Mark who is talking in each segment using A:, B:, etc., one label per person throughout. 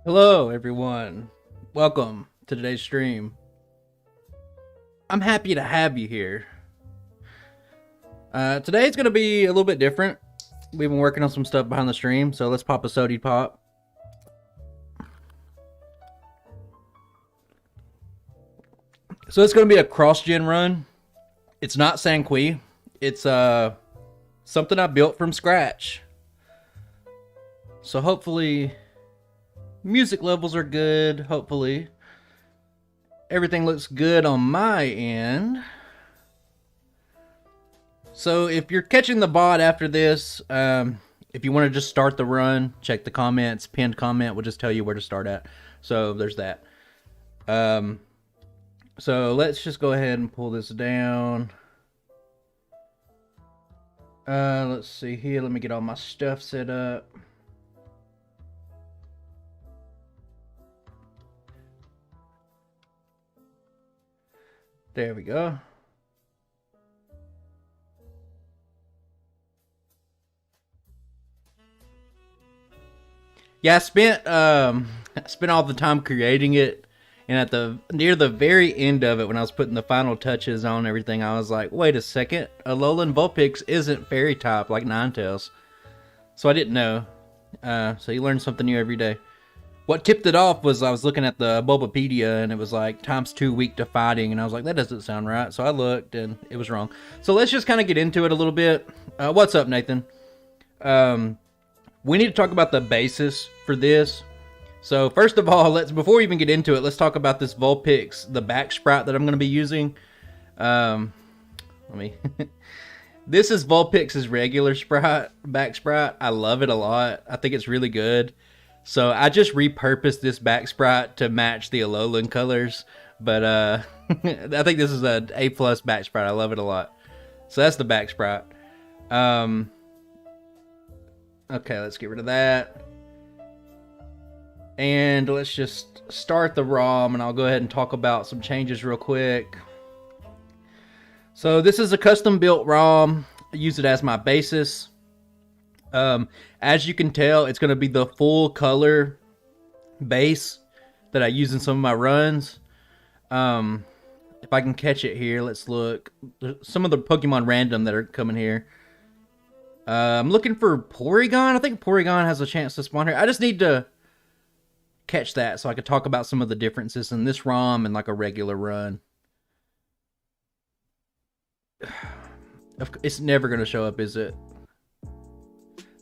A: Hello, everyone. Welcome to today's stream. I'm happy to have you here. Today's going to be a little bit different. We've been working on some stuff behind the stream, so let's pop a sody pop. So it's going to be a cross-gen run. It's not Sanqui. It's something I built from scratch. So hopefully music levels are good. Hopefully everything looks good on my end. So if you're catching the bot after this, if you want to just start the run, check the comments. Pinned comment will just tell you where to start at. So there's that. So let's just go ahead and pull this down. Let's see here. Let me get all my stuff set up. There we go. Yeah, I spent all the time creating it, and at near the very end of it, when I was putting the final touches on everything, I was like, wait a second, Alolan Vulpix isn't fairy type like Ninetales. So I didn't know. So you learn something new every day. What tipped it off was I was looking at the Bulbapedia, and it was like ×2 weak to fighting, and I was like, that doesn't sound right. So I looked, and it was wrong. So let's just kind of get into it a little bit. What's up, Nathan? We need to talk about the basis for this. So first of all, before we even get into it, let's talk about this Vulpix, the back sprite that I'm going to be using. This is Vulpix's regular back sprite. I love it a lot. I think it's really good. So I just repurposed this back sprite to match the Alolan colors. But I think this is an A+ back sprite. I love it a lot. So that's the back sprite. Okay, let's get rid of that. And let's just start the ROM, and I'll go ahead and talk about some changes real quick. So this is a custom built ROM. I use it as my basis. As you can tell, it's going to be the full color base that I use in some of my runs. If I can catch it here, let's look. Some of the Pokemon random that are coming here. I'm looking for Porygon. I think Porygon has a chance to spawn here. I just need to catch that so I could talk about some of the differences in this ROM and like a regular run. It's never going to show up, is it?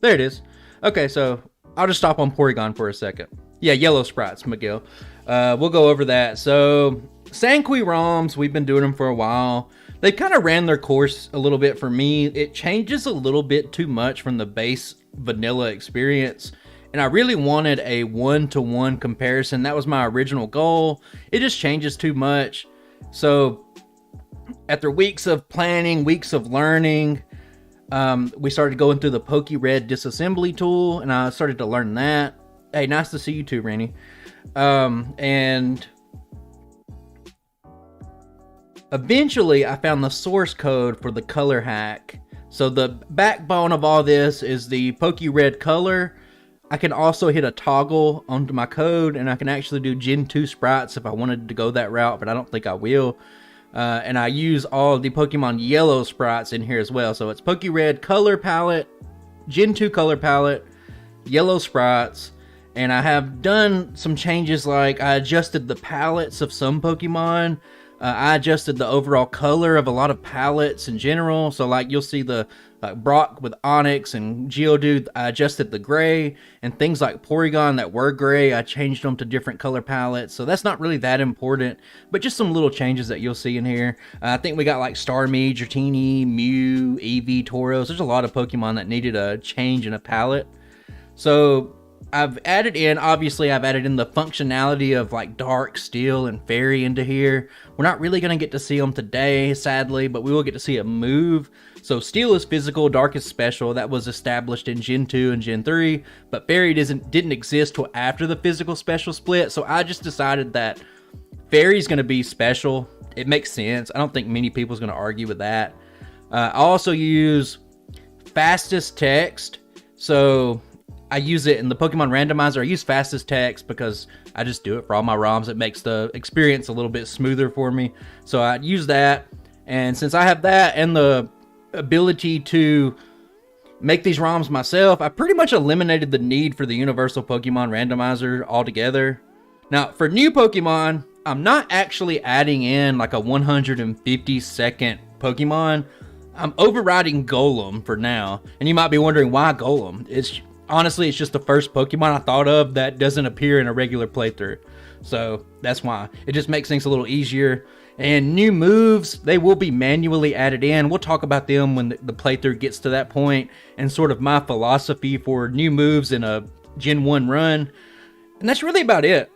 A: There it is. Okay, so I'll just stop on Porygon for a second. Yeah, yellow sprites, Miguel. We'll go over that. So, Sanqui ROMs, we've been doing them for a while. They kind of ran their course a little bit for me. It changes a little bit too much from the base vanilla experience. And I really wanted a one-to-one comparison. That was my original goal. It just changes too much. So, after weeks of planning, weeks of learning, we started going through the PokeRed disassembly tool, and I started to learn that. Hey, nice to see you too, Rainy. And eventually, I found the source code for the color hack. So the backbone of all this is the PokeRed color. I can also hit a toggle onto my code, and I can actually do Gen 2 sprites if I wanted to go that route, but I don't think I will. And I use all the Pokemon Yellow sprites in here as well. So it's PokeRed color palette, Gen 2 color palette, Yellow sprites, and I have done some changes, like I adjusted the palettes of some Pokemon. I adjusted the overall color of a lot of palettes in general. So like you'll see the Brock with Onyx and Geodude, I adjusted the gray, and things like Porygon that were gray, I changed them to different color palettes. So that's not really that important, but just some little changes that you'll see in here. I think we got like Starmie, Dratini, Mew, Eevee, Tauros. There's a lot of Pokemon that needed a change in a palette. So I've added in the functionality of like Dark, Steel, and Fairy into here. We're not really going to get to see them today, sadly, but we will get to see a move. So Steel is physical, Dark is special. That was established in Gen 2 and Gen 3, but Fairy didn't exist till after the physical special split. So I just decided that Fairy's going to be special. It makes sense. I don't think many people's going to argue with that. I also use fastest text. So I use it in the Pokemon Randomizer. I use fastest text because I just do it for all my ROMs. It makes the experience a little bit smoother for me. So I use that. And since I have that and the ability to make these ROMs myself, I pretty much eliminated the need for the Universal Pokemon Randomizer altogether. Now, for new Pokemon, I'm not actually adding in like a 150-second Pokemon. I'm overriding Golem for now. And you might be wondering why Golem. Honestly, it's just the first Pokemon I thought of that doesn't appear in a regular playthrough. So that's why. It just makes things a little easier. And new moves, they will be manually added in. We'll talk about them when the playthrough gets to that point, and sort of my philosophy for new moves in a Gen 1 run. And that's really about it.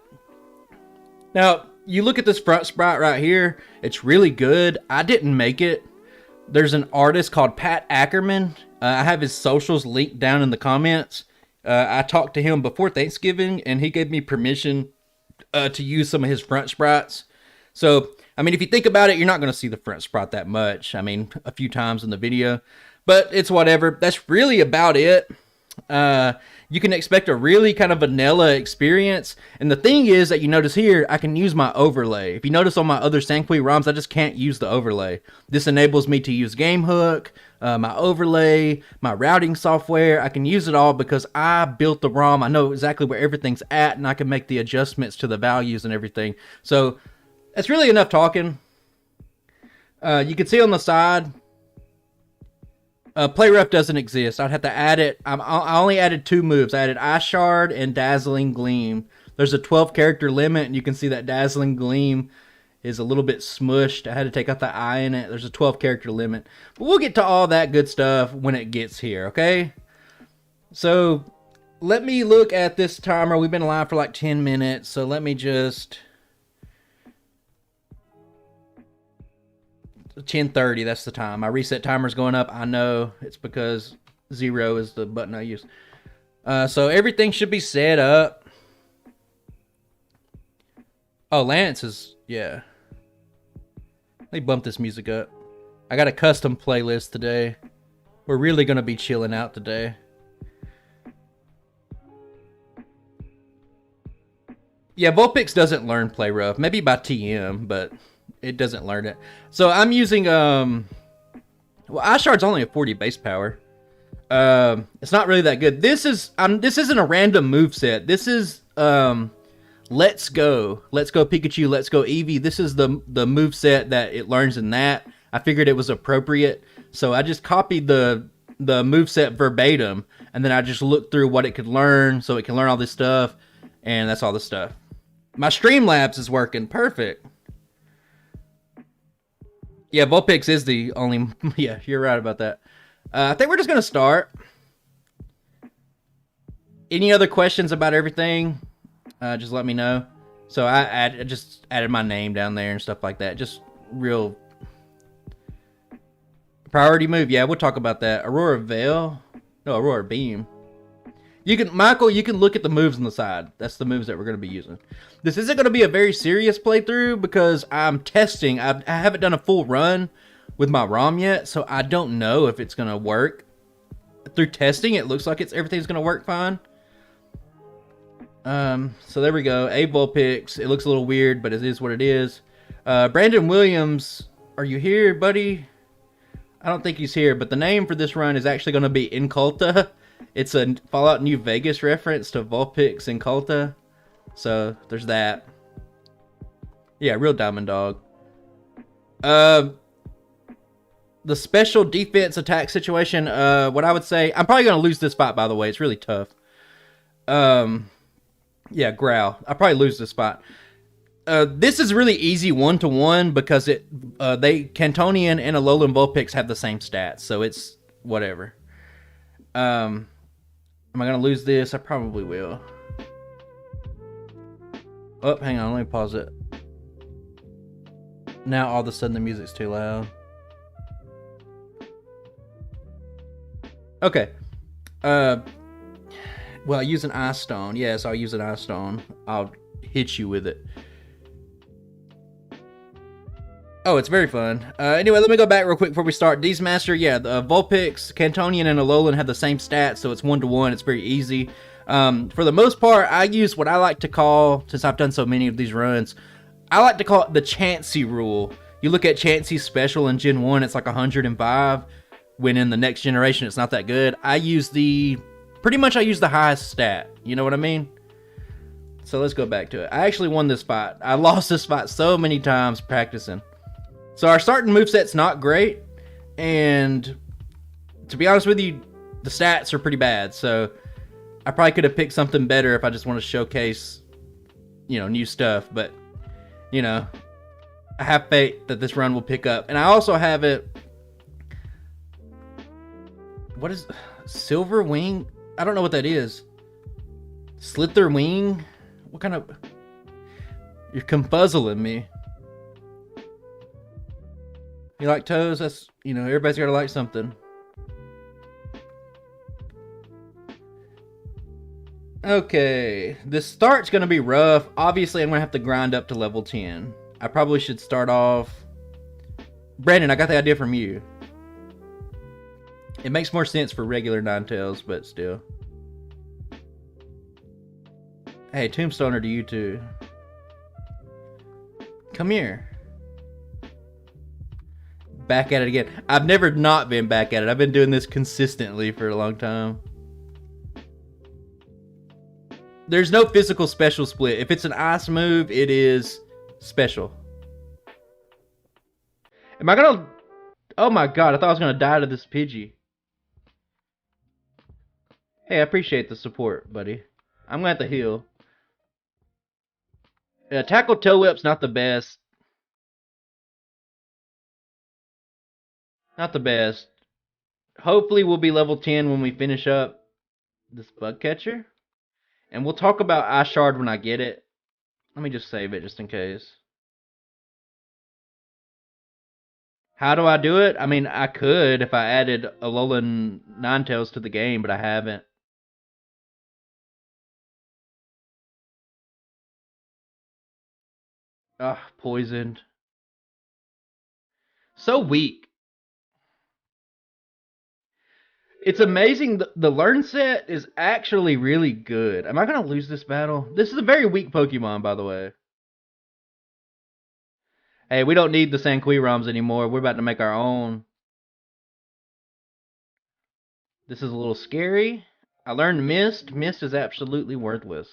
A: Now, you look at this front sprite right here. It's really good. I didn't make it. There's an artist called Pat Ackerman. I have his socials linked down in the comments. I talked to him before Thanksgiving, and he gave me permission to use some of his front sprites. So, I mean, if you think about it, you're not going to see the front sprite that much. I mean, a few times in the video. But it's whatever. That's really about it. You can expect a really kind of vanilla experience. And the thing is that you notice here, I can use my overlay. If you notice on my other Sanqui ROMs, I just can't use the overlay. This enables me to use GameHook, my overlay, my routing software. I can use it all because I built the ROM. I know exactly where everything's at, and I can make the adjustments to the values and everything. So that's really enough talking. You can see on the side, Play Rough doesn't exist. I'd have to add it. I only added 2 moves. I added Ice Shard and Dazzling Gleam. There's a 12 character limit, and you can see that Dazzling Gleam is a little bit smushed. I had to take out the I in it. There's a 12 character limit. But we'll get to all that good stuff when it gets here, okay? So, let me look at this timer. We've been live for like 10 minutes, so let me just... 10:30, that's the time. My reset timer's going up. I know it's because 0 is the button I use. So everything should be set up. Oh, Lance is, yeah. Let me bump this music up. I got a custom playlist today. We're really going to be chilling out today. Yeah, Vulpix doesn't learn Play Rough. Maybe by TM, but it doesn't learn it. So I'm using, well, Ice Shard's only a 40 base power. It's not really that good. This isn't a random moveset. This is, Let's Go. Let's Go Pikachu, Let's Go Eevee. This is the moveset that it learns in that. I figured it was appropriate. So I just copied the moveset verbatim, and then I just looked through what it could learn, so it can learn all this stuff, and that's all the stuff. My Streamlabs is working perfect. Yeah, Vulpix is the only... Yeah, you're right about that. I think we're just going to start. Any other questions about everything? Just let me know. So I just added my name down there and stuff like that. Just real... Priority move. Yeah, we'll talk about that. Aurora Veil. No, Aurora Beam. Michael, you can look at the moves on the side. That's the moves that we're going to be using. This isn't going to be a very serious playthrough because I'm testing. I haven't done a full run with my ROM yet, so I don't know if it's going to work. Through testing, it looks like everything's going to work fine. So there we go. A Vulpix. It looks a little weird, but it is what it is. Brandon Williams, are you here, buddy? I don't think he's here, but the name for this run is actually going to be Inculta. It's a Fallout New Vegas reference to Vulpix and Inculta. So, there's that. Yeah, real Diamond Dog. The special defense attack situation, what I would say... I'm probably going to lose this fight, by the way. It's really tough. Yeah, Growl. I'll probably lose this fight. This is really easy 1-to-1 because Cantonian and Alolan Vulpix have the same stats. So, it's whatever. Am I going to lose this? I probably will. Oh, hang on. Let me pause it. Now all of a sudden the music's too loud. Okay. Well, I use an Ice Stone. Yes, I'll use an Ice Stone. I'll hit you with it. Oh, it's very fun. Anyway, let me go back real quick before we start. These master, yeah, the Vulpix, Cantonian, and Alolan have the same stats, so it's 1-to-1. It's very easy. For the most part, I use what I like to call, since I've done so many of these runs, I like to call it the Chansey rule. You look at Chansey's special in Gen 1, it's like 105, when in the next generation it's not that good. I use the highest stat. You know what I mean? So let's go back to it. I actually won this fight. I lost this fight so many times practicing. So our starting moveset's not great, and to be honest with you, the stats are pretty bad, so I probably could have picked something better if I just want to showcase, new stuff, but, I have faith that this run will pick up. And I also have it, what is, Silver Wing? I don't know what that is. Slither Wing? What kind of, you're confuzzling me. You like toes? That's, everybody's gotta like something. Okay, this start's gonna be rough. Obviously, I'm gonna have to grind up to level 10. I probably should start off... Brandon, I got the idea from you. It makes more sense for regular Ninetales, but still. Hey, Tombstoner to you too. Come here. Back at it again. I've never not been back at it. I've been doing this consistently for a long time. There's no physical special split. If it's an ice move, it is special. Am I gonna... Oh my god, I thought I was gonna die to this Pidgey. Hey, I appreciate the support, buddy. I'm gonna have to heal. Tackle Tail Whip's not the best. Not the best. Hopefully we'll be level 10 when we finish up this bug catcher. And we'll talk about Ice Shard when I get it. Let me just save it just in case. How do I do it? I mean, I could if I added Alolan Ninetales to the game, but I haven't. Ugh, poisoned. So weak. It's amazing. The learn set is actually really good. Am I going to lose this battle? This is a very weak Pokemon, by the way. Hey, we don't need the Sanqui ROMs anymore. We're about to make our own. This is a little scary. I learned Mist. Mist is absolutely worthless.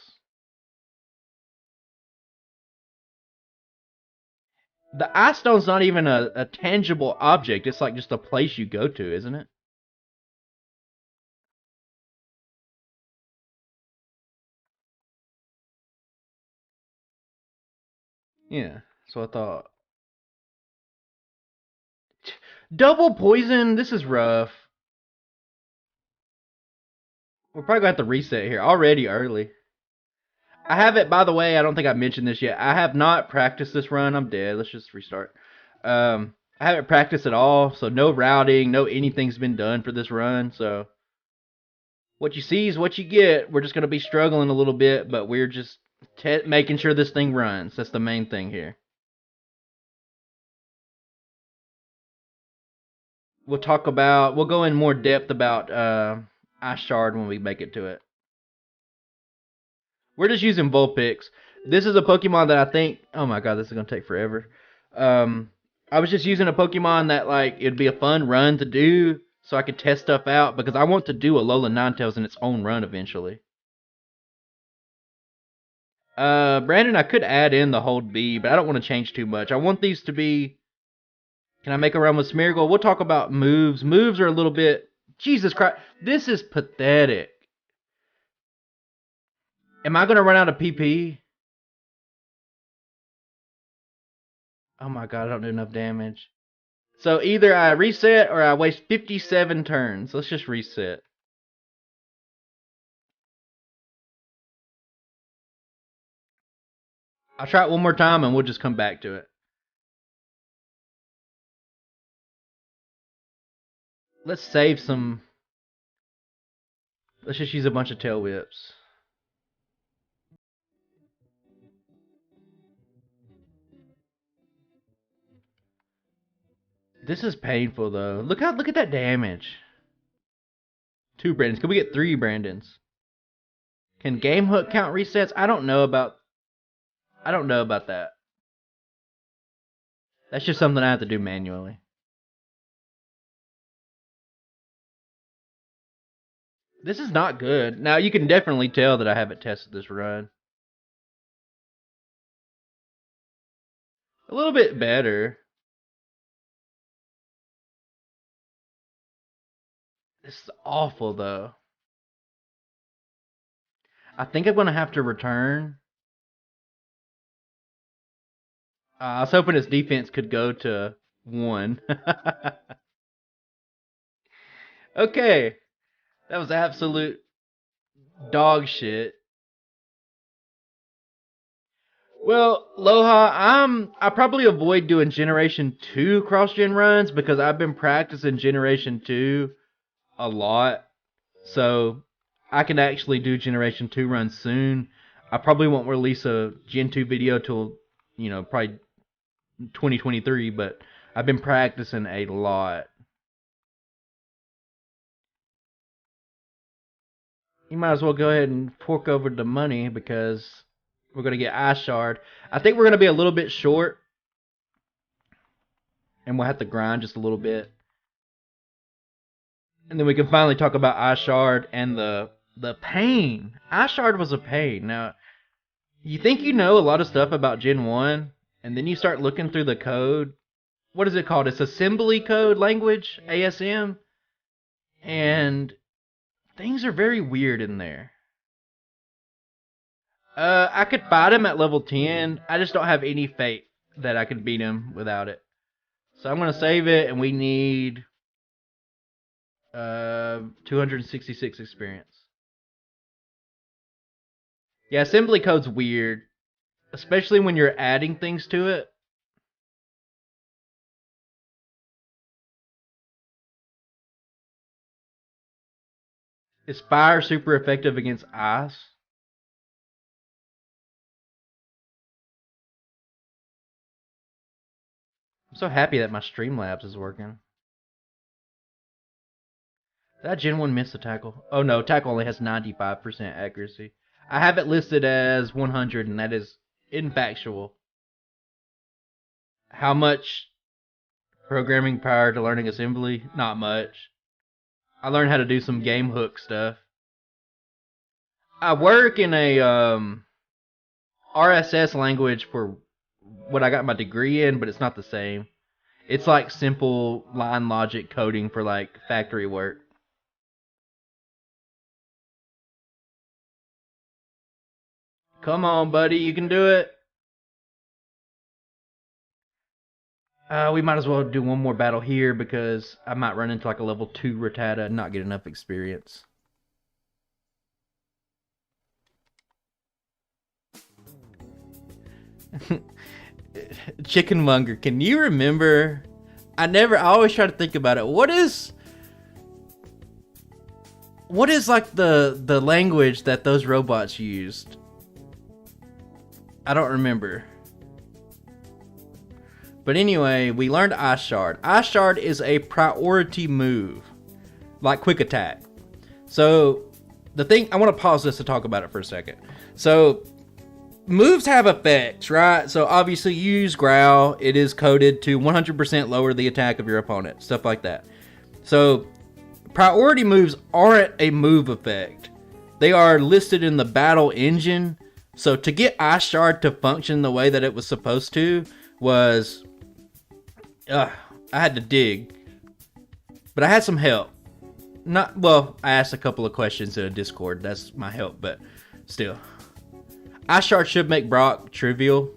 A: The Ice Stone's not even a tangible object. It's like just a place you go to, isn't it? Yeah, so I thought. Double poison? This is rough. We're probably gonna have to reset here. Already early. I have it, by the way, I don't think I mentioned this yet. I have not practiced this run. I'm dead. Let's just restart. I haven't practiced at all, so no routing, no anything's been done for this run, so what you see is what you get. We're just gonna be struggling a little bit, but we're just making sure this thing runs. That's the main thing here. We'll go in more depth about Ice Shard when we make it to it. We're just using Vulpix. This is a Pokemon that I think, oh my god, this is gonna take forever. I was just using a Pokemon that like it'd be a fun run to do, so I could test stuff out because I want to do Alolan Ninetales in its own run eventually. Brandon, I could add in the Hold B, but I don't want to change too much. I want these to be. Can I make a run with Smeargle? We'll talk about moves. Moves are a little bit. Jesus Christ, this is pathetic. Am I gonna run out of PP? Oh my god, I don't do enough damage. So either I reset or I waste 57 turns. Let's just reset. I'll try it one more time and we'll just come back to it. Let's save some. Let's just use a bunch of tail whips. This is painful though. Look at that damage. 2 Brandons. Can we get 3 Brandons? Can game hook count resets? I don't know about that. That's just something I have to do manually. This is not good. Now you can definitely tell that I haven't tested this run. A little bit better. This is awful though. I think I'm gonna have to return. I was hoping his defense could go to 1. Okay. That was absolute dog shit. Well, Loha, I probably avoid doing Generation 2 cross-gen runs because I've been practicing Generation 2 a lot. So I can actually do Generation 2 runs soon. I probably won't release a Gen 2 video till, probably 2023, but I've been practicing a lot. You might as well go ahead and fork over the money because we're going to get Ice Shard. I think we're going to be a little bit short. And we'll have to grind just a little bit. And then we can finally talk about Ice Shard and the pain. Ice Shard was a pain. Now, you think you know a lot of stuff about Gen 1, and then you start looking through the code. What is it called? It's assembly code language, ASM. And things are very weird in there. I could fight him at level 10. I just don't have any faith that I could beat him without it. So I'm going to save it, and we need 266 experience. Yeah, assembly code's weird. Especially when you're adding things to it. Is fire super effective against ice? I'm so happy that my Streamlabs is working. Did that Gen 1 miss the tackle? Oh no, tackle only has 95% accuracy. I have it listed as 100, and that is infactual. How much programming power to learning assembly? Not much. I learned how to do some game hook stuff. I work in a RSS language for what I got my degree in, but it's not the same. It's like simple line logic coding for like factory work. Come on, buddy, you can do it. We might as well do one more battle here because I might run into like a level 2 Rattata and not get enough experience. Chicken Monger, can you remember? I always try to think about it. What is like the language that those robots used? I don't remember. But anyway, we learned Ice Shard. Ice Shard is a priority move, like Quick Attack. So, I want to pause this to talk about it for a second. So, moves have effects, right? So, obviously, you use Growl. It is coded to 100% lower the attack of your opponent. Stuff like that. So, priority moves aren't a move effect. They are listed in the battle engine. So, to get Ice Shard to function the way that it was supposed to was... I had to dig. But I had some help. I asked a couple of questions in a Discord. That's my help, but still. Ice Shard should make Brock trivial.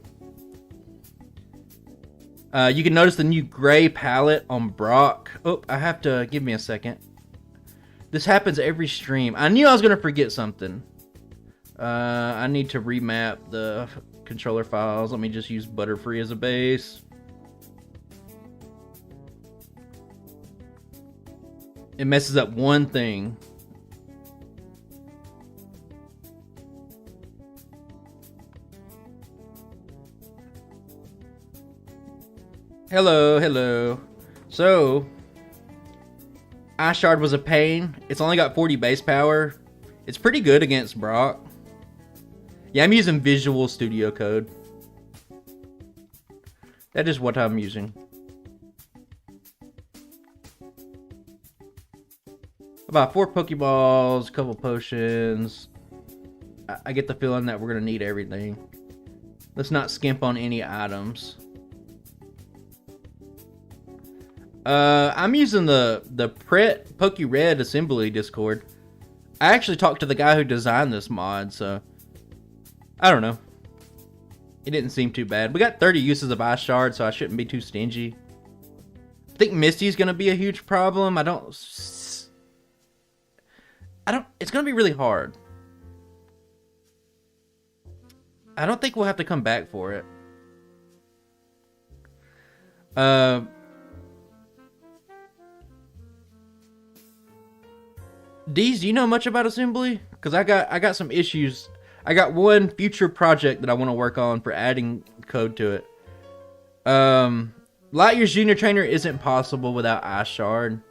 A: You can notice the new gray palette on Brock. Oh, I have to... Give me a second. This happens every stream. I knew I was going to forget something. I need to remap the controller files. Let me just use Butterfree as a base. It messes up one thing. Hello. So, Ice Shard was a pain. It's only got 40 base power. It's pretty good against Brock. Yeah, I'm using Visual Studio Code. That is what I'm using. About 4 Pokeballs, a couple potions. I get the feeling that we're going to need everything. Let's not skimp on any items. I'm using the Pret PokeRed Assembly Discord. I actually talked to the guy who designed this mod, so I don't know. It didn't seem too bad. We got 30 uses of Ice Shard, so I shouldn't be too stingy. I think Misty's going to be a huge problem. It's going to be really hard. I don't think we'll have to come back for it. Deez, do you know much about assembly? Because I got some issues. I got one future project that I want to work on for adding code to it. Lightyear's Junior Trainer isn't possible without Ice Shard.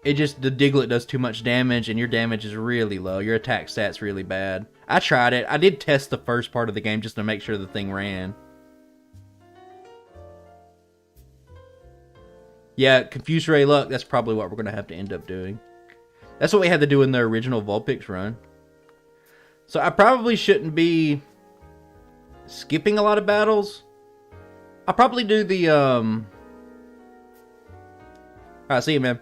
A: The Diglett does too much damage, and your damage is really low. Your attack stat's really bad. I tried it. I did test the first part of the game just to make sure the thing ran. Yeah, Confuse Ray Luck, that's probably what we're going to have to end up doing. That's what we had to do in the original Vulpix run. So I probably shouldn't be skipping a lot of battles. I'll probably do the, Alright, see you, man.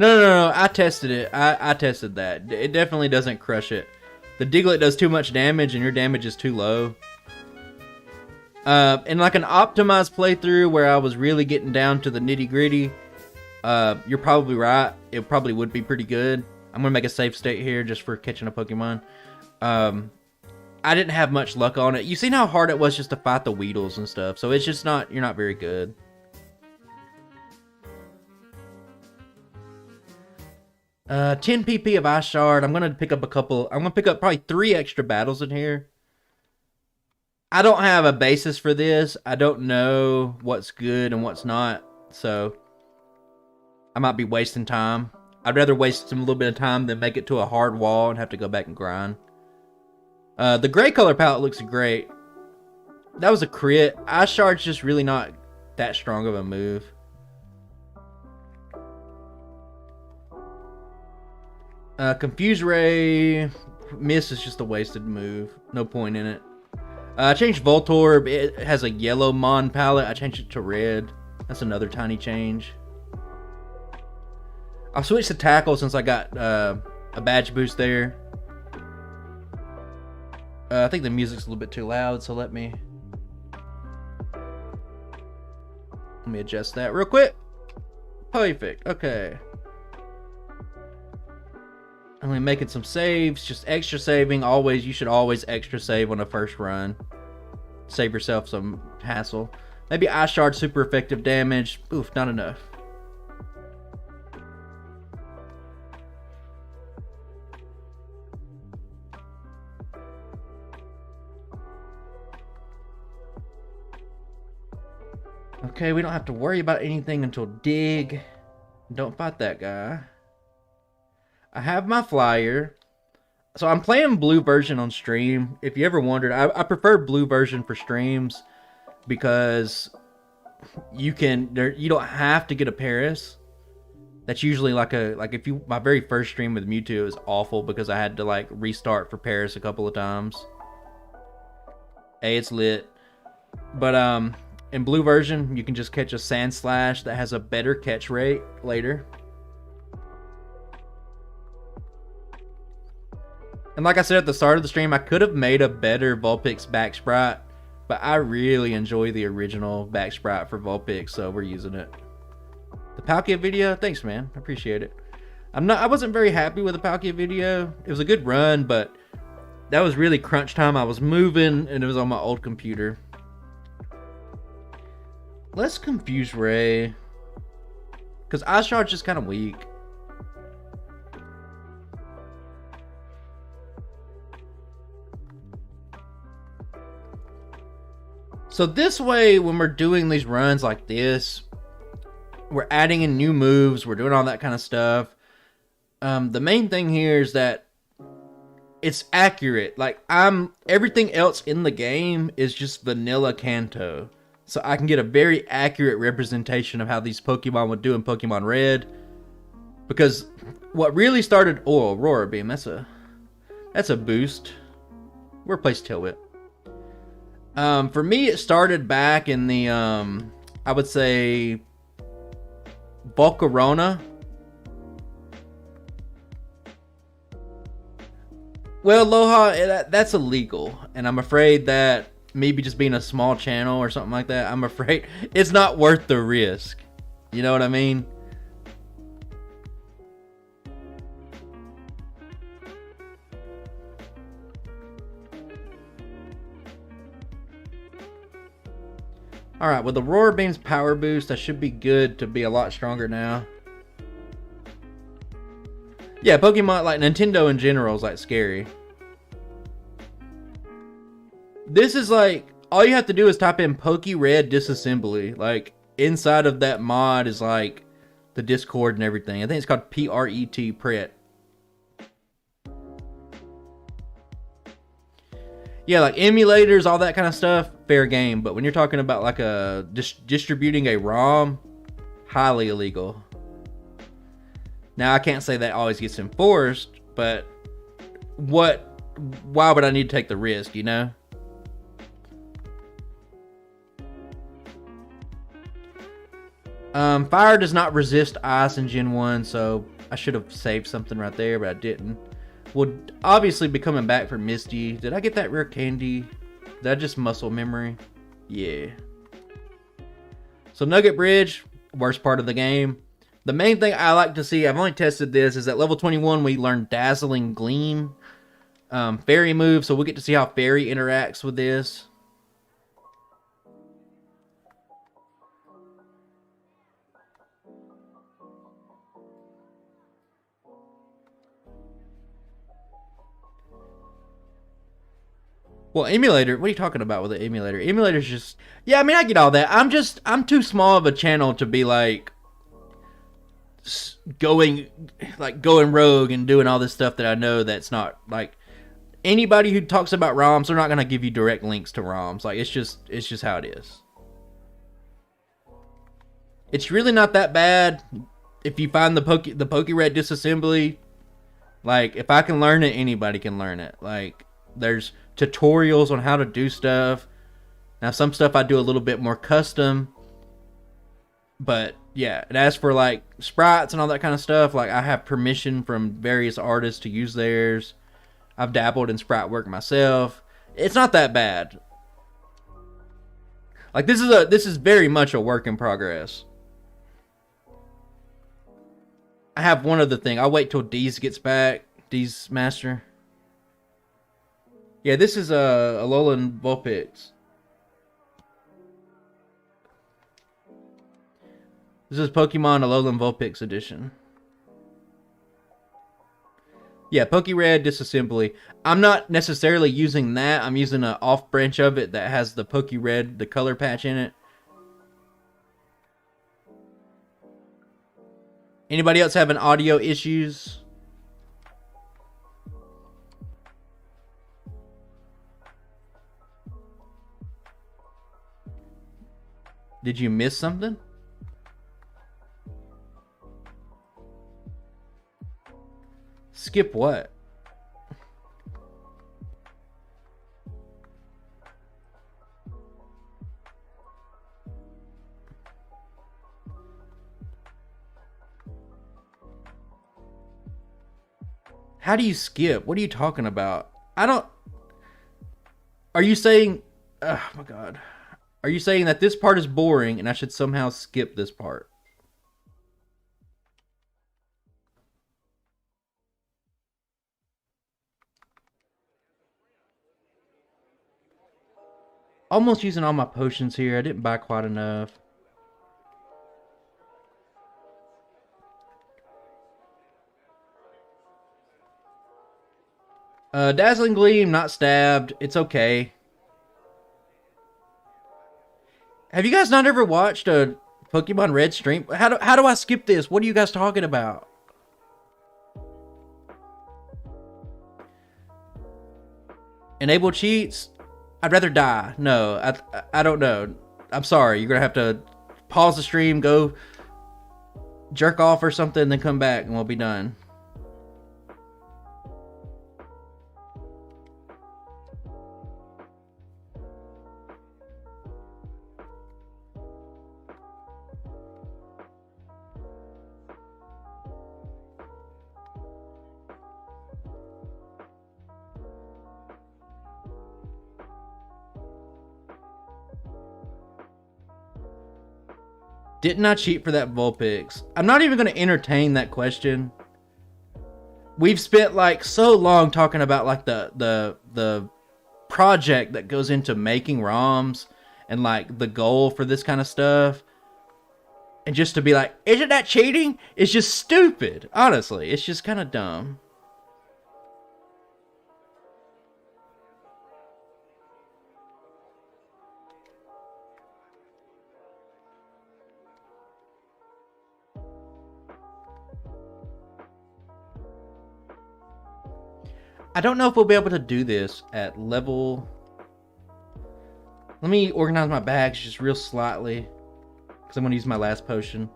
A: No, I tested it. I tested that. It definitely doesn't crush it. The Diglett does too much damage, and your damage is too low. In like an optimized playthrough where I was really getting down to the nitty-gritty, you're probably right. It probably would be pretty good. I'm going to make a save state here just for catching a Pokemon. I didn't have much luck on it. You seen how hard it was just to fight the Weedles and stuff, so it's just not, you're not very good. Uh, 10 PP of Ice Shard. I'm gonna pick up probably 3 extra battles in here. I don't have a basis for this. I don't know what's good and what's not, so I might be wasting time. I'd rather waste a little bit of time than make it to a hard wall and have to go back and grind. The gray color palette looks great. That was a crit. Ice Shard's just really not that strong of a move. Confuse Ray, Miss is just a wasted move. No point in it. I changed Voltorb. It has a yellow Mon palette. I changed it to red. That's another tiny change. I'll switch to Tackle since I got a badge boost there. I think the music's a little bit too loud, so let me adjust that real quick. Perfect. Okay. I'm only making some saves, just extra saving. You should always extra save on a first run. Save yourself some hassle. Maybe Ice Shard, super effective damage. Oof, not enough. Okay, we don't have to worry about anything until Dig. Don't fight that guy. I have my flyer. So I'm playing blue version on stream. If you ever wondered, I prefer blue version for streams because you don't have to get a Paris. That's usually my very first stream with Mewtwo is awful because I had to like restart for Paris a couple of times. Hey, it's lit. But in blue version, you can just catch a Sand Slash that has a better catch rate later. And like I said at the start of the stream, I could have made a better Vulpix back sprite, but I really enjoy the original back sprite for Vulpix, so we're using it. The Palkia video, thanks man, I appreciate it. I wasn't very happy with the Palkia video. It was a good run, but that was really crunch time. I was moving and it was on my old computer. Let's Confuse Ray, because Ice Shard's just kind of weak. So this way, when we're doing these runs like this, we're adding in new moves, we're doing all that kind of stuff. The main thing here is that it's accurate. Like, everything else in the game is just vanilla Kanto. So I can get a very accurate representation of how these Pokemon would do in Pokemon Red. Because what really started... Oh, Aurora Beam. That's a boost. We'll replace Tail Whip. For me, it started back in the... I would say... Volcarona. Well, Aloha, that's illegal. And I'm afraid that maybe just being a small channel or something like that, I'm afraid it's not worth the risk. You know what I mean? Alright, with the Aurora Beam's power boost, I should be good to be a lot stronger now. Yeah, Pokemon, like Nintendo in general, is like scary. This is like, all you have to do is type in Pokered disassembly. Like, inside of that mod is like the Discord and everything. I think it's called PRET, Pret. Yeah, like emulators, all that kind of stuff, fair game. But when you're talking about like distributing a ROM, highly illegal. Now, I can't say that always gets enforced, but why would I need to take the risk, you know? Fire does not resist ice in Gen 1, so I should have saved something right there, but I didn't. Would obviously be coming back for Misty. Did I get that rare candy? Did I just muscle memory? Yeah. So Nugget Bridge, worst part of the game. The main thing I like to see, I've only tested this, is at level 21 we learn Dazzling Gleam. Fairy move, so we'll get to see how Fairy interacts with this. Well, emulator, what are you talking about with the emulator? Emulator's just... Yeah, I mean, I get all that. I'm too small of a channel to be, like, going rogue and doing all this stuff that I know that's not, like... Anybody who talks about ROMs, they're not going to give you direct links to ROMs. Like, it's just how it is. It's really not that bad if you find the Pokered disassembly. Like, if I can learn it, anybody can learn it. Like, there's tutorials on how to do stuff. Now, some stuff I do a little bit more custom. But, yeah. And as for, like, sprites and all that kind of stuff, like, I have permission from various artists to use theirs. I've dabbled in sprite work myself. It's not that bad. Like, this is very much a work in progress. I have one other thing. I'll wait till Deez gets back. Deez Master. Yeah, this is a Alolan Vulpix. This is Pokemon Alolan Vulpix edition. Yeah, Pokered disassembly. I'm not necessarily using that. I'm using an off branch of it that has the Pokered, the color patch in it. Anybody else having audio issues? Did you miss something? Skip what? How do you skip? What are you talking about? I don't... Are you saying... Oh my god. Are you saying that this part is boring and I should somehow skip this part? Almost using all my potions here. I didn't buy quite enough. Dazzling Gleam, not stabbed. It's okay. Have you guys not ever watched a Pokemon Red stream? How do I skip this? What are you guys talking about? Enable cheats? I'd rather die. No, I don't know. I'm sorry. You're gonna have to pause the stream, go jerk off or something, then come back and we'll be done. Didn't I cheat for that Vulpix? I'm not even going to entertain that question. We've spent like so long talking about like the project that goes into making ROMs and like the goal for this kind of stuff. And just to be like, isn't that cheating? It's just stupid. Honestly, it's just kind of dumb. I don't know if we'll be able to do this at level... Let me organize my bags just real slightly, because I'm going to use my last potion.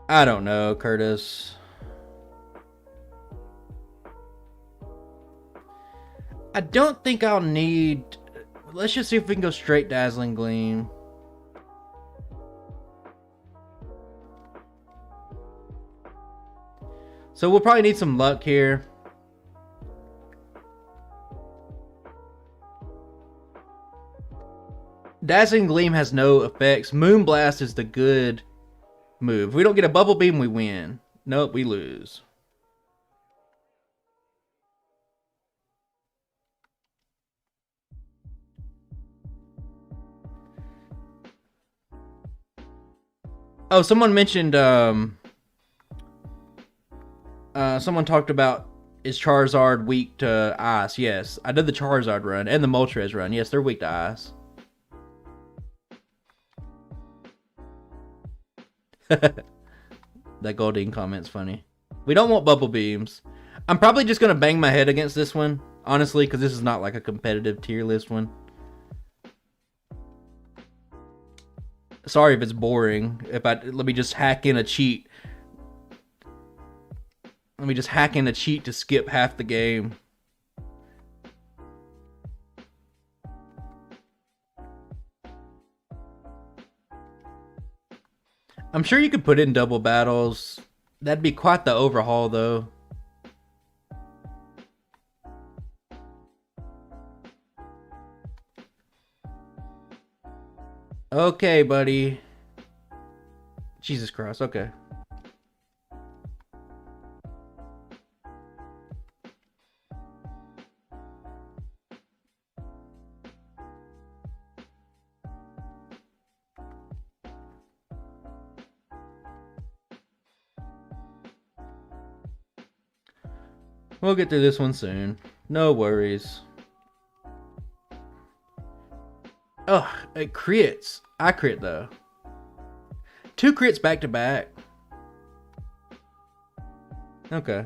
A: I don't know, Curtis. I don't think I'll need... Let's just see if we can go straight Dazzling Gleam. So we'll probably need some luck here. Dazzling Gleam has no effects. Moonblast is the good move. If we don't get a Bubble Beam, we win. Nope, we lose. Oh, someone mentioned... someone talked about, is Charizard weak to ice? Yes, I did the Charizard run and the Moltres run. Yes, they're weak to ice. That Goldeen comment's funny. We don't want Bubble Beams. I'm probably just going to bang my head against this one, honestly, because this is not like a competitive tier list one. Sorry if it's boring. Let me just hack in a cheat. Let me just hack in a cheat to skip half the game. I'm sure you could put in double battles. That'd be quite the overhaul, though. Okay, buddy. Jesus Christ, okay. We'll get through this one soon. No worries. Ugh, it crits. I crit though. 2 crits back to back. Okay.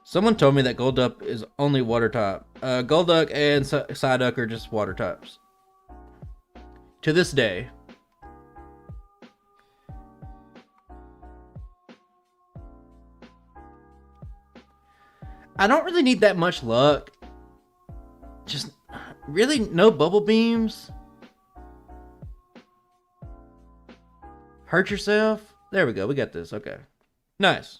A: Someone told me that Golduck is only water type. Golduck and Psyduck are just water types. To this day. I don't really need that much luck. Just really no Bubble Beams. Hurt yourself. There we go. We got this. Okay. Nice.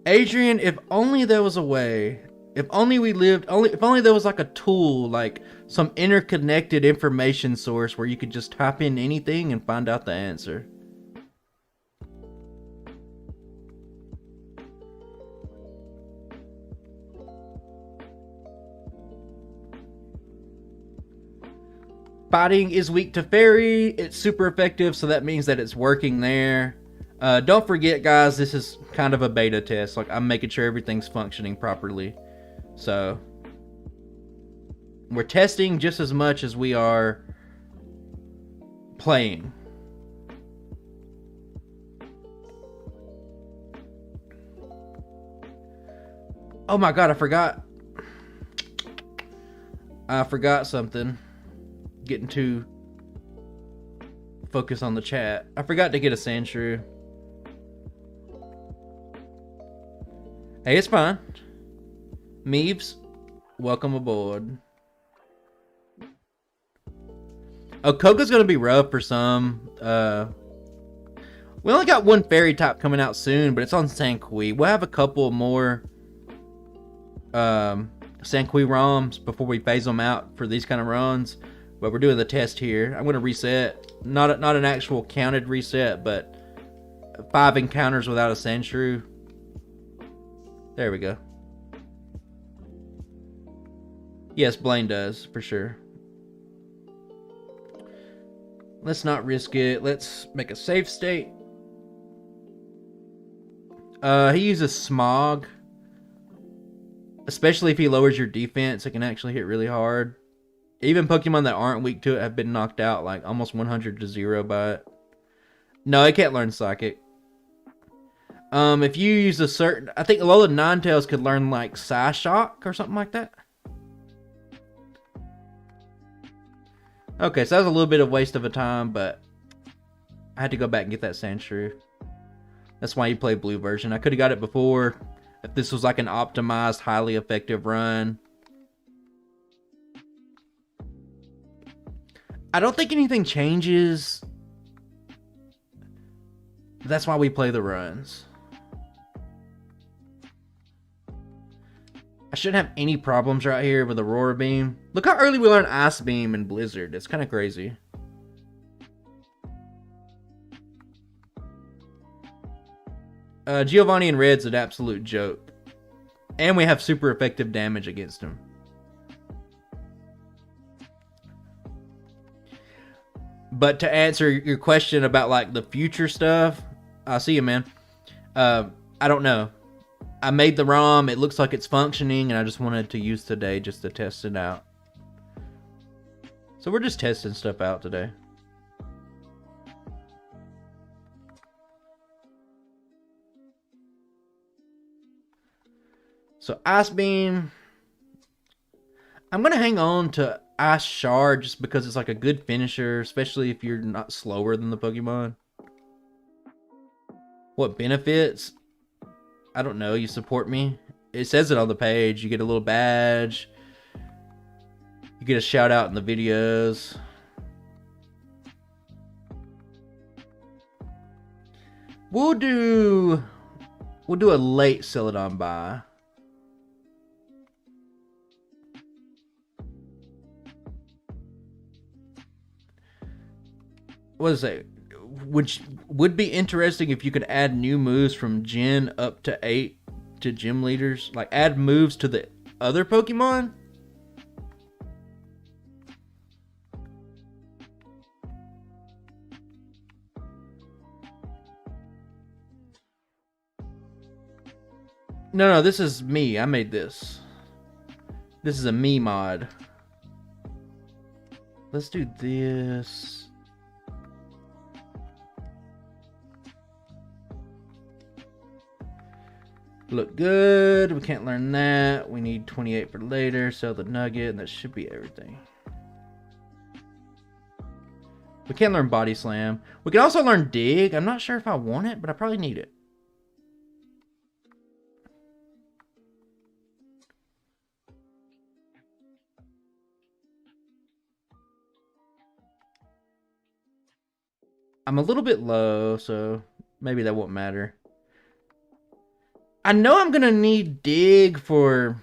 A: Adrian, if only there was a way. If only we lived, if only there was like a tool, like some interconnected information source where you could just type in anything and find out the answer. Fighting is weak to fairy. It's super effective, so that means that it's working there. Don't forget, guys, this is kind of a beta test. Like, I'm making sure everything's functioning properly. So, we're testing just as much as we are playing. Oh my god, I forgot something. Getting too focused on the chat. I forgot to get a Sandshrew. Hey, it's fine. Meeves, welcome aboard. Oh, Koga's gonna be rough for some. We only got one fairy type coming out soon, but it's on Sanqui. We'll have a couple more Sanqui ROMs before we phase them out for these kind of runs. But we're doing the test here. I'm gonna reset. Not an actual counted reset, but 5 encounters without a Sandshrew. There we go. Yes, Blaine does, for sure. Let's not risk it. Let's make a save state. He uses Smog. Especially if he lowers your defense, it can actually hit really hard. Even Pokemon that aren't weak to it have been knocked out like almost 100 to 0 by it. No, it can't learn Psychic. If you use a certain... I think Alolan Ninetales could learn like Psyshock or something like that. Okay, so that was a little bit of waste of a time, but I had to go back and get that Sandshrew. That's why you play blue version. I could have got it before if this was like an optimized, highly effective run. I don't think anything changes. That's why we play the runs. I shouldn't have any problems right here with Aurora Beam. Look how early we learn Ice Beam and Blizzard. It's kind of crazy. Giovanni and Red's an absolute joke. And we have super effective damage against him. But to answer your question about like the future stuff, I see you, man. I don't know. I made the ROM. It looks like it's functioning, and I just wanted to use today just to test it out. So we're just testing stuff out today. So Ice Beam. I'm going to hang on to Ice Shard just because it's like a good finisher, especially if you're not slower than the Pokemon. What benefits? I don't know. You support me. It says it on the page. You get a little badge. You get a shout out in the videos. We'll do a late Celadon buy. What is it? Which would be interesting if you could add new moves from Gen up to 8 to gym leaders. Like add moves to the other Pokemon. No, this is me. I made this. This is a me mod. Let's do this. Look good. We can't learn that. We need 28 for later. Sell the nugget. And that should be everything. We can't learn Body Slam. We can also learn Dig. I'm not sure if I want it, but I probably need it. I'm a little bit low, so maybe that won't matter. I know I'm going to need Dig for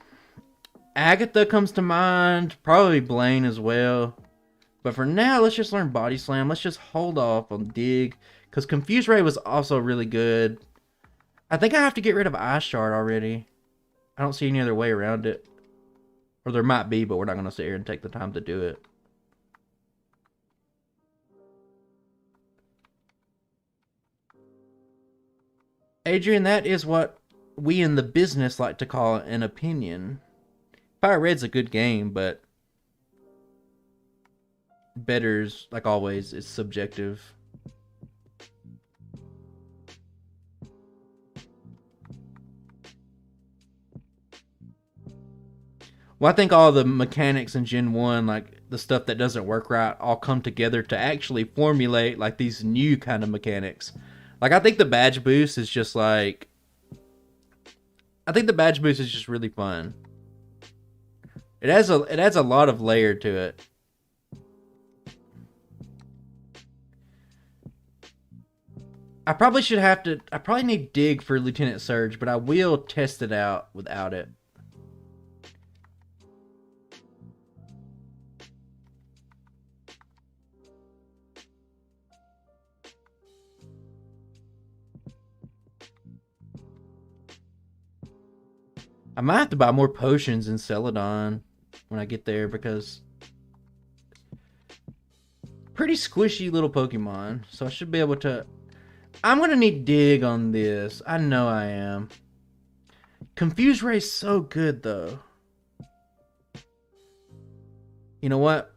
A: Agatha comes to mind. Probably Blaine as well. But for now, let's just learn Body Slam. Let's just hold off on Dig. Because Confuse Ray was also really good. I think I have to get rid of Ice Shard already. I don't see any other way around it. Or there might be, but we're not going to sit here and take the time to do it. Adrian, that is what we in the business like to call an opinion. Fire Red's a good game, but better's, like always, is subjective. Well, I think all the mechanics in Gen 1, like the stuff that doesn't work right, all come together to actually formulate like these new kind of mechanics. Like I think the badge boost is just like I think the badge boost is just really fun. It adds a lot of layer to it. I probably need dig for Lieutenant Surge, but I will test it out without it. I might have to buy more potions in Celadon when I get there because pretty squishy little Pokemon. So I should be able to. I'm gonna need dig on this. I know I am. Confuse Ray's so good though. You know what?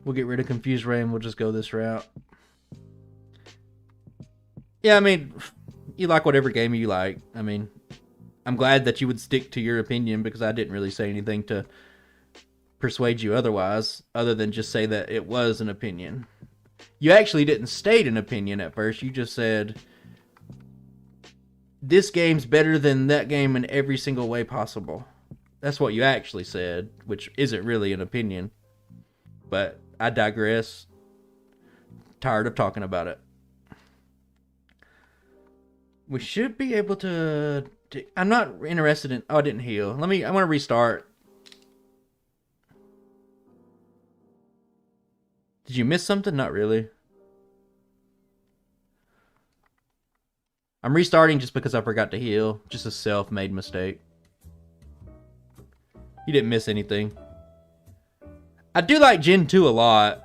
A: We'll get rid of Confuse Ray and we'll just go this route. Yeah, I mean, you like whatever game you like. I mean, I'm glad that you would stick to your opinion because I didn't really say anything to persuade you otherwise, other than just say that it was an opinion. You actually didn't state an opinion at first. You just said, this game's better than that game in every single way possible. That's what you actually said, which isn't really an opinion. But I digress. Tired of talking about it. We should be able to. I'm not interested in. Oh, I didn't heal. I want to restart. Did you miss something? Not really. I'm restarting just because I forgot to heal. Just a self-made mistake. You didn't miss anything. I do like Gen 2 a lot,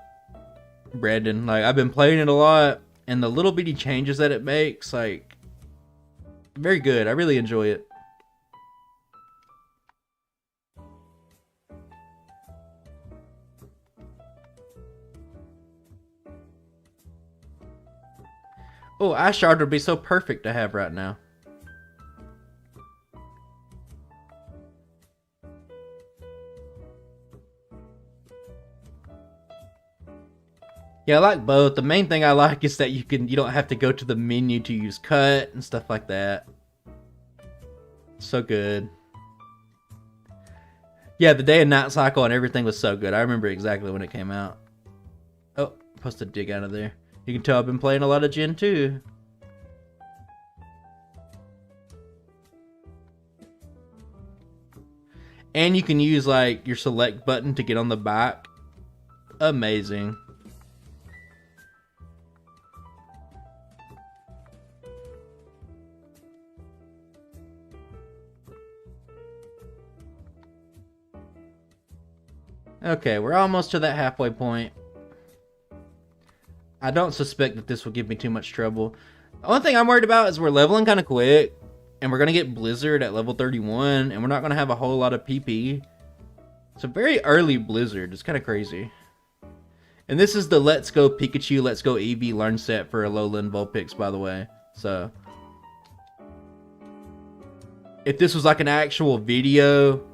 A: Brandon. Like, I've been playing it a lot, and the little bitty changes that it makes, like, very good. I really enjoy it. Oh, Ice Shard would be so perfect to have right now. Yeah, I like both. The main thing I like is that you don't have to go to the menu to use cut and stuff like that. So good. Yeah, the day and night cycle and everything was so good. I remember exactly when it came out. Oh, I'm supposed to dig out of there. You can tell I've been playing a lot of Gen 2. And you can use like your select button to get on the back. Amazing. Okay, we're almost to that halfway point. I don't suspect that this will give me too much trouble. The only thing I'm worried about is we're leveling kind of quick, and we're going to get Blizzard at level 31, and we're not going to have a whole lot of PP. It's a very early Blizzard. It's kind of crazy. And this is the Let's Go Pikachu, Let's Go Eevee learn set for Alolan Vulpix, by the way. So, if this was like an actual video,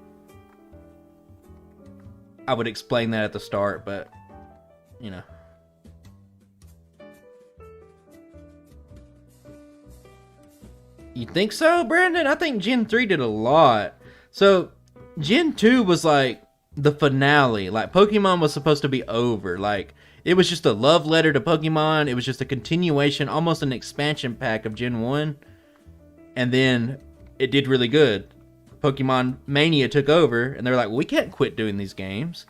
A: I would explain that at the start, but, you know. You think so, Brandon? I think Gen 3 did a lot. So, Gen 2 was like the finale. Like, Pokemon was supposed to be over. Like, it was just a love letter to Pokemon. It was just a continuation, almost an expansion pack of Gen 1. And then it did really good. Pokemon Mania took over, and they were like, well, we can't quit doing these games.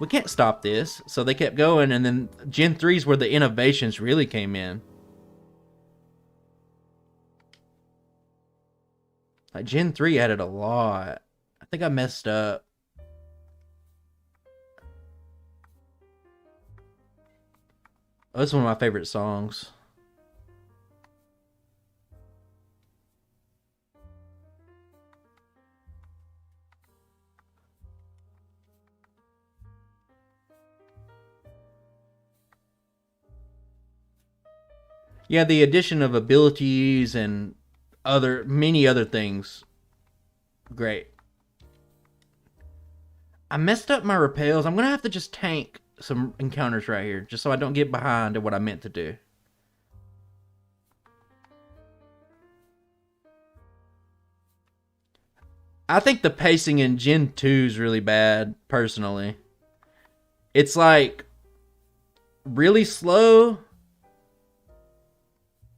A: We can't stop this. So they kept going, and then Gen 3 is where the innovations really came in. Like, Gen 3 added a lot. I think I messed up. Oh, that's one of my favorite songs. Yeah, the addition of abilities and many other things. Great. I messed up my repels. I'm gonna have to just tank some encounters right here, just so I don't get behind at what I meant to do. I think the pacing in Gen 2 is really bad, personally. It's like really slow,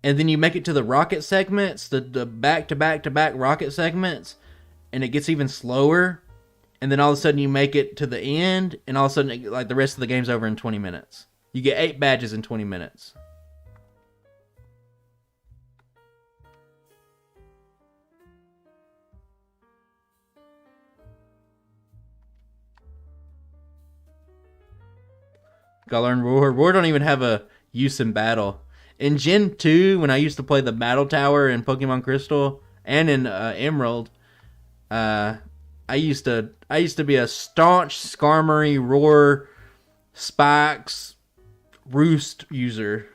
A: and then you make it to the rocket segments, the back to back to back rocket segments, and it gets even slower. And then all of a sudden you make it to the end, and all of a sudden, like, the rest of the game's over in 20 minutes. You get 8 badges in 20 minutes. Gotta learn Roar. Roar don't even have a use in battle. In Gen 2, when I used to play the Battle Tower in Pokemon Crystal and in Emerald, uh, I used to be a staunch Skarmory, Roar, Spikes, Roost user.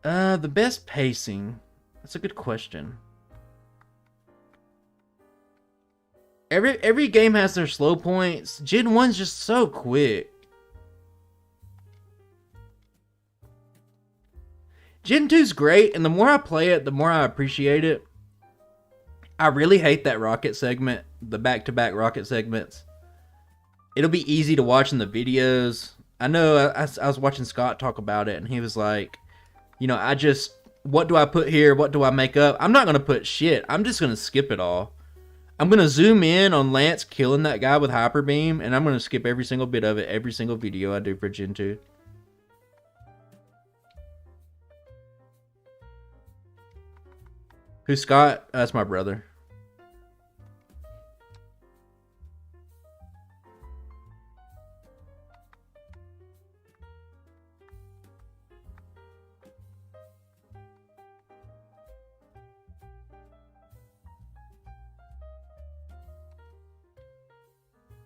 A: The best pacing. That's a good question. Every game has their slow points. Gen 1's just so quick. Gen 2's great, and the more I play it, the more I appreciate it. I really hate that rocket segment, the back-to-back rocket segments. It'll be easy to watch in the videos. I know I was watching Scott talk about it, and he was like, what do I put here? What do I make up? I'm not going to put shit. I'm just going to skip it all. I'm going to zoom in on Lance killing that guy with Hyper Beam, and I'm going to skip every single bit of it, every single video I do for Gen 2. Who's Scott? That's my brother.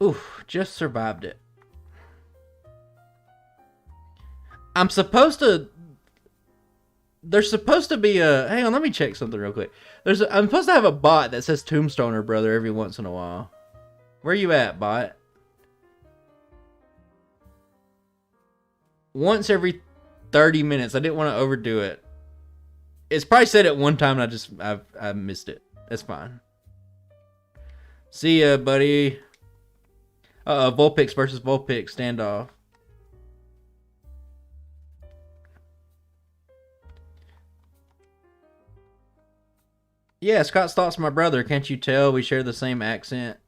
A: Oof, just survived it. I'm supposed to. There's supposed to be a. Hang on, let me check something real quick. I'm supposed to have a bot that says Tombstoner Brother every once in a while. Where you at, bot? Once every 30 minutes. I didn't want to overdo it. It's probably said it one time and I missed it. That's fine. See ya, buddy. Vulpix versus Vulpix standoff. Yeah, Scott Stott's my brother. Can't you tell we share the same accent?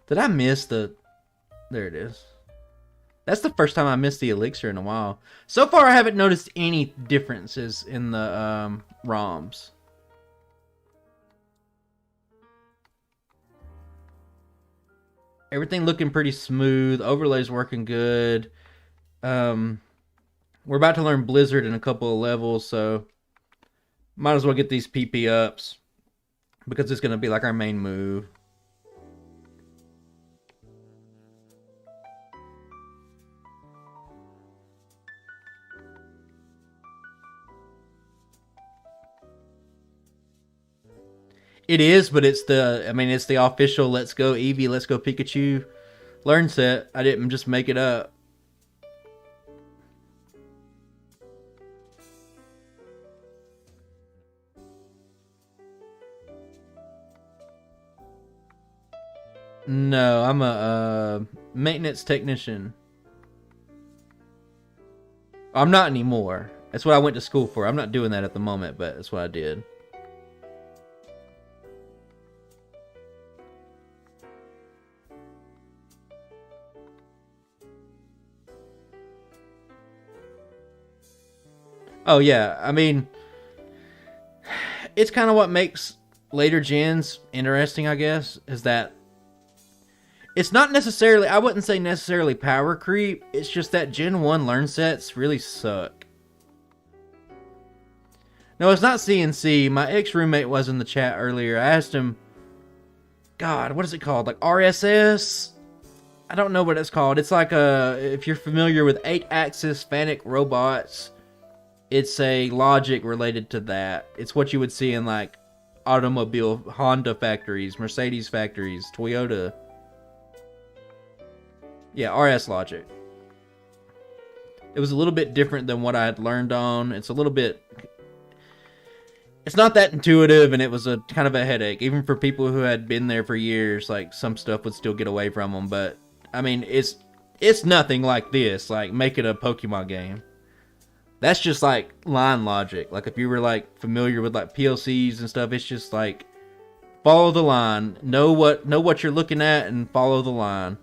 A: Did I miss the... There it is. That's the first time I missed the elixir in a while. So far, I haven't noticed any differences in the ROMs. Everything looking pretty smooth. Overlay's working good. We're about to learn Blizzard in a couple of levels, so might as well get these PP ups because it's going to be like our main move. It is, but it's the official Let's Go Eevee, Let's Go Pikachu learn set. I didn't just make it up. No, I'm a maintenance technician. I'm not anymore. That's what I went to school for. I'm not doing that at the moment, but that's what I did. Oh yeah, I mean, it's kind of what makes later gens interesting, I guess, is that it's not necessarily, I wouldn't say necessarily power creep, it's just that Gen 1 learn sets really suck. No, it's not CNC. My ex-roommate was in the chat earlier. I asked him, God, what is it called? Like RSS? I don't know what it's called. It's like if you're familiar with 8-axis Fanic robots, it's a logic related to that. It's what you would see in like automobile Honda factories, Mercedes factories, Toyota. Yeah, RS logic. It was a little bit different than what I had learned on. It's a little bit, it's not that intuitive, and it was a kind of a headache. Even for people who had been there for years, like some stuff would still get away from them. But I mean, it's nothing like this. Like making a Pokemon game. That's just like line logic. Like if you were like familiar with like PLCs and stuff, it's just like follow the line. Know what you're looking at and follow the line.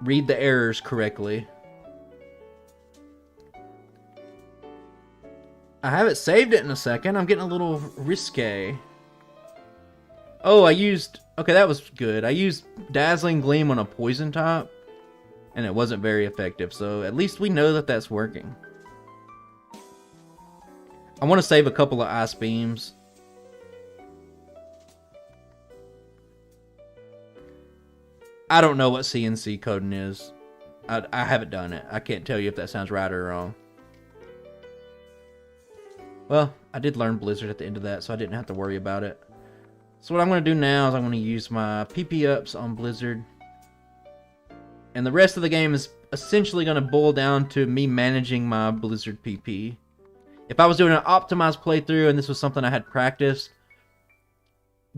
A: Read the errors correctly. I haven't saved it in a second. I'm getting a little risque. Oh, okay, that was good. I used Dazzling Gleam on a poison type, and it wasn't very effective, so at least we know that that's working. I want to save a couple of Ice Beams. I don't know what CNC coding is. I haven't done it. I can't tell you if that sounds right or wrong. Well, I did learn Blizzard at the end of that, so I didn't have to worry about it. So what I'm going to do now is I'm going to use my PP ups on Blizzard. And the rest of the game is essentially going to boil down to me managing my Blizzard PP. If I was doing an optimized playthrough and this was something I had practiced,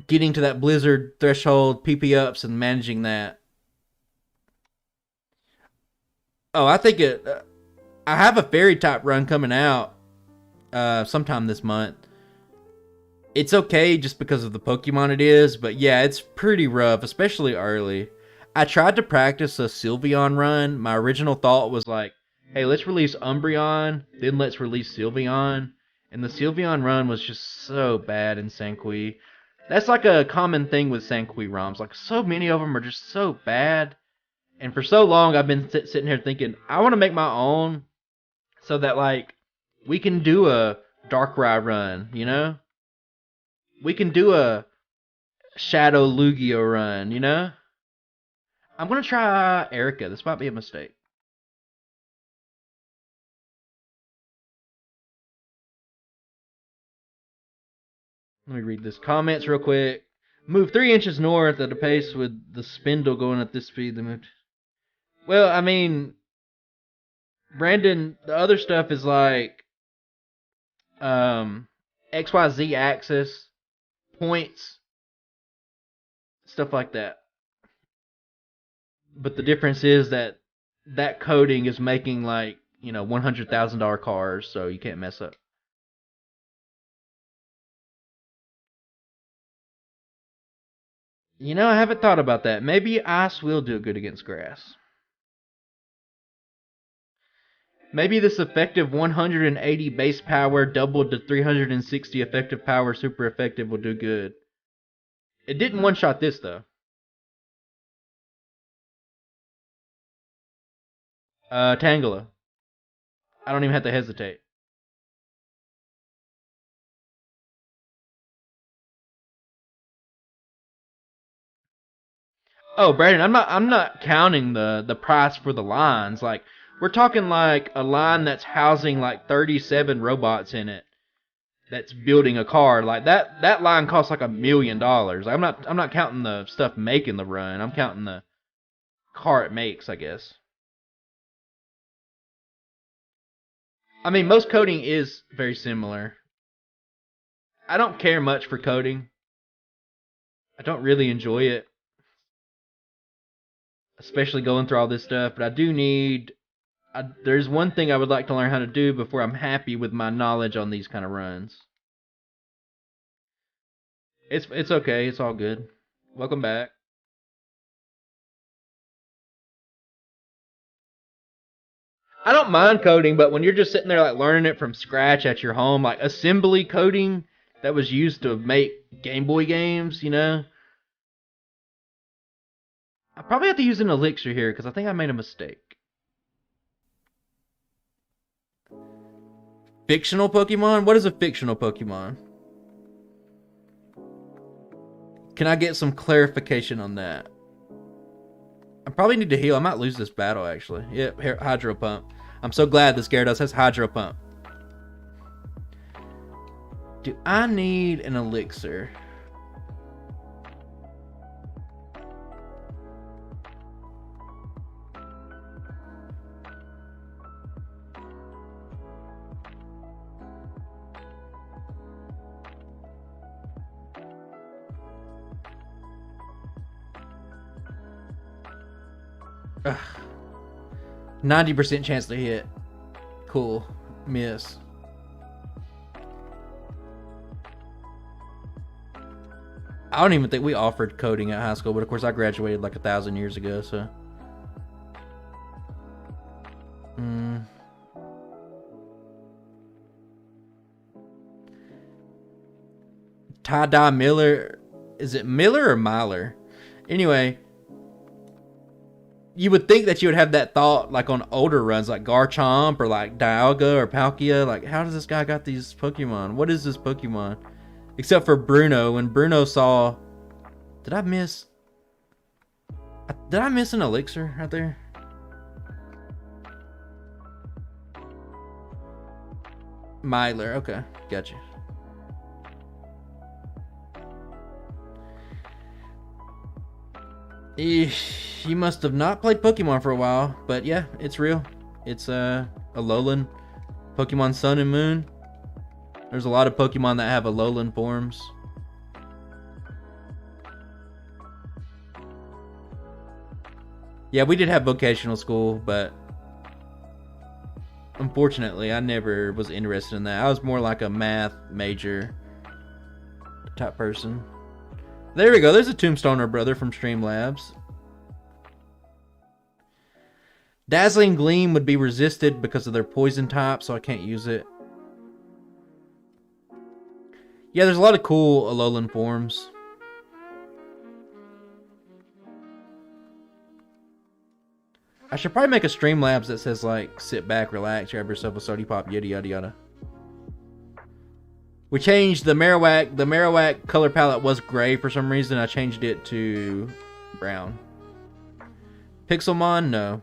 A: getting to that Blizzard threshold, PP ups, and managing that. Oh, I think I have a fairy type run coming out sometime this month. It's okay just because of the Pokemon it is, but yeah, it's pretty rough, especially early. I tried to practice a Sylveon run. My original thought was like, hey, let's release Umbreon, then let's release Sylveon. And the Sylveon run was just so bad in Sanqui. That's like a common thing with Sanqui ROMs. Like, so many of them are just so bad. And for so long, I've been sitting here thinking, I want to make my own so that, like, we can do a Darkrai run, you know? We can do a Shadow Lugia run, you know? I'm going to try Erica. This might be a mistake. Let me read this. Comments real quick. Move 3 inches north at a pace with the spindle going at this speed. Well, I mean, Brandon, the other stuff is like XYZ axis, points, stuff like that. But the difference is that that coding is making like, you know, $100,000 cars, so you can't mess up. You know, I haven't thought about that. Maybe ice will do good against grass. Maybe this effective 180 base power doubled to 360 effective power super effective will do good. It didn't one-shot this, though. Tangela. I don't even have to hesitate. Oh, Brandon, I'm not counting the price for the lines. Like, we're talking like a line that's housing like 37 robots in it. That's building a car. Like that line costs like $1 million. I'm not counting the stuff making the run. I'm counting the car it makes, I guess. I mean, most coding is very similar. I don't care much for coding. I don't really enjoy it, especially going through all this stuff. But I do need. There's one thing I would like to learn how to do before I'm happy with my knowledge on these kind of runs. It's okay. It's all good. Welcome back. I don't mind coding, but when you're just sitting there like learning it from scratch at your home, like assembly coding that was used to make Game Boy games, you know, I probably have to use an elixir here because I think I made a mistake. Fictional Pokemon? What is a fictional Pokemon? Can I get some clarification on that? I probably need to heal. I might lose this battle, actually. Yep, Hydro Pump. I'm so glad this Gyarados has Hydro Pump. Do I need an elixir? Ugh. 90% chance to hit. Cool. Miss. I don't even think we offered coding at high school, but of course I graduated like 1,000 years ago, so. Ty-Dye Miller. Is it Miller or Myler? Anyway. You would think that you would have that thought like on older runs like Garchomp or like Dialga or Palkia. Like, how does this guy got these Pokemon? What is this Pokemon? Except for Bruno. When Bruno saw... Did I miss an elixir right there? Myler. Okay. Gotcha. You must have not played Pokemon for a while, but yeah, it's real. It's Alolan Pokemon Sun and Moon. There's a lot of Pokemon that have Alolan forms. Yeah, we did have vocational school, but unfortunately, I never was interested in that. I was more like a math major type person. There we go. There's a Tombstoner brother from Streamlabs. Dazzling Gleam would be resisted because of their poison type, so I can't use it. Yeah, there's a lot of cool Alolan forms. I should probably make a Streamlabs that says, like, sit back, relax, grab yourself a Sody Pop, yada yada yada. We changed the Marowak. The Marowak color palette was gray for some reason. I changed it to brown. Pixelmon? No.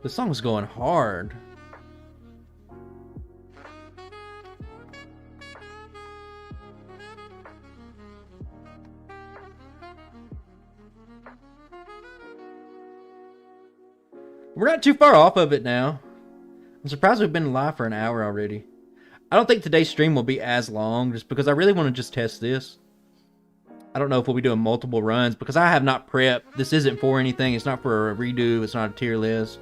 A: The song's going hard. We're not too far off of it now. I'm surprised we've been live for an hour already. I don't think today's stream will be as long, just because I really want to just test this. I don't know if we'll be doing multiple runs, because I have not prepped. This isn't for anything. It's not for a redo. It's not a tier list.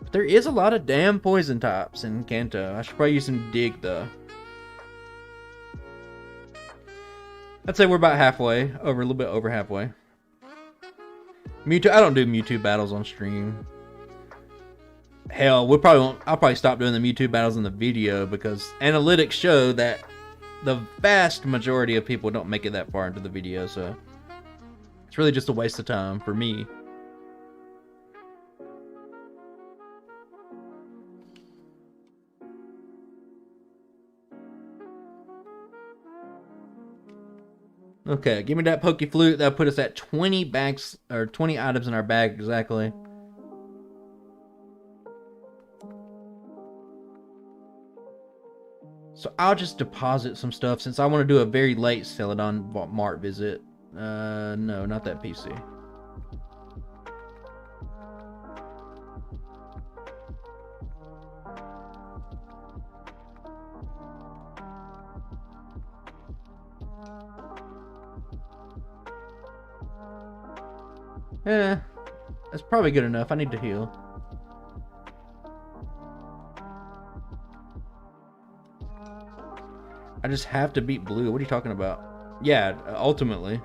A: But there is a lot of damn poison types in Kanto. I should probably use some dig, though. I'd say we're about halfway. A little bit over halfway. Mewtwo. I don't do Mewtwo battles on stream. Hell, I'll probably stop doing the Mewtwo battles in the video because analytics show that the vast majority of people don't make it that far into the video, so it's really just a waste of time for me. Okay, give me that Poke Flute. That'll put us at 20 bags or 20 items in our bag exactly. So I'll just deposit some stuff since I want to do a very late Celadon Mart visit. No, not that PC. Yeah, that's probably good enough. I need to heal. I just have to beat blue. What are you talking about? Yeah, ultimately.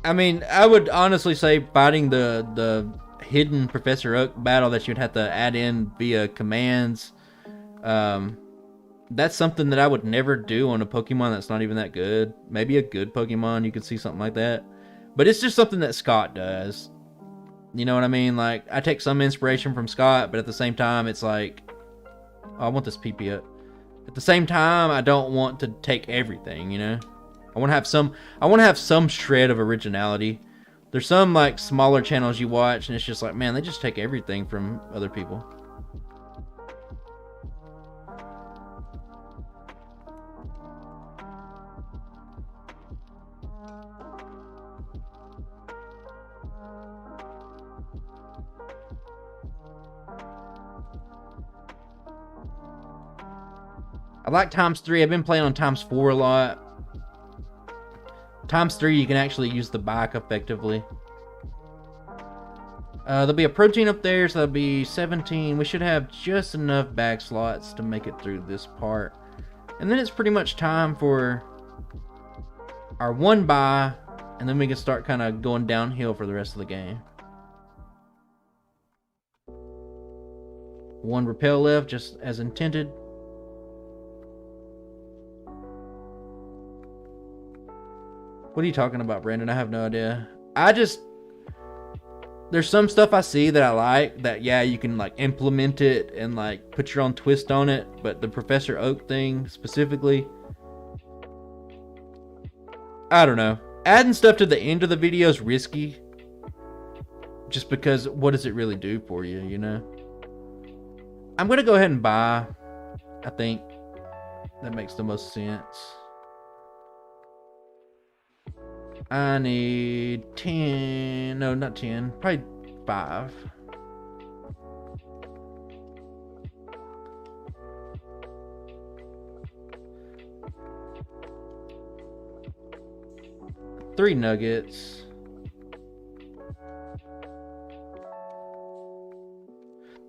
A: I mean, I would honestly say fighting the hidden Professor Oak battle that you'd have to add in via commands. That's something that I would never do on a Pokemon that's not even that good. Maybe a good Pokemon, you could see something like that. But it's just something that Scott does. You know what I mean? Like, I take some inspiration from Scott, but at the same time, it's like, oh, I want this PP up. At the same time, I don't want to take everything, you know? I want to have some shred of originality. There's some, like, smaller channels you watch, and it's just like, man, they just take everything from other people. I like ×3. I've been playing on ×4 a lot. ×3, you can actually use the bike effectively. There'll be a protein up there, so that'll be 17. We should have just enough bag slots to make it through this part. And then it's pretty much time for our one buy, and then we can start kind of going downhill for the rest of the game. One repel left, just as intended. What are you talking about, Brandon? I have no idea. There's some stuff I see that I like that, yeah, you can like implement it and like put your own twist on it. But the Professor Oak thing specifically, I don't know. Adding stuff to the end of the video is risky. Just because what does it really do for you, you know? I'm going to go ahead and buy. I think that makes the most sense. I need 10. No, not 10. Probably 5. Three nuggets.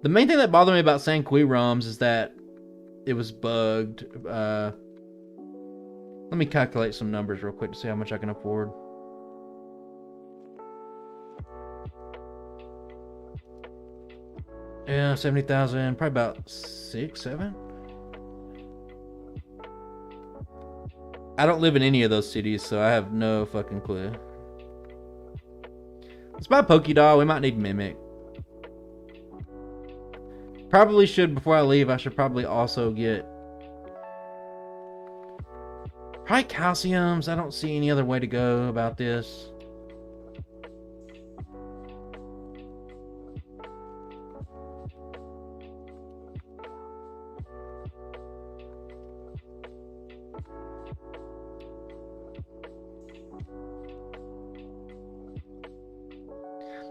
A: The main thing that bothered me about Sanqui ROMs is that it was bugged. Let me calculate some numbers real quick to see how much I can afford. Yeah, 70,000, probably about 6, 7. I don't live in any of those cities, so I have no fucking clue. Let's buy Pokédoll. We might need Mimic. Probably should, before I leave, I should probably also get probably calciums. I don't see any other way to go about this.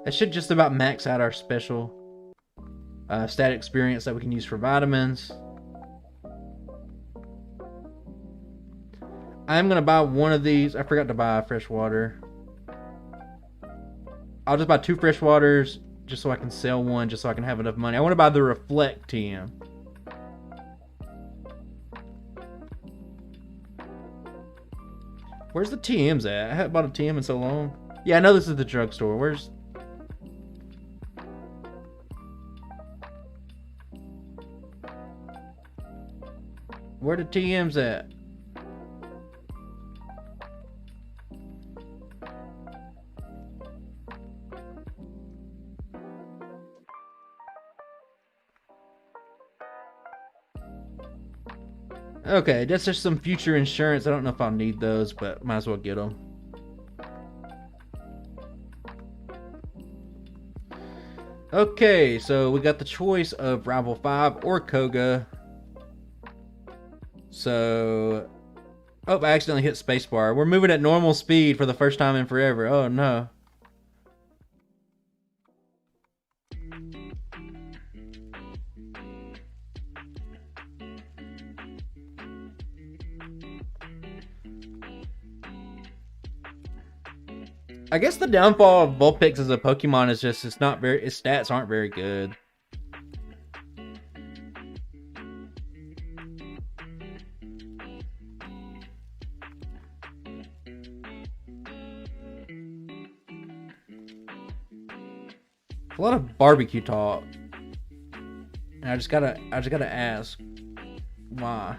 A: That should just about max out our special stat experience that we can use for vitamins. I'm going to buy one of these. I forgot to buy fresh water. I'll just buy 2 fresh waters just so I can sell one, just so I can have enough money. I want to buy the Reflect TM. Where's the TMs at? I haven't bought a TM in so long. Yeah, I know this is the drugstore. Where the TMs at? Okay, that's just some future insurance. I don't know if I'll need those, but might as well get them. Okay, so we got the choice of Rival 5 or Koga. So, oh, I accidentally hit spacebar. We're moving at normal speed for the first time in forever. Oh no. I guess the downfall of Vulpix as a Pokemon is just its stats aren't very good. A lot of barbecue talk. And I just gotta ask why.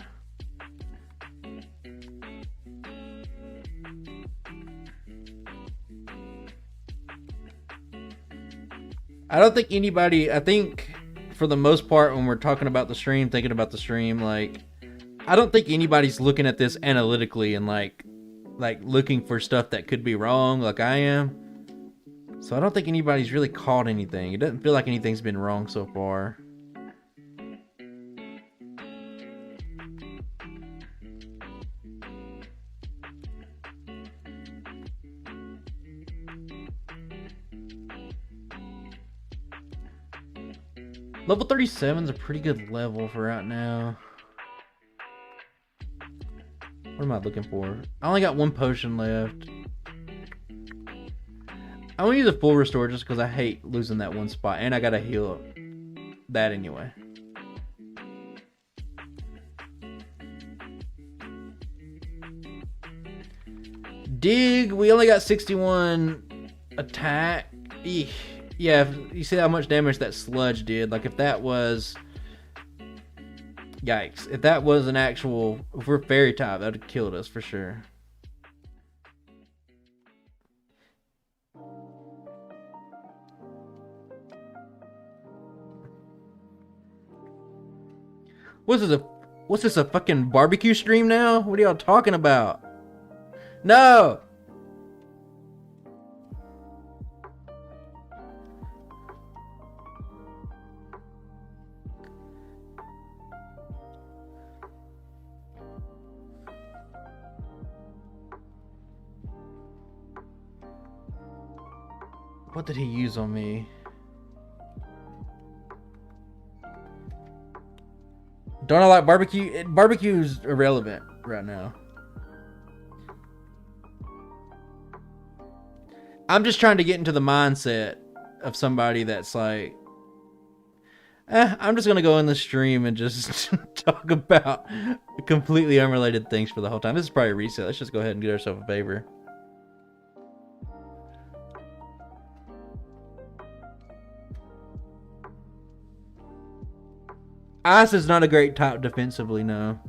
A: I don't think anybody, I think for the most part when we're talking about the stream, thinking about the stream, like I don't think anybody's looking at this analytically and like looking for stuff that could be wrong like I am. So I don't think anybody's really caught anything. It doesn't feel like anything's been wrong so far. Level 37 is a pretty good level for right now. What am I looking for? I only got one potion left. I'm gonna use a full restore just because I hate losing that one spot. And I gotta heal up that anyway. Dig, we only got 61 attack. Eesh. Yeah, you see how much damage that sludge did. Like if that was... Yikes. If that was an actual... If we're fairy type, that would have killed us for sure. What's this, a fucking barbecue stream now? What are y'all talking about? No! What did he use on me? Don't I like barbecue? Barbecue's irrelevant right now. I'm just trying to get into the mindset of somebody that's like, I'm just going to go in the stream and just talk about completely unrelated things for the whole time. This is probably a reset. Let's just go ahead and get ourselves a favor. Ice is not a great type defensively, no.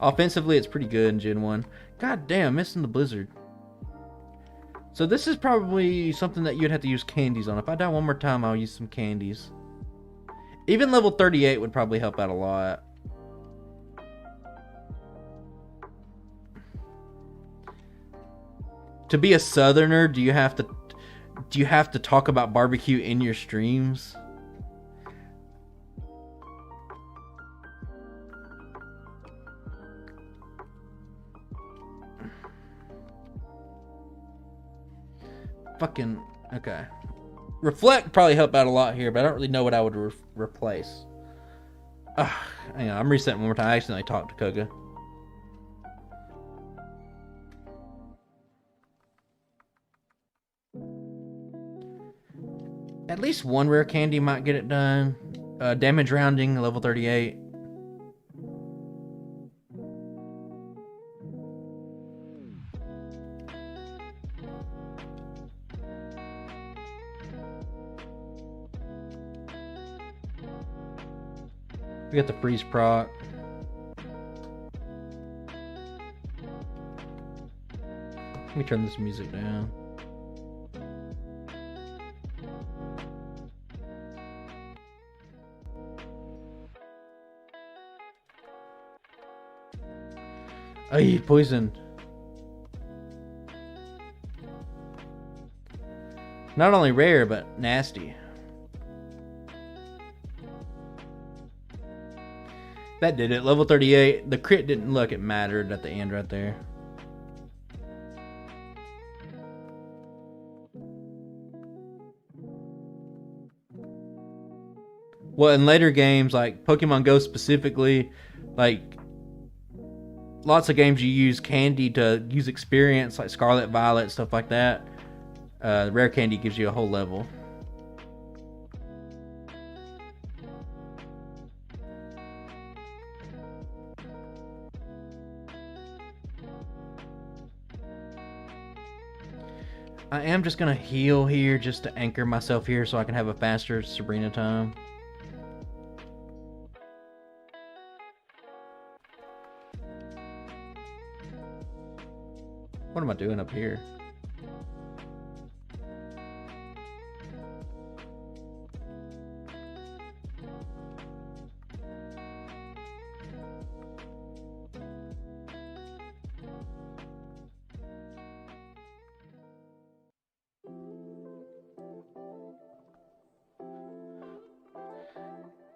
A: Offensively, it's pretty good in Gen 1. God damn, missing the blizzard. So this is probably something that you'd have to use candies on. If I die one more time, I'll use some candies. Even level 38 would probably help out a lot. To be a southerner, do you have to talk about barbecue in your streams? Fucking okay. Reflect probably help out a lot here, but I don't really know what I would replace. Hang on, I'm resetting one more time. I accidentally talked to Koga. At least one rare candy might get it done. Damage rounding, level 38. We got the freeze proc. Let me turn this music down. Oh, you poisoned. Not only rare, but nasty. That did it. Level 38. The crit didn't look. It mattered at the end right there. Well, in later games, like Pokemon Go specifically, like lots of games you use candy to use experience, like Scarlet Violet, stuff like that. Rare candy gives you a whole level. I am just gonna heal here just to anchor myself here so I can have a faster Sabrina time. What am I doing up here?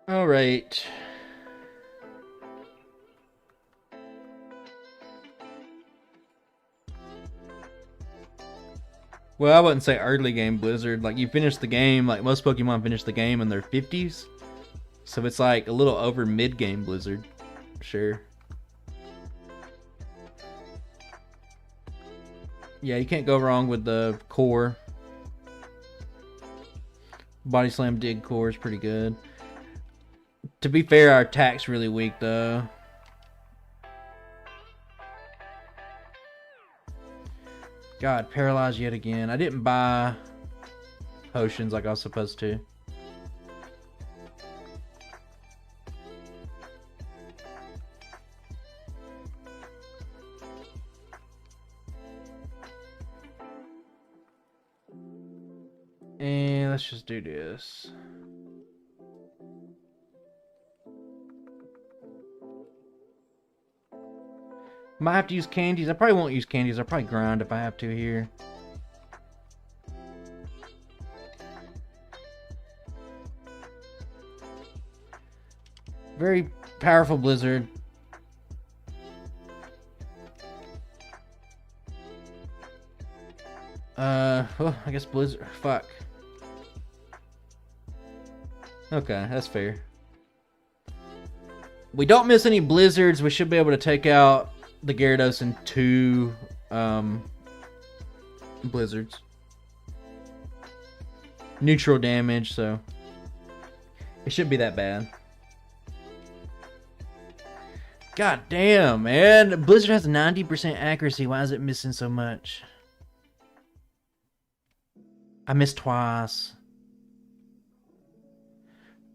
A: All right. Well, I wouldn't say early game Blizzard. Like, you finish the game, like most Pokemon finish the game in their 50s. So it's like a little over mid-game Blizzard. Sure. Yeah, you can't go wrong with the core. Body Slam Dig core is pretty good. To be fair, our attack's really weak, though. God, paralyzed yet again. I didn't buy potions like I was supposed to. And let's just do this. Might have to use candies. I probably won't use candies. I'll probably grind if I have to here. Very powerful Blizzard. Well, I guess Blizzard. Fuck. Okay, that's fair. We don't miss any Blizzards. We should be able to take out the Gyarados in 2 Blizzards. Neutral damage, so it shouldn't be that bad. God damn, man. Blizzard has 90% accuracy. Why is it missing so much? I missed twice.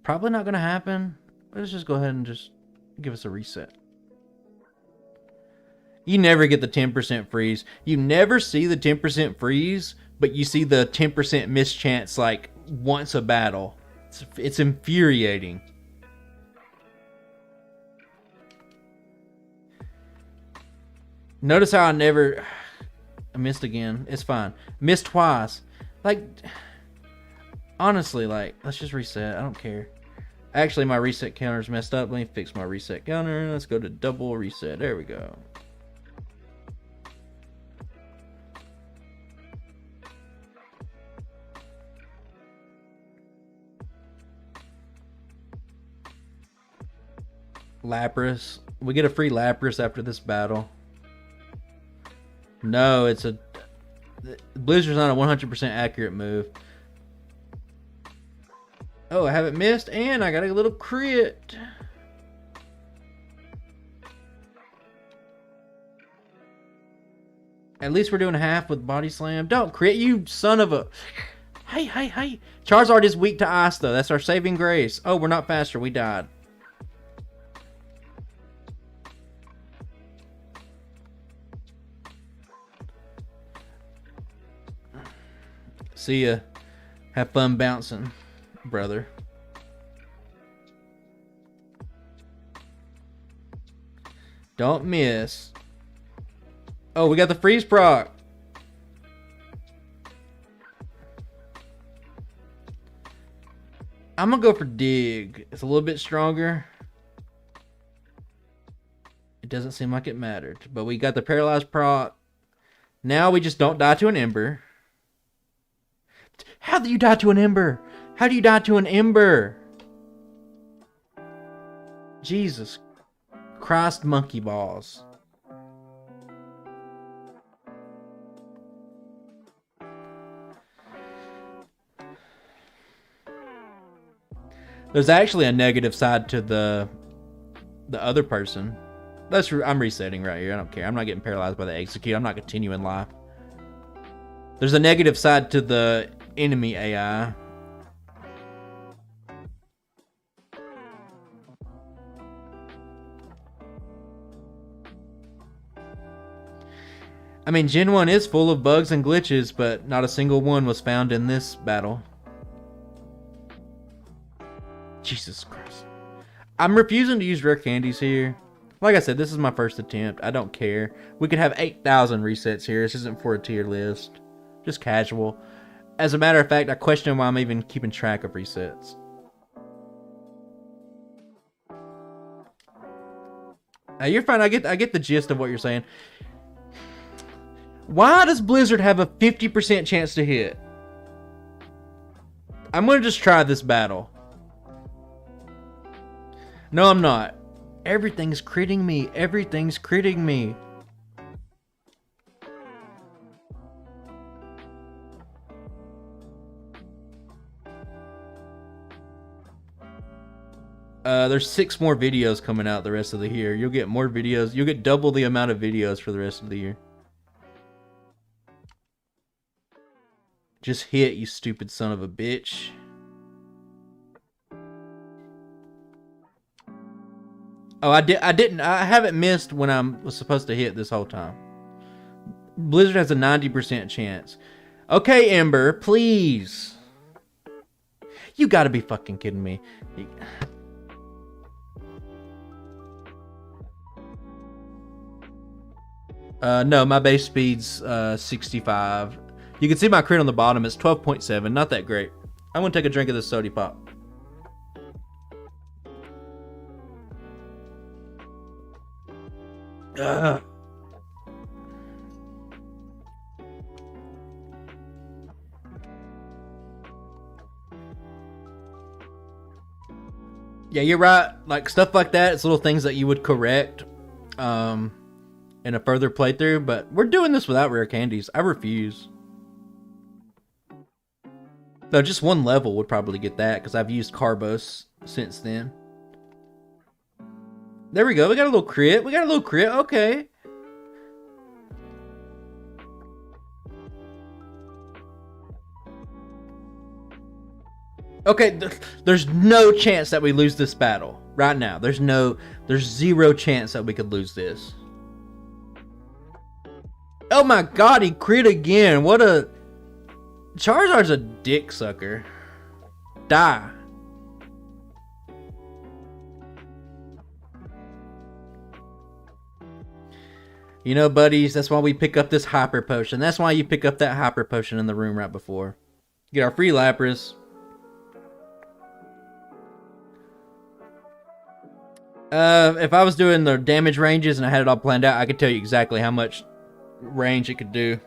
A: Probably not going to happen. Let's just go ahead and just give us a reset. You never get the 10% freeze. You never see the 10% freeze, but you see the 10% mischance like once a battle. It's infuriating. Notice how I missed again. It's fine. Missed twice. Like, honestly, like, let's just reset. I don't care. Actually, my reset counter's messed up. Let me fix my reset counter. Let's go to double reset. There we go. Lapras. We get a free Lapras after this battle. No, it's a... Blizzard's not a 100% accurate move. Oh, I haven't missed, and I got a little crit. At least we're doing half with Body Slam. Don't crit, you son of a... Hey. Charizard is weak to ice, though. That's our saving grace. Oh, we're not faster. We died. See ya. Have fun bouncing, brother. Don't miss. Oh, we got the freeze proc. I'm gonna go for dig. It's a little bit stronger. It doesn't seem like it mattered, but we got the paralyzed proc. Now we just don't die to an ember. How do you die to an ember? How do you die to an ember? Jesus Christ, monkey balls. There's actually a negative side to the other person. I'm resetting right here. I don't care. I'm not getting paralyzed by the execute. I'm not continuing life. There's a negative side to the enemy AI. I mean, Gen 1 is full of bugs and glitches, but not a single one was found in this battle. Jesus Christ. I'm refusing to use rare candies here. Like I said, this is my first attempt. I don't care. We could have 8,000 resets here. This isn't for a tier list. Just casual. As a matter of fact, I question why I'm even keeping track of resets. You're fine. I get the gist of what you're saying. Why does Blizzard have a 50% chance to hit? I'm going to just try this battle. No, I'm not. Everything's critting me. Everything's critting me. There's 6 more videos coming out the rest of the year. You'll get more videos. You'll get double the amount of videos for the rest of the year. Just hit, you stupid son of a bitch. Oh, I haven't missed when I was supposed to hit this whole time. Blizzard has a 90% chance. Okay, Ember, please. You gotta be fucking kidding me. No, my base speed's 65. You can see my crit on the bottom. It's 12.7. Not that great. I'm gonna take a drink of this sody pop. Ugh. Yeah, you're right. Like, stuff like that, it's little things that you would correct in a further playthrough, but we're doing this without rare candies. I refuse. Though just one level would probably get that, because I've used Carbos since then. There we go. We got a little crit. We got a little crit. Okay. Okay, there's no chance that we lose this battle right now. There's zero chance that we could lose this. Oh my god, he crit again. What a... Charizard's a dick sucker. Die. You know, buddies, that's why we pick up this Hyper Potion. That's why you pick up that Hyper Potion in the room right before. Get our free Lapras. If I was doing the damage ranges and I had it all planned out, I could tell you exactly how much range it could do.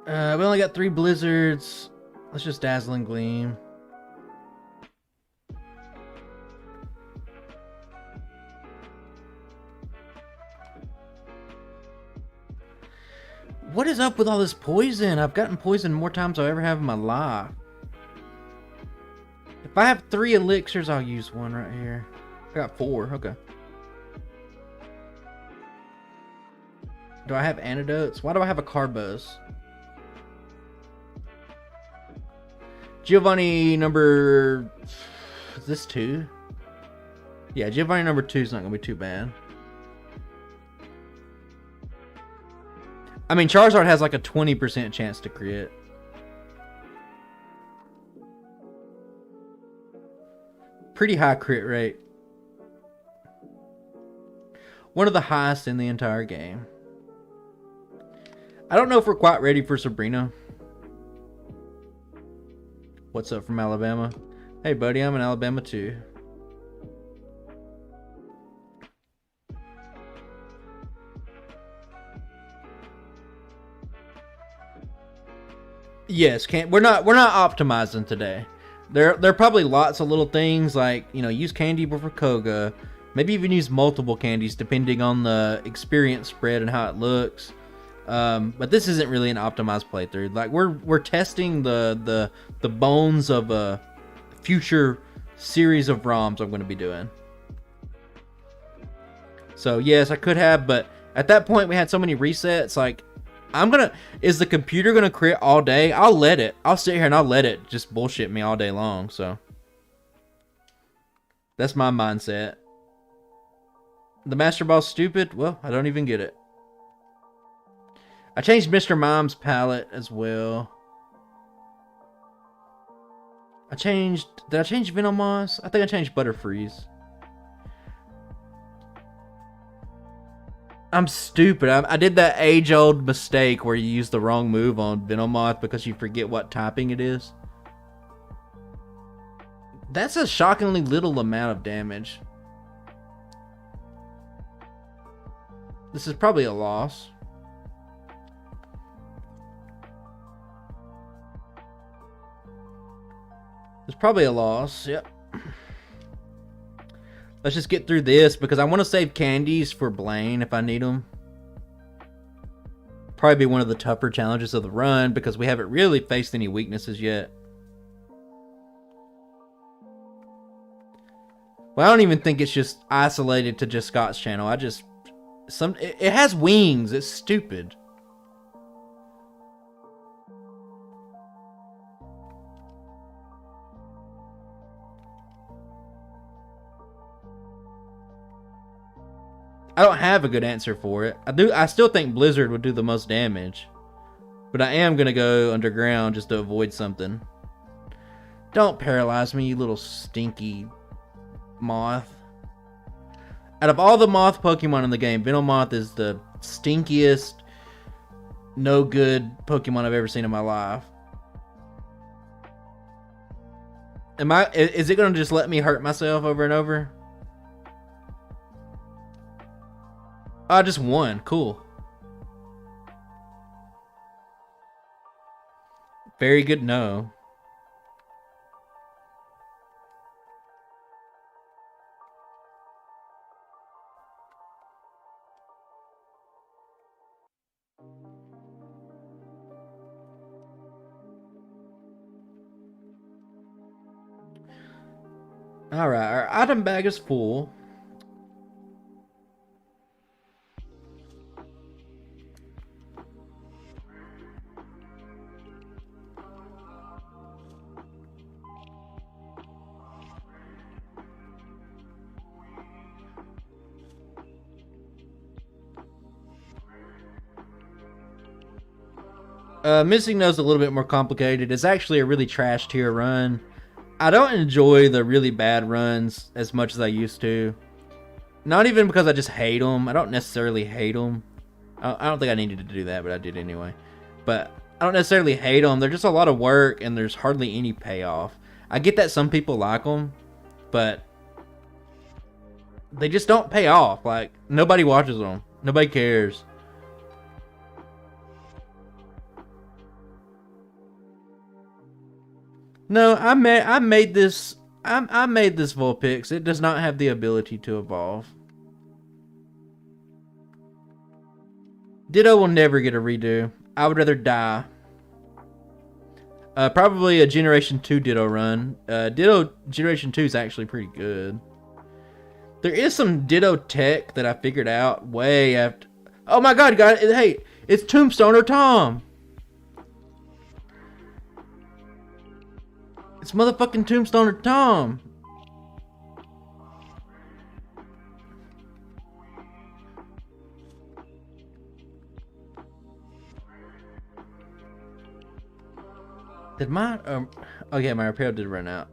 A: We only got 3 Blizzards. Let's just Dazzling Gleam. What is up with all this poison? I've gotten poisoned more times than I ever have in my life. If I have 3 elixirs, I'll use one right here. I got 4. Okay. Do I have antidotes? Why do I have a Carbos? Giovanni number... Is this 2? Yeah, Giovanni number 2 is not going to be too bad. I mean, Charizard has like a 20% chance to crit. Pretty high crit rate. One of the highest in the entire game. I don't know if we're quite ready for Sabrina. What's up from Alabama? Hey buddy, I'm in Alabama too. Yes, we're not optimizing today. There are probably lots of little things like, you know, use candy before Koga. Maybe even use multiple candies depending on the experience spread and how it looks. But this isn't really an optimized playthrough. Like we're testing the bones of a future series of ROMs I'm going to be doing. So yes, I could have, but At that point, we had so many resets. Like, is the computer gonna crit all day? I'll let it. I'll sit here and I'll let it just bullshit me all day long. So that's my mindset. The Master Ball's stupid? Well, I don't even get it. I changed Mr. Mime's palette as well. Did I change Venomoth? I think I changed Butterfreeze. I'm stupid. I did that age-old mistake where you use the wrong move on Venomoth because you forget what typing it is. That's a shockingly little amount of damage. This is probably a loss. It's probably a loss, yep. Let's just get through this because I want to save candies for Blaine if I need them. Probably be one of the tougher challenges of the run because we haven't really faced any weaknesses yet. Well, I don't even think it's just isolated to just Scott's channel. It has wings. It's stupid. I don't have a good answer for it. I still think Blizzard would do the most damage. But I am going to go underground just to avoid something. Don't paralyze me, you little stinky moth. Out of all the moth Pokemon in the game, Venomoth is the stinkiest, no good Pokemon I've ever seen in my life. Is it going to just let me hurt myself over and over? I just won. Cool. Very good, no. Alright, our item bag is full. Missing Nose is a little bit more complicated. It's actually a really trash tier run. I don't enjoy the really bad runs as much as I used to. Not even because I just hate them. I don't necessarily hate them. I don't think I needed to do that, but I did anyway. But I don't necessarily hate them. They're just a lot of work, and there's hardly any payoff. I get that some people like them, but they just don't pay off. Like, nobody watches them. Nobody cares. No, I made this Vulpix. It does not have the ability to evolve. Ditto will never get a redo. I would rather die. Probably a Generation 2 Ditto run. Ditto Generation 2 is actually pretty good. There is some Ditto tech that I figured out way after. Oh my god, guys! Hey, it's Tombstoner Tom. It's motherfucking Tombstoner Tom. Did my oh yeah, my repair did run out.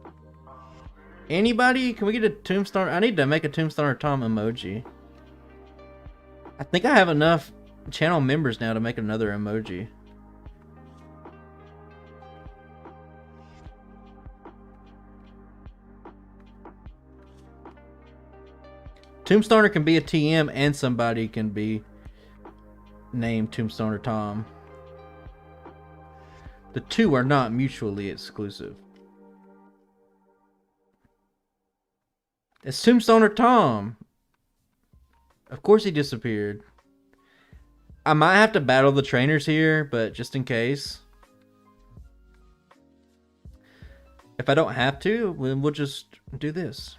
A: Anybody? Can we get a Tombstoner? I need to make a Tombstoner Tom emoji. I think I have enough channel members now to make another emoji. Tombstoner can be a TM and somebody can be named Tombstoner Tom. The two are not mutually exclusive. It's Tombstoner Tom. Of course he disappeared. I might have to battle the trainers here, but just in case. If I don't have to, then we'll just do this.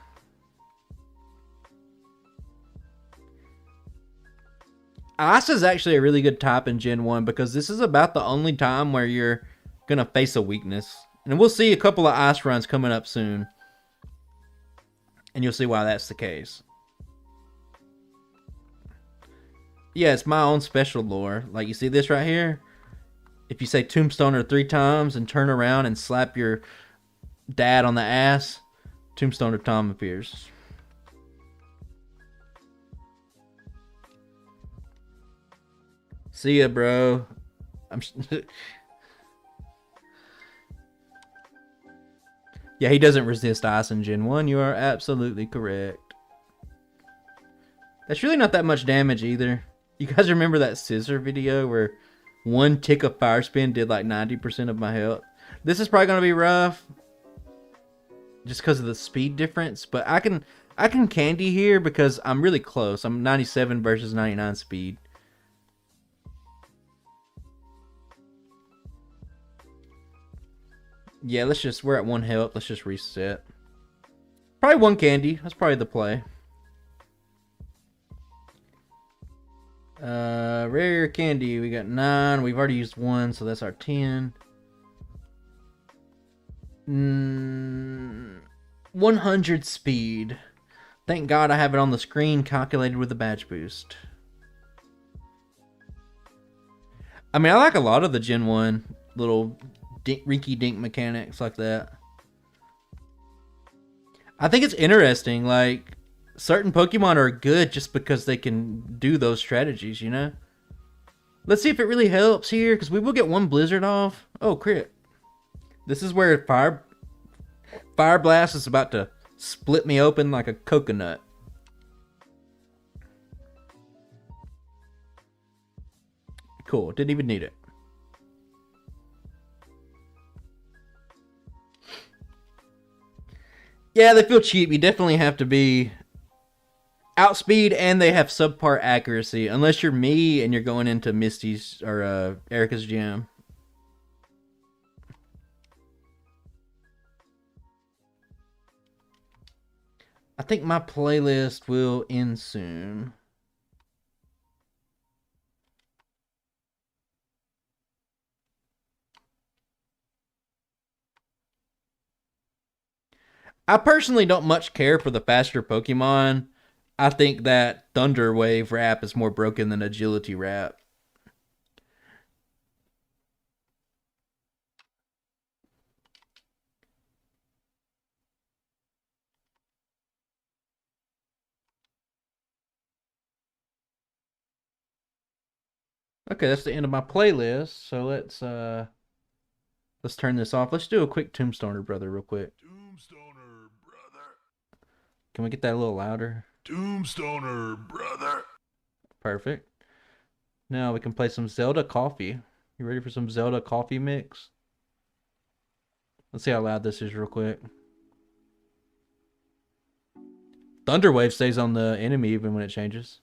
A: Ice is actually a really good type in Gen 1 because this is about the only time where you're going to face a weakness. And we'll see a couple of ice runs coming up soon. And you'll see why that's the case. Yeah, it's my own special lore. Like, you see this right here? If you say Tombstoner 3 times and turn around and slap your dad on the ass, Tombstoner Tom appears. See ya, bro. Yeah, he doesn't resist ice in Gen 1. You are absolutely correct. That's really not that much damage either. You guys remember that scissor video where one tick of fire spin did like 90% of my health? This is probably going to be rough just because of the speed difference, but I can candy here because I'm really close. I'm 97 versus 99 speed. Yeah, we're at 1 health. Let's just reset. Probably 1 candy. That's probably the play. Rare candy. We got 9. We've already used 1, so that's our 10. 100 speed. Thank God I have it on the screen calculated with the badge boost. I mean, I like a lot of the Gen 1 little rinky-dink mechanics like that. I think it's interesting, like, certain Pokemon are good just because they can do those strategies, you know? Let's see if it really helps here, because we will get 1 Blizzard off. Oh, crit. This is where Fire Blast is about to split me open like a coconut. Cool, didn't even need it. Yeah, they feel cheap. You definitely have to be outspeed, and they have subpar accuracy. Unless you're me and you're going into Misty's or Erica's gym. I think my playlist will end soon. I personally don't much care for the faster Pokemon. I think that Thunder Wave rap is more broken than Agility rap. Okay, that's the end of my playlist. So let's turn this off. Let's do a quick Tombstoner brother real quick.
B: Tombstoner brother.
A: Can we get that a little louder?
B: Tombstoner brother.
A: Perfect. Now we can play some Zelda Coffee. You ready for some Zelda Coffee mix? Let's see how loud this is real quick. Thunder Wave stays on the enemy even when it changes.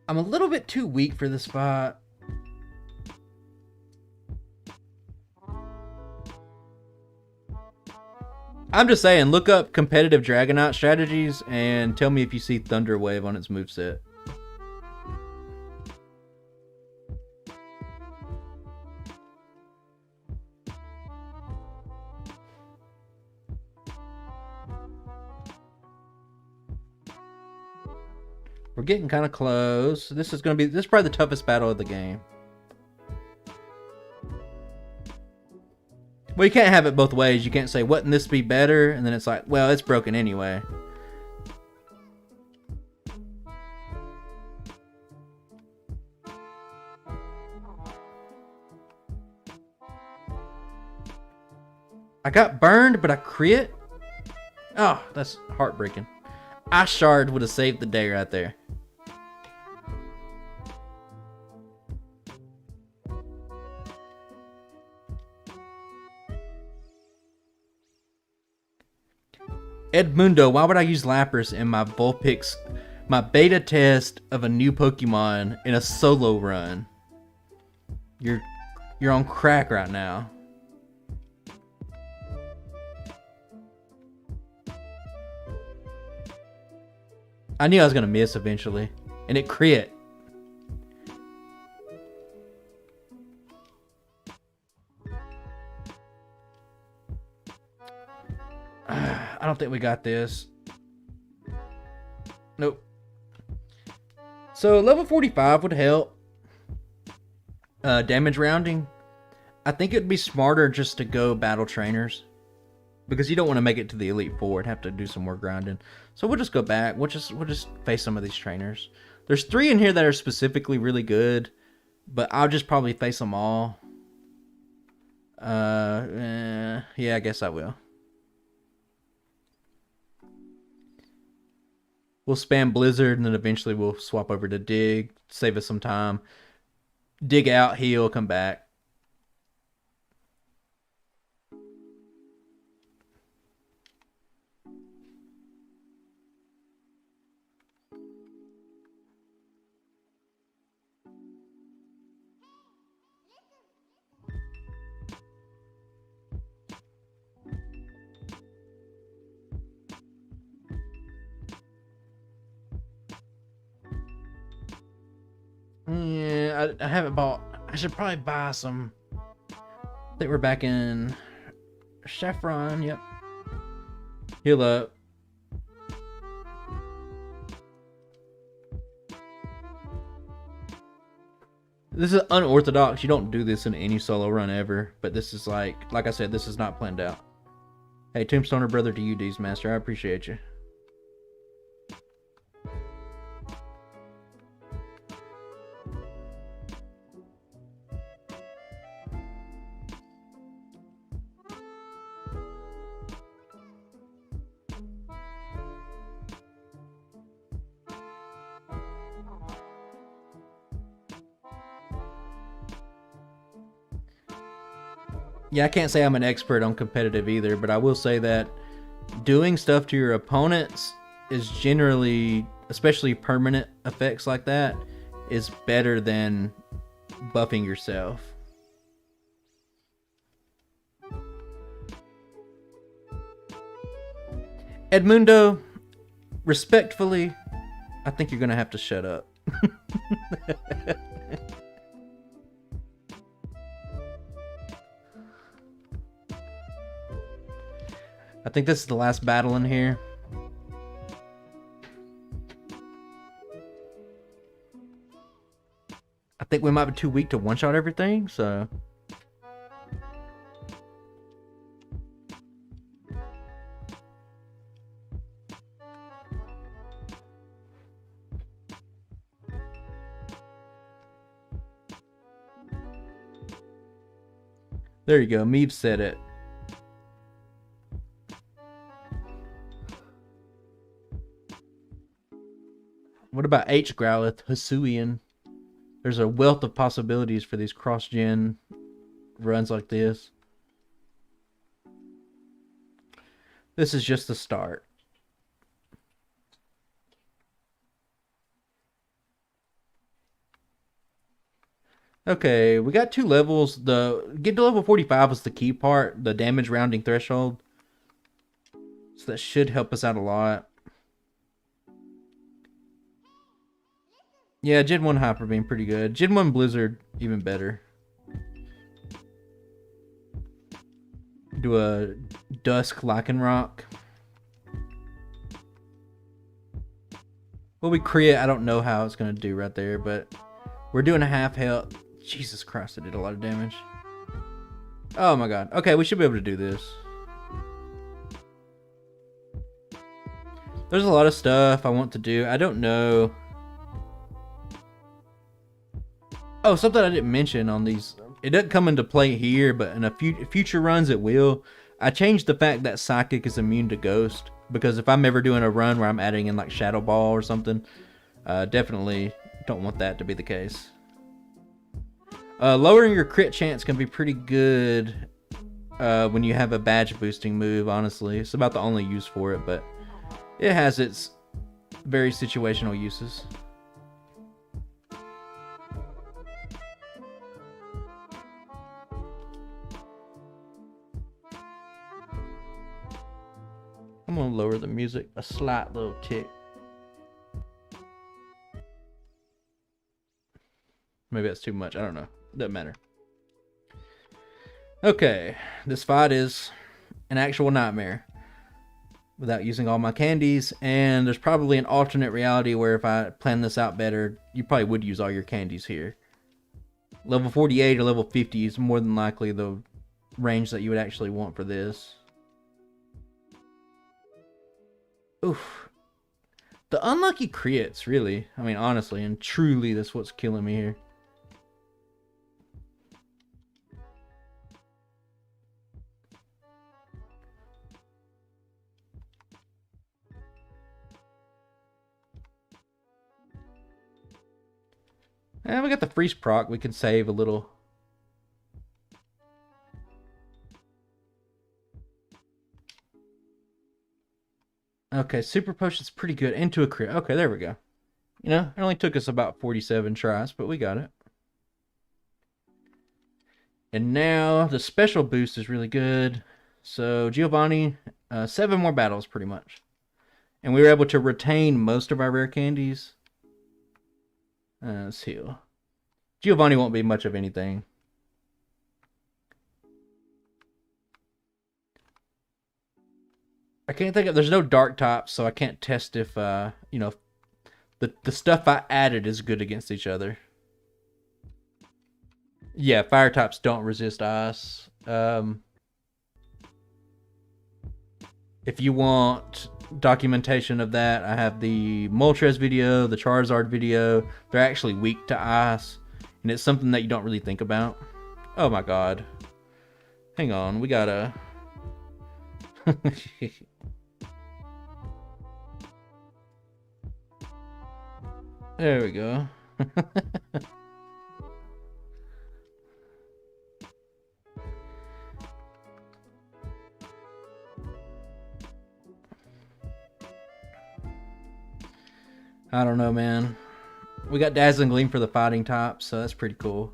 A: I'm a little bit too weak for this spot. I'm just saying, look up competitive Dragonite strategies and tell me if you see Thunder Wave on its moveset. We're getting kind of close. This is probably the toughest battle of the game. Well, you can't have it both ways. You can't say, wouldn't this be better? And then it's like, well, it's broken anyway. I got burned, but I crit? Oh, that's heartbreaking. Ice Shard would have saved the day right there. Edmundo, why would I use Lapras in my Vulpix, my beta test of a new Pokemon in a solo run? You're on crack right now. I knew I was gonna miss eventually, and it crit. I don't think we got this. Nope. So level 45 would help. Damage rounding. I think it'd be smarter just to go battle trainers, because you don't want to make it to the Elite Four and have to do some more grinding. So we'll just go back. We'll just face some of these trainers. There's 3 in here that are specifically really good, but I'll just probably face them all. Yeah, I guess I will. We'll spam Blizzard, and then eventually we'll swap over to Dig, save us some time. Dig out, heal, come back. Yeah, I haven't bought. I should probably buy some. I think we're back in Chevron. Yep. Heal up. This is unorthodox. You don't do this in any solo run ever, but this is like I said, this is not planned out. Hey, Tombstoner brother to you, D's Master. I appreciate you. Yeah, I can't say I'm an expert on competitive either, but I will say that doing stuff to your opponents is generally, especially permanent effects like that, is better than buffing yourself. Edmundo, respectfully, I think you're going to have to shut up. I think this is the last battle in here. I think we might be too weak to one-shot everything, so... There you go, Meave said it. What about H. Growlithe, Hisuian? There's a wealth of possibilities for these cross-gen runs like this. This is just the start. Okay, we got 2 levels. Getting to level 45 was the key part, the damage rounding threshold. So that should help us out a lot. Yeah, Gen 1 Hyper Beam pretty good. Gen 1 Blizzard even better. Do a Dusk Lycanroc. Well, we create. I don't know how it's gonna do right there, but we're doing a half health. Jesus Christ, it did a lot of damage. Oh my god. Okay, we should be able to do this. There's a lot of stuff I want to do. I don't know. Oh, something I didn't mention on these. It doesn't come into play here, but in a future runs it will. I changed the fact that Psychic is immune to Ghost, because if I'm ever doing a run where I'm adding in like Shadow Ball or something, definitely don't want that to be the case. Lowering your crit chance can be pretty good when you have a badge boosting move, honestly. It's about the only use for it, but it has its very situational uses. lower the music a slight little tick. Maybe that's too much. I don't know. Doesn't matter. Okay, this fight is an actual nightmare without using all my candies, and there's probably an alternate reality where if I plan this out better, you probably would use all your candies here. Level 48 or level 50 is more than likely the range that you would actually want for this. Oof. The unlucky crits, really. I mean, honestly and truly, that's what's killing me here. And we got the freeze proc. We can save a little. Okay, super potion's pretty good. Into a crit. Okay, there we go. You know, it only took us about 47 tries, but we got it. And now the special boost is really good. So Giovanni, 7 more battles pretty much. And we were able to retain most of our rare candies. Let's heal. Giovanni won't be much of anything. I can't think of... There's no dark types, so I can't test if, you know, the stuff I added is good against each other. Yeah, fire types don't resist ice. If you want documentation of that, I have the Moltres video, the Charizard video. They're actually weak to ice, and it's something that you don't really think about. Oh my god. Hang on, we gotta... There we go. I don't know, man. We got Dazzling Gleam for the fighting type, so that's pretty cool.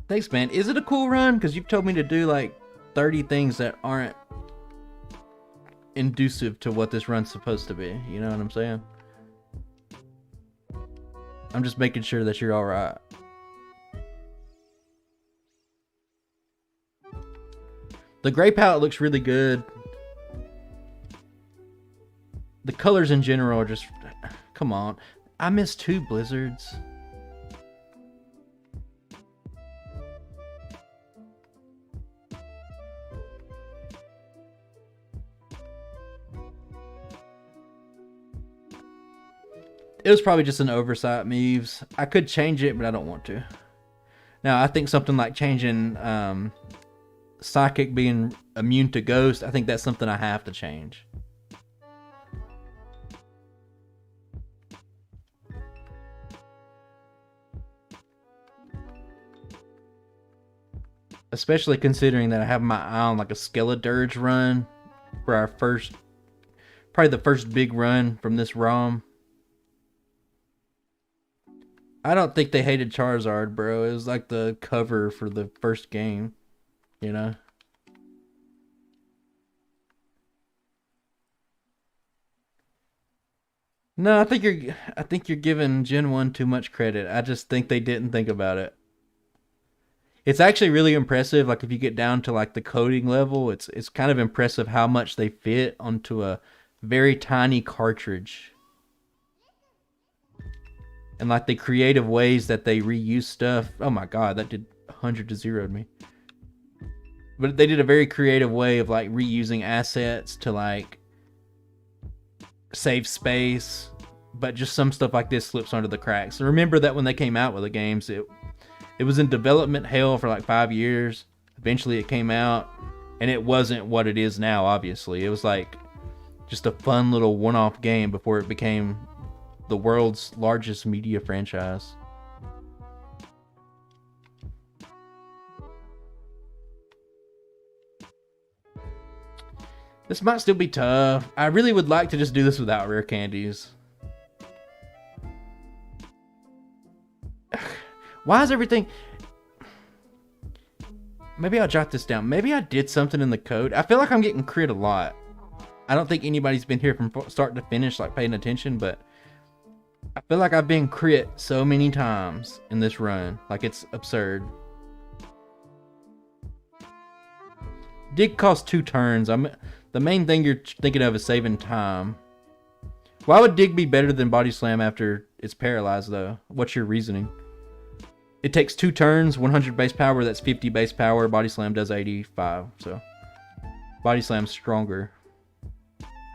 A: Thanks, man. Is it a cool run? Because you've told me to do like 30 things that aren't inducive to what this run's supposed to be. You know what I'm saying? I'm just making sure that you're alright. The gray palette looks really good. The colors in general are just... Come on. I missed 2 blizzards. It was probably just an oversight, Meaves. I could change it, but I don't want to. Now, I think something like changing Psychic being immune to Ghost, I think that's something I have to change. Especially considering that I have my eye on like a Skeledirge run for our first... Probably the first big run from this ROM. I don't think they hated Charizard, bro. It was like the cover for the first game, you know? No, I think you're giving Gen 1 too much credit. I just think they didn't think about it. It's actually really impressive. Like if you get down to like the coding level, it's kind of impressive how much they fit onto a very tiny cartridge. And like the creative ways that they reuse stuff. Oh my god, that did 100 to 0'd me. But they did a very creative way of like reusing assets to like save space. But just some stuff like this slips under the cracks. And remember that when they came out with the games, it was in development hell for like 5 years. Eventually it came out. And it wasn't what it is now, obviously. It was like just a fun little one-off game before it became the world's largest media franchise. This might still be tough. I really would like to just do this without rare candies. Why is everything... Maybe I'll jot this down. Maybe I did something in the code. I feel like I'm getting crit a lot. I don't think anybody's been here from start to finish, like paying attention, but I feel like I've been crit so many times in this run. Like, it's absurd. Dig costs 2 turns. The main thing you're thinking of is saving time. Why would Dig be better than Body Slam after it's paralyzed, though? What's your reasoning? It takes 2 turns, 100 base power, that's 50 base power. Body Slam does 85, so Body Slam's stronger.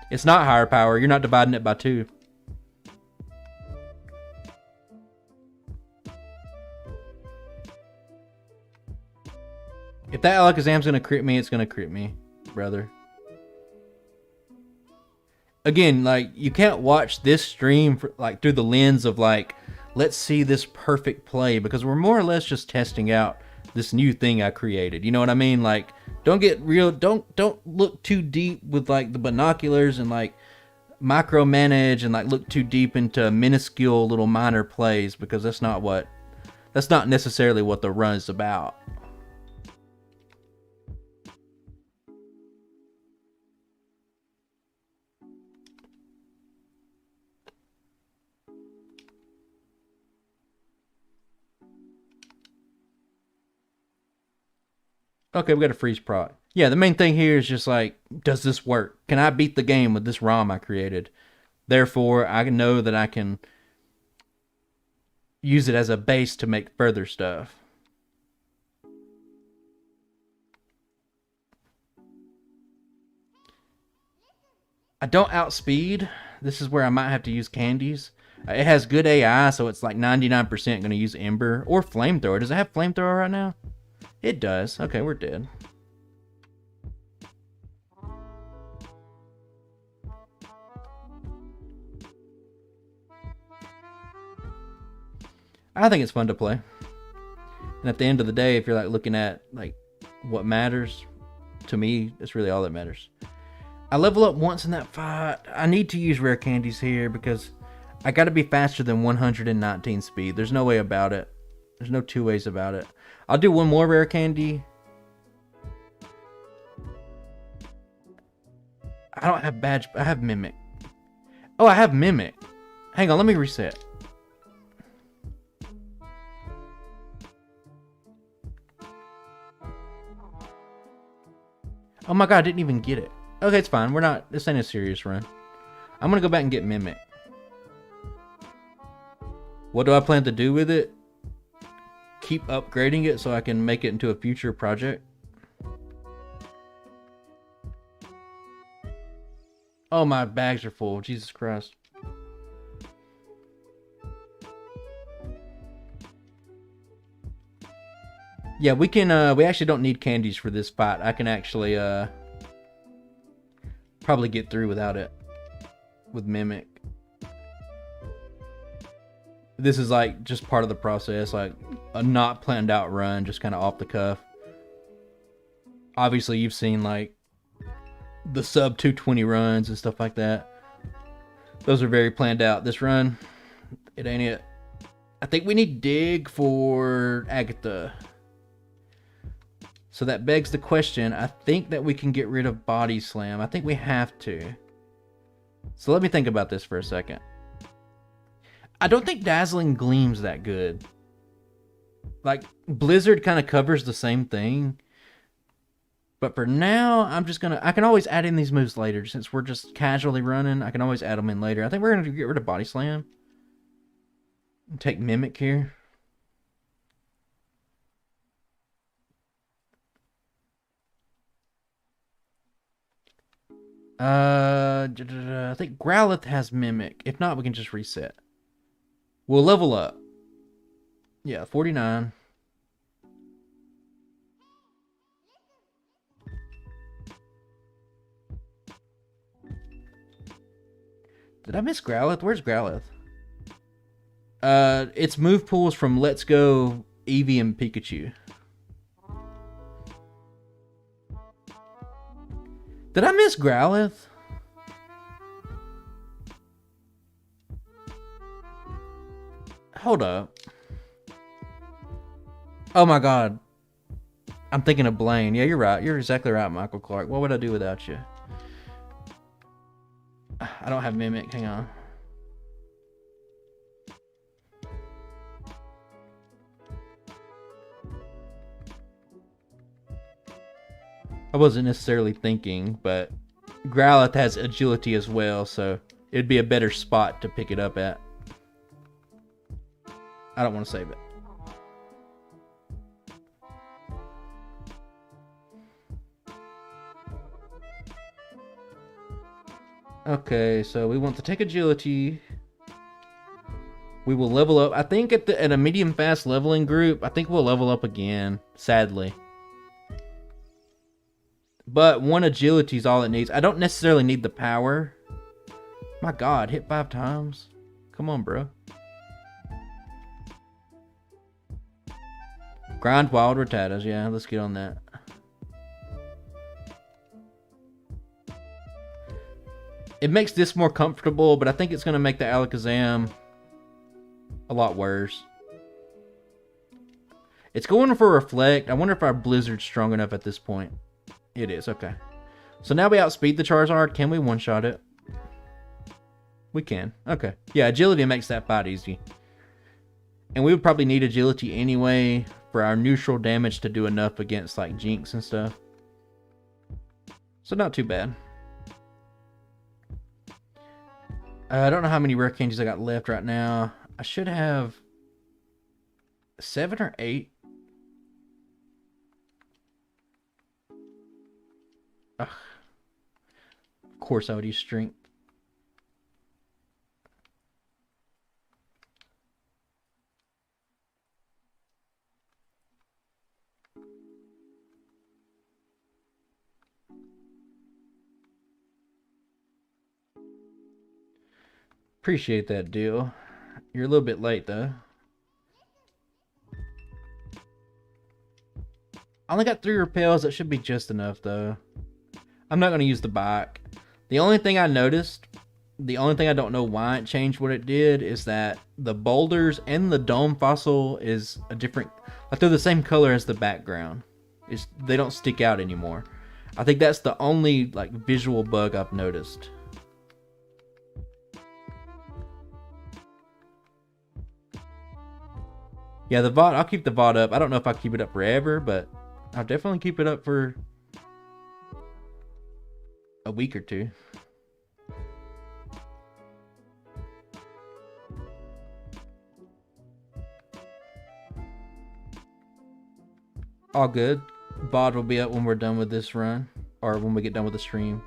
A: It's not higher power, you're not dividing it by 2. If that Alakazam's gonna crit me, it's gonna crit me, brother. Again, like, you can't watch this stream like through the lens of like, let's see this perfect play, because we're more or less just testing out this new thing I created. You know what I mean? Like, don't get real, don't look too deep with like the binoculars and like micromanage and like look too deep into minuscule little minor plays, because that's not necessarily what the run is about. Okay, we got a freeze proc. Yeah, the main thing here is just like, does this work? Can I beat the game with this ROM I created? Therefore, I know that I can use it as a base to make further stuff. I don't outspeed. This is where I might have to use candies. It has good AI, so it's like 99% going to use Ember or Flamethrower. Does it have Flamethrower right now? It does. Okay, we're dead. I think it's fun to play. And at the end of the day, if you're like looking at like what matters, to me, it's really all that matters. I level up once in that fight. I need to use rare candies here because I got to be faster than 119 speed. There's no way about it. There's no 2 ways about it. I'll do one more rare candy. I don't have badge. I have Mimic. Oh, I have Mimic. Hang on, let me reset. Oh my god, I didn't even get it. Okay, it's fine. This ain't a serious run. I'm gonna go back and get Mimic. What do I plan to do with it? Keep upgrading it so I can make it into a future project. Oh, my bags are full. Jesus Christ. Yeah, we can, we actually don't need candies for this fight. I can actually, probably get through without it. With Mimic. This is like just part of the process, like a not planned out run, just kind of off the cuff. Obviously, you've seen like the sub 220 runs and stuff like that. Those are very planned out. This run, it ain't it. I think we need Dig for Agatha. So that begs the question. I think that we can get rid of Body Slam. I think we have to. So let me think about this for a second. I don't think Dazzling Gleam's that good. Like, Blizzard kind of covers the same thing. But for now, I'm just going to... I can always add in these moves later. Since we're just casually running, I can always add them in later. I think we're going to get rid of Body Slam. Take Mimic here. I think Growlithe has Mimic. If not, we can just reset. We'll level up. Yeah, 49. Did I miss Growlithe? Where's Growlithe? Its move pools from Let's Go, Eevee, and Pikachu. Did I miss Growlithe? Hold up. Oh my god. I'm thinking of Blaine. Yeah, you're right. You're exactly right, Michael Clark. What would I do without you? I don't have Mimic. Hang on. I wasn't necessarily thinking, but Growlithe has agility as well, so it'd be a better spot to pick it up at. I don't want to save it. Okay, so we want to take agility. We will level up. I think at a medium fast leveling group, I think we'll level up again, sadly. But one agility is all it needs. I don't necessarily need the power. My god, hit 5 times. Come on, bro. Grind wild Rattatas. Yeah, let's get on that. It makes this more comfortable, but I think it's going to make the Alakazam a lot worse. It's going for Reflect. I wonder if our Blizzard's strong enough at this point. It is, okay. So now we outspeed the Charizard. Can we one-shot it? We can. Okay. Yeah, agility makes that fight easy. And we would probably need agility anyway for our neutral damage to do enough against like Jinx and stuff. So not too bad. I don't know how many rare candies I got left right now. I should have 7 or 8. Ugh. Of course I would use strength. Appreciate that deal. You're a little bit late though. I only got 3 repels. That should be just enough though. I'm not going to use the bike. The only thing I noticed, the only thing I don't know why it changed what it did, is that the boulders and the dome fossil is a different, like they're the same color as the background. They don't stick out anymore. I think that's the only like visual bug I've noticed. Yeah, the VOD, I'll keep the VOD up. I don't know if I'll keep it up forever, but I'll definitely keep it up for a week or 2. All good. VOD will be up when we're done with this run, or when we get done with the stream.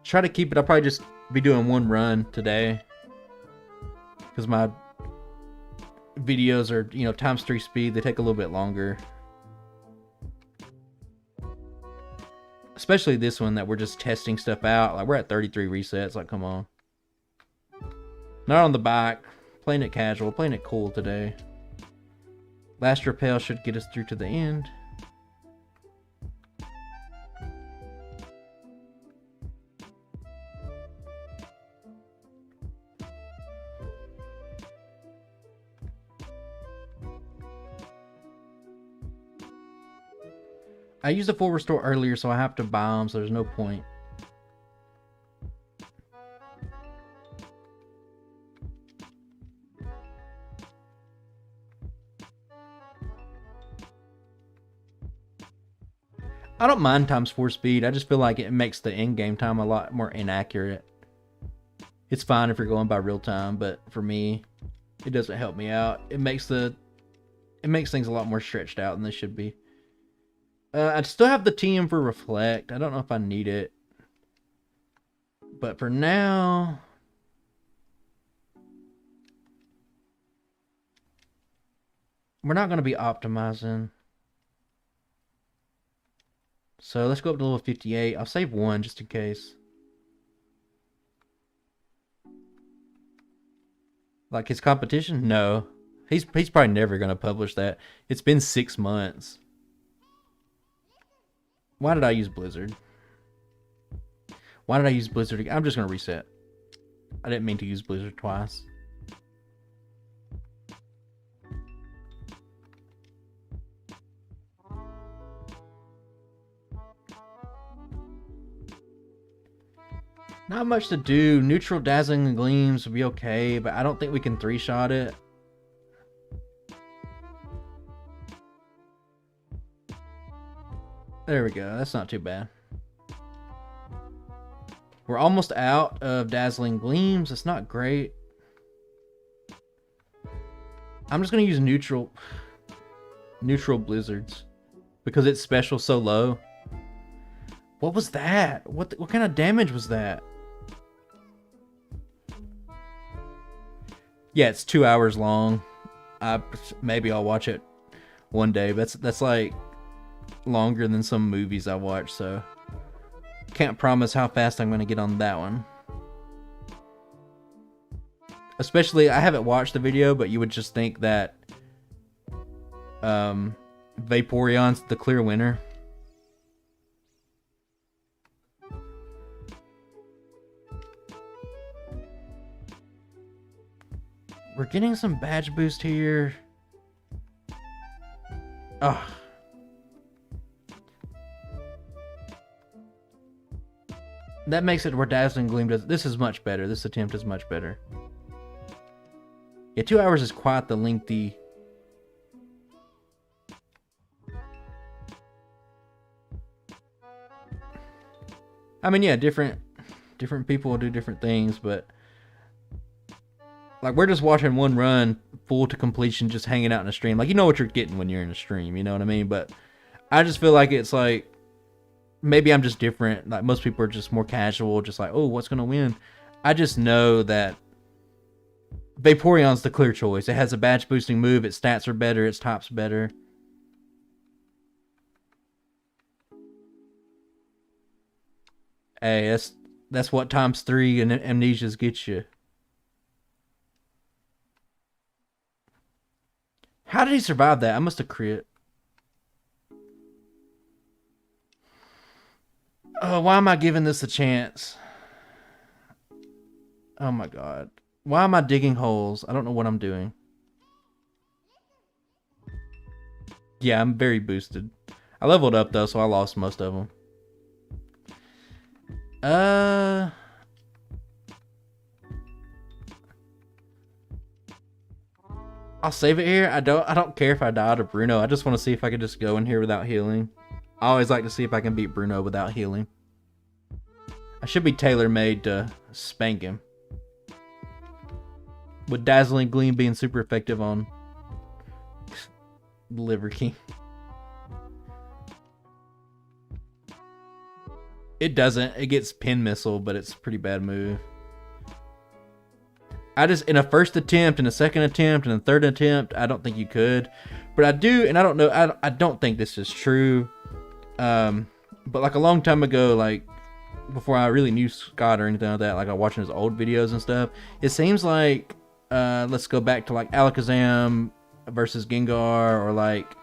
A: Try to keep it. I'll probably just be doing 1 run today, because my videos are, you know, ×3 speed. They take a little bit longer, especially this one that we're just testing stuff out. Like, we're at 33 resets. Like, come on. Not on the bike. Playing it casual. Playing it cool today. Last repel should get us through to the end. I used a full restore earlier, so I have to buy them, so there's no point. I don't mind ×4 speed. I just feel like it makes the in-game time a lot more inaccurate. It's fine if you're going by real time, but for me, it doesn't help me out. It makes things a lot more stretched out than they should be. I still have the TM for Reflect. I don't know if I need it. But for now, we're not going to be optimizing. So let's go up to level 58. I'll save 1 just in case. Like his competition? No. He's probably never going to publish that. It's been 6 months. Why did I use Blizzard? Why did I use Blizzard again? I'm just going to reset. I didn't mean to use Blizzard twice. Not much to do. Neutral Dazzling Gleams would be okay, but I don't think we can 3-shot it. There we go. That's not too bad. We're almost out of Dazzling Gleams. It's not great. I'm just going to use neutral Blizzards because it's special so low. What was that? What kind of damage was that? Yeah, it's 2 hours long. Maybe I'll watch it one day. That's like longer than some movies I watch, so can't promise how fast I'm going to get on that one. Especially, I haven't watched the video, but you would just think that Vaporeon's the clear winner. We're getting some badge boost here. Ugh. That makes it where Dazzling Gleam does. This is much better. This attempt is much better. Yeah, 2 hours is quite the lengthy. I mean, yeah, different people will do different things, but like we're just watching one run full to completion, just hanging out in a stream. Like, you know what you're getting when you're in a stream, you know what I mean? But I just feel like it's like, maybe I'm just different. Like most people are just more casual, just like, oh, what's gonna win? I just know that Vaporeon's the clear choice. It has a badge boosting move, its stats are better, its top's better. Hey, that's what times 3 and amnesias gets you. How did he survive that? I must have crit. Oh, why am I giving this a chance? Oh my god. Why am I digging holes? I don't know what I'm doing. Yeah, I'm very boosted. I leveled up though, so I lost most of them. I'll save it here. I don't care if I die to Bruno. I just want to see if I can just go in here without healing. I always like to see if I can beat Bruno without healing. I should be tailor-made to spank him. With Dazzling Gleam being super effective on Liver King. It doesn't. It gets Pin Missile, but it's a pretty bad move. I just, in a first attempt, in a second attempt, and a third attempt, I don't think you could. But I do, and I don't know, I don't think this is true. But like a long time ago, like before I really knew Scott or anything like that, like I was watching his old videos and stuff, it seems like, let's go back to like Alakazam versus Gengar, or like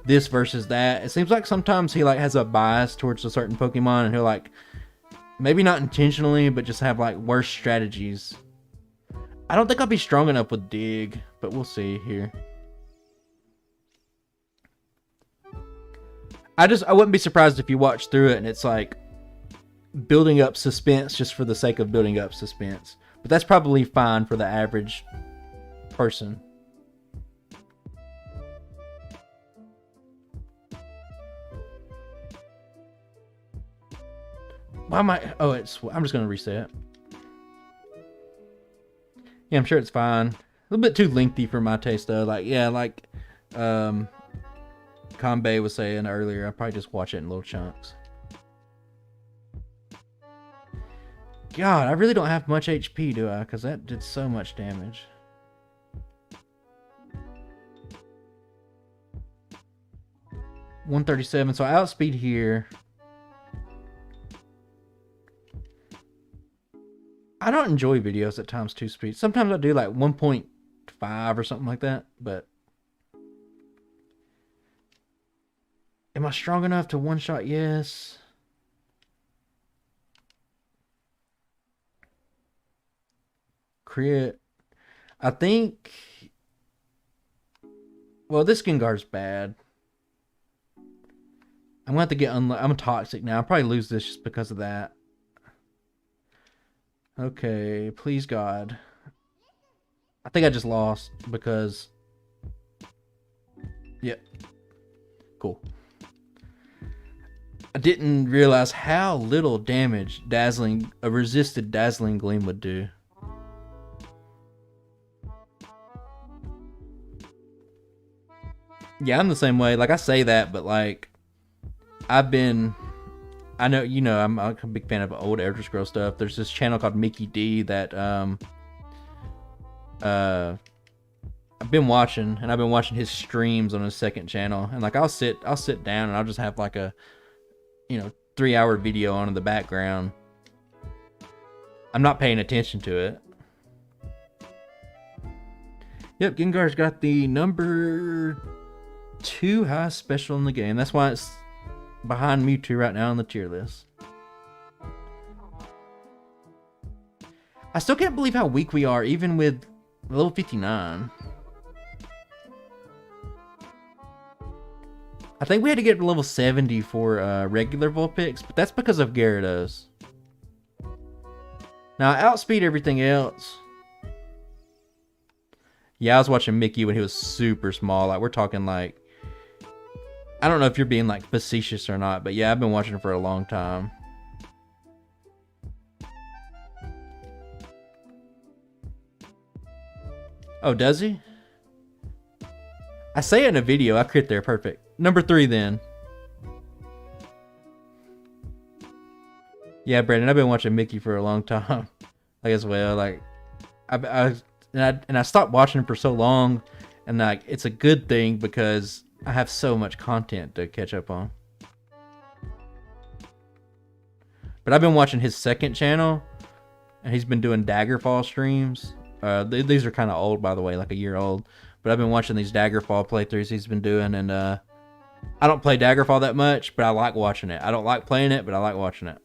A: this versus that. It seems like sometimes he like has a bias towards a certain Pokemon, and he'll like, maybe not intentionally, but just have like worse strategies. I don't think I'll be strong enough with Dig, but we'll see here. I wouldn't be surprised if you watch through it and it's like building up suspense just for the sake of building up suspense. But that's probably fine for the average person. Why am I... Oh, I'm just going to reset. Yeah, I'm sure it's fine. A little bit too lengthy for my taste, though. Like, yeah, like Kanbei was saying earlier, I'll probably just watch it in little chunks. God, I really don't have much HP, do I? Because that did so much damage. $137, so I outspeed here. I don't enjoy videos at times 2 speed. Sometimes I do like 1.5 or something like that, but am I strong enough to one-shot? Yes. crit. I think... Well, this Gengar's bad. I'm going to have to get... I'm toxic now. I'll probably lose this just because of that. Okay, please God. I think I just lost because... Yep. Cool. I didn't realize how little damage a resisted Dazzling Gleam would do. Yeah, I'm the same way. Like, I say that, but like, I know, you know, I'm a big fan of old Elder Scrolls stuff. There's this channel called Mickey D that I've been watching, and I've been watching his streams on his second channel, and like I'll sit down and I'll just have like a, you know, 3-hour video on in the background. I'm not paying attention to it. Yep, Gengar's got the number 2 highest special in the game. That's why it's behind Mewtwo right now on the tier list. I still can't believe how weak we are, even with level 59. I think we had to get to level 70 for regular Vulpix, but that's because of Gyarados. Now, I outspeed everything else. Yeah, I was watching Mickey when he was super small. Like, we're talking like... I don't know if you're being like facetious or not, but yeah, I've been watching him for a long time. Oh, does he? I say it in a video. I crit there. Perfect. Number 3 then. Yeah, Brandon, I've been watching Mickey for a long time. Like, as well. Like, I stopped watching him for so long, and like, it's a good thing because I have so much content to catch up on. But I've been watching his second channel, and he's been doing Daggerfall streams. These are kind of old, by the way, like a year old. But I've been watching these Daggerfall playthroughs he's been doing, and I don't play Daggerfall that much, but I like watching it. I don't like playing it, but I like watching it.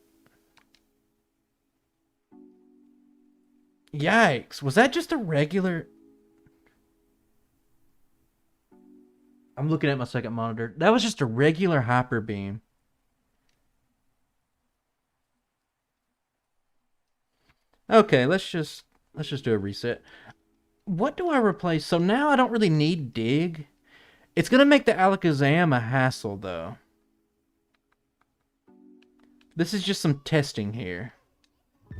A: Yikes. Was that just a regular... I'm looking at my second monitor. That was just a regular Hyper Beam. Okay, let's just do a reset. What do I replace? So now I don't really need Dig. It's going to make the Alakazam a hassle, though. This is just some testing here.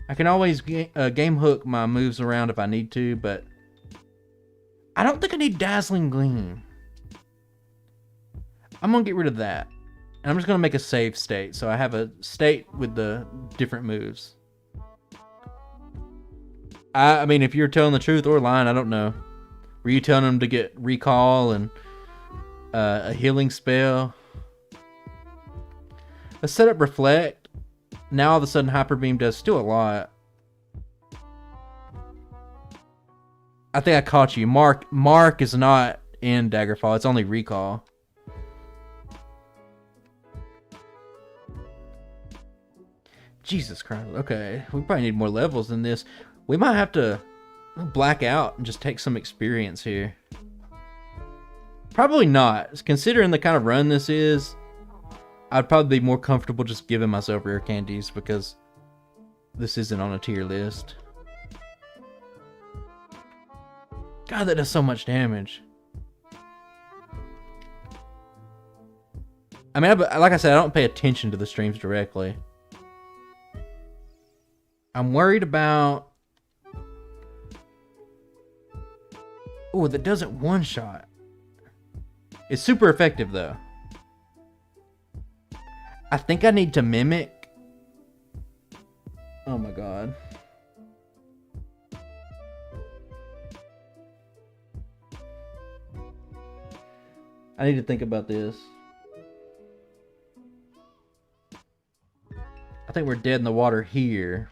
A: I can always game hook my moves around if I need to, but I don't think I need Dazzling Gleam. I'm going to get rid of that. And I'm just going to make a save state, so I have a state with the different moves. I mean, if you're telling the truth or lying, I don't know. Were you telling them to get Recall and a healing spell? Let's set up Reflect. Now all of a sudden Hyper Beam does still a lot. I think I caught you. Mark is not in Daggerfall. It's only Recall. Jesus Christ. Okay, we probably need more levels than this. We might have to black out and just take some experience here. Probably not. Considering the kind of run this is, I'd probably be more comfortable just giving myself rare candies because this isn't on a tier list. God, that does so much damage. I mean, like I said, I don't pay attention to the streams directly. I'm worried about... Oh, that does it one shot. It's super effective, though. I think I need to Mimic. Oh my god. I need to think about this. I think we're dead in the water here.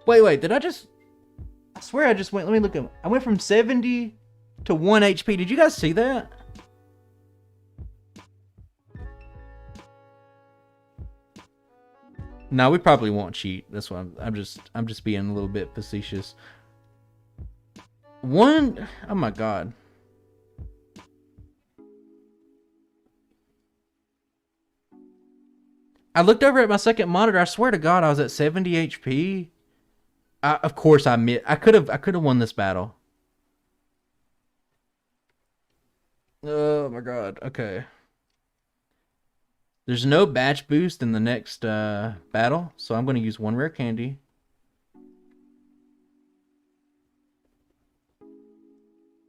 A: Wait, did I just... I swear I just went... Let me look at... I went from 70 to 1 HP. Did you guys see that? No, we probably won't cheat. That's why I'm just being a little bit facetious. Oh my god. I looked over at my second monitor. I swear to God, I was at 70 HP. Of course, I could have won this battle. Oh my god. Okay. There's no batch boost in the next battle, so I'm going to use one rare candy.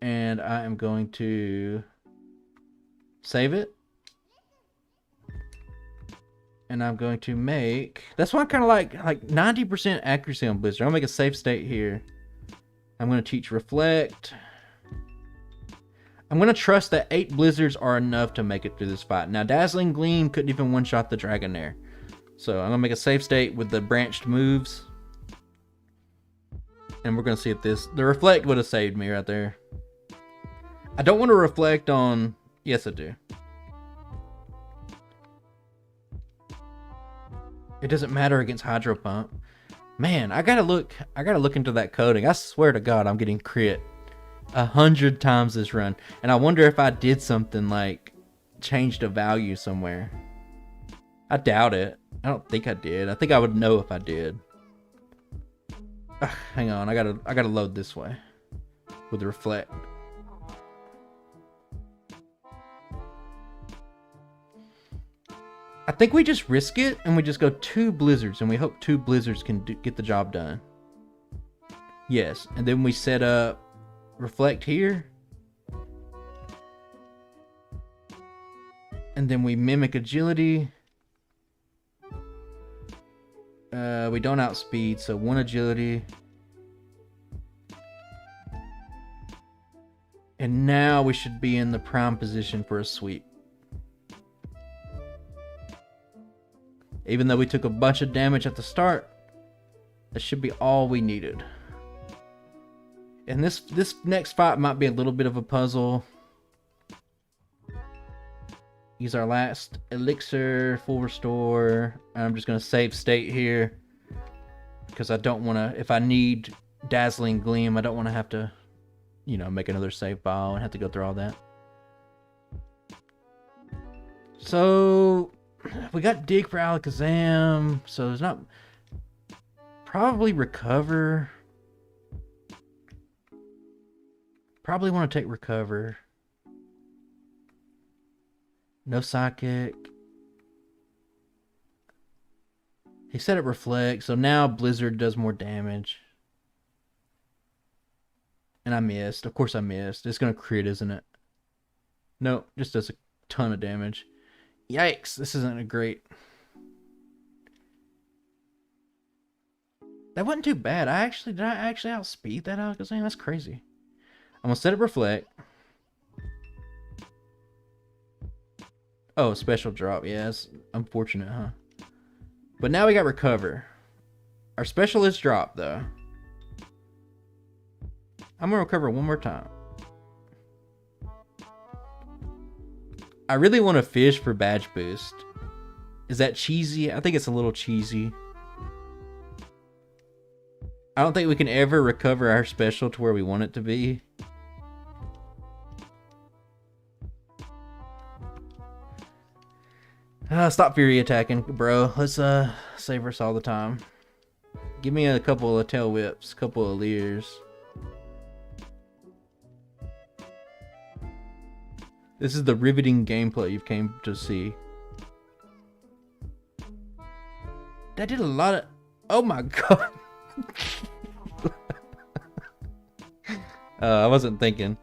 A: And I am going to save it. And I'm going to make... That's why I kind of like 90% accuracy on Blizzard. I'm going to make a safe state here. I'm going to teach Reflect. I'm going to trust that 8 Blizzards are enough to make it through this fight. Now, Dazzling Gleam couldn't even one-shot the Dragonair. So I'm going to make a safe state with the branched moves. And we're going to see if this... The Reflect would have saved me right there. I don't want to reflect on... Yes, I do. It doesn't matter against Hydro Pump. Man, I gotta look into that coding. I swear to God, I'm getting crit 100 times this run. And I wonder if I did something like changed a value somewhere. I doubt it. I don't think I did. I think I would know if I did. Hang on, I gotta load this way with the Reflect. I think we just risk it and we just go 2 Blizzards and we hope 2 Blizzards can get the job done. Yes, and then we set up Reflect here. And then we mimic Agility. We don't outspeed, so 1 Agility. And now we should be in the prime position for a sweep. Even though we took a bunch of damage at the start, that should be all we needed. And this next fight might be a little bit of a puzzle. Use our last elixir, full restore. I'm just going to save state here. Because I don't want to, if I need Dazzling Gleam, I don't want to have to, you know, make another save file and have to go through all that. So... we got dig for Alakazam, so there's not... Probably recover. Probably want to take recover. No psychic. He set it reflect, so now Blizzard does more damage. And I missed. Of course I missed. It's going to crit, isn't it? No, just does a ton of damage. Yikes, this isn't a great... That wasn't too bad. Did I actually outspeed that Alakazam? That's crazy. I'm gonna set it reflect. Oh, special drop. Yeah, it's unfortunate, huh? But now we got recover. Our special is drop, though. I'm gonna recover one more time. I really want to fish for badge boost. Is that cheesy? I think it's a little cheesy. I don't think we can ever recover our special to where we want it to be. Stop Fury attacking, bro. Let's save us all the time. Give me a couple of tail whips, couple of leers. This is the riveting gameplay you've came to see. That did a lot of... Oh my god. I wasn't thinking.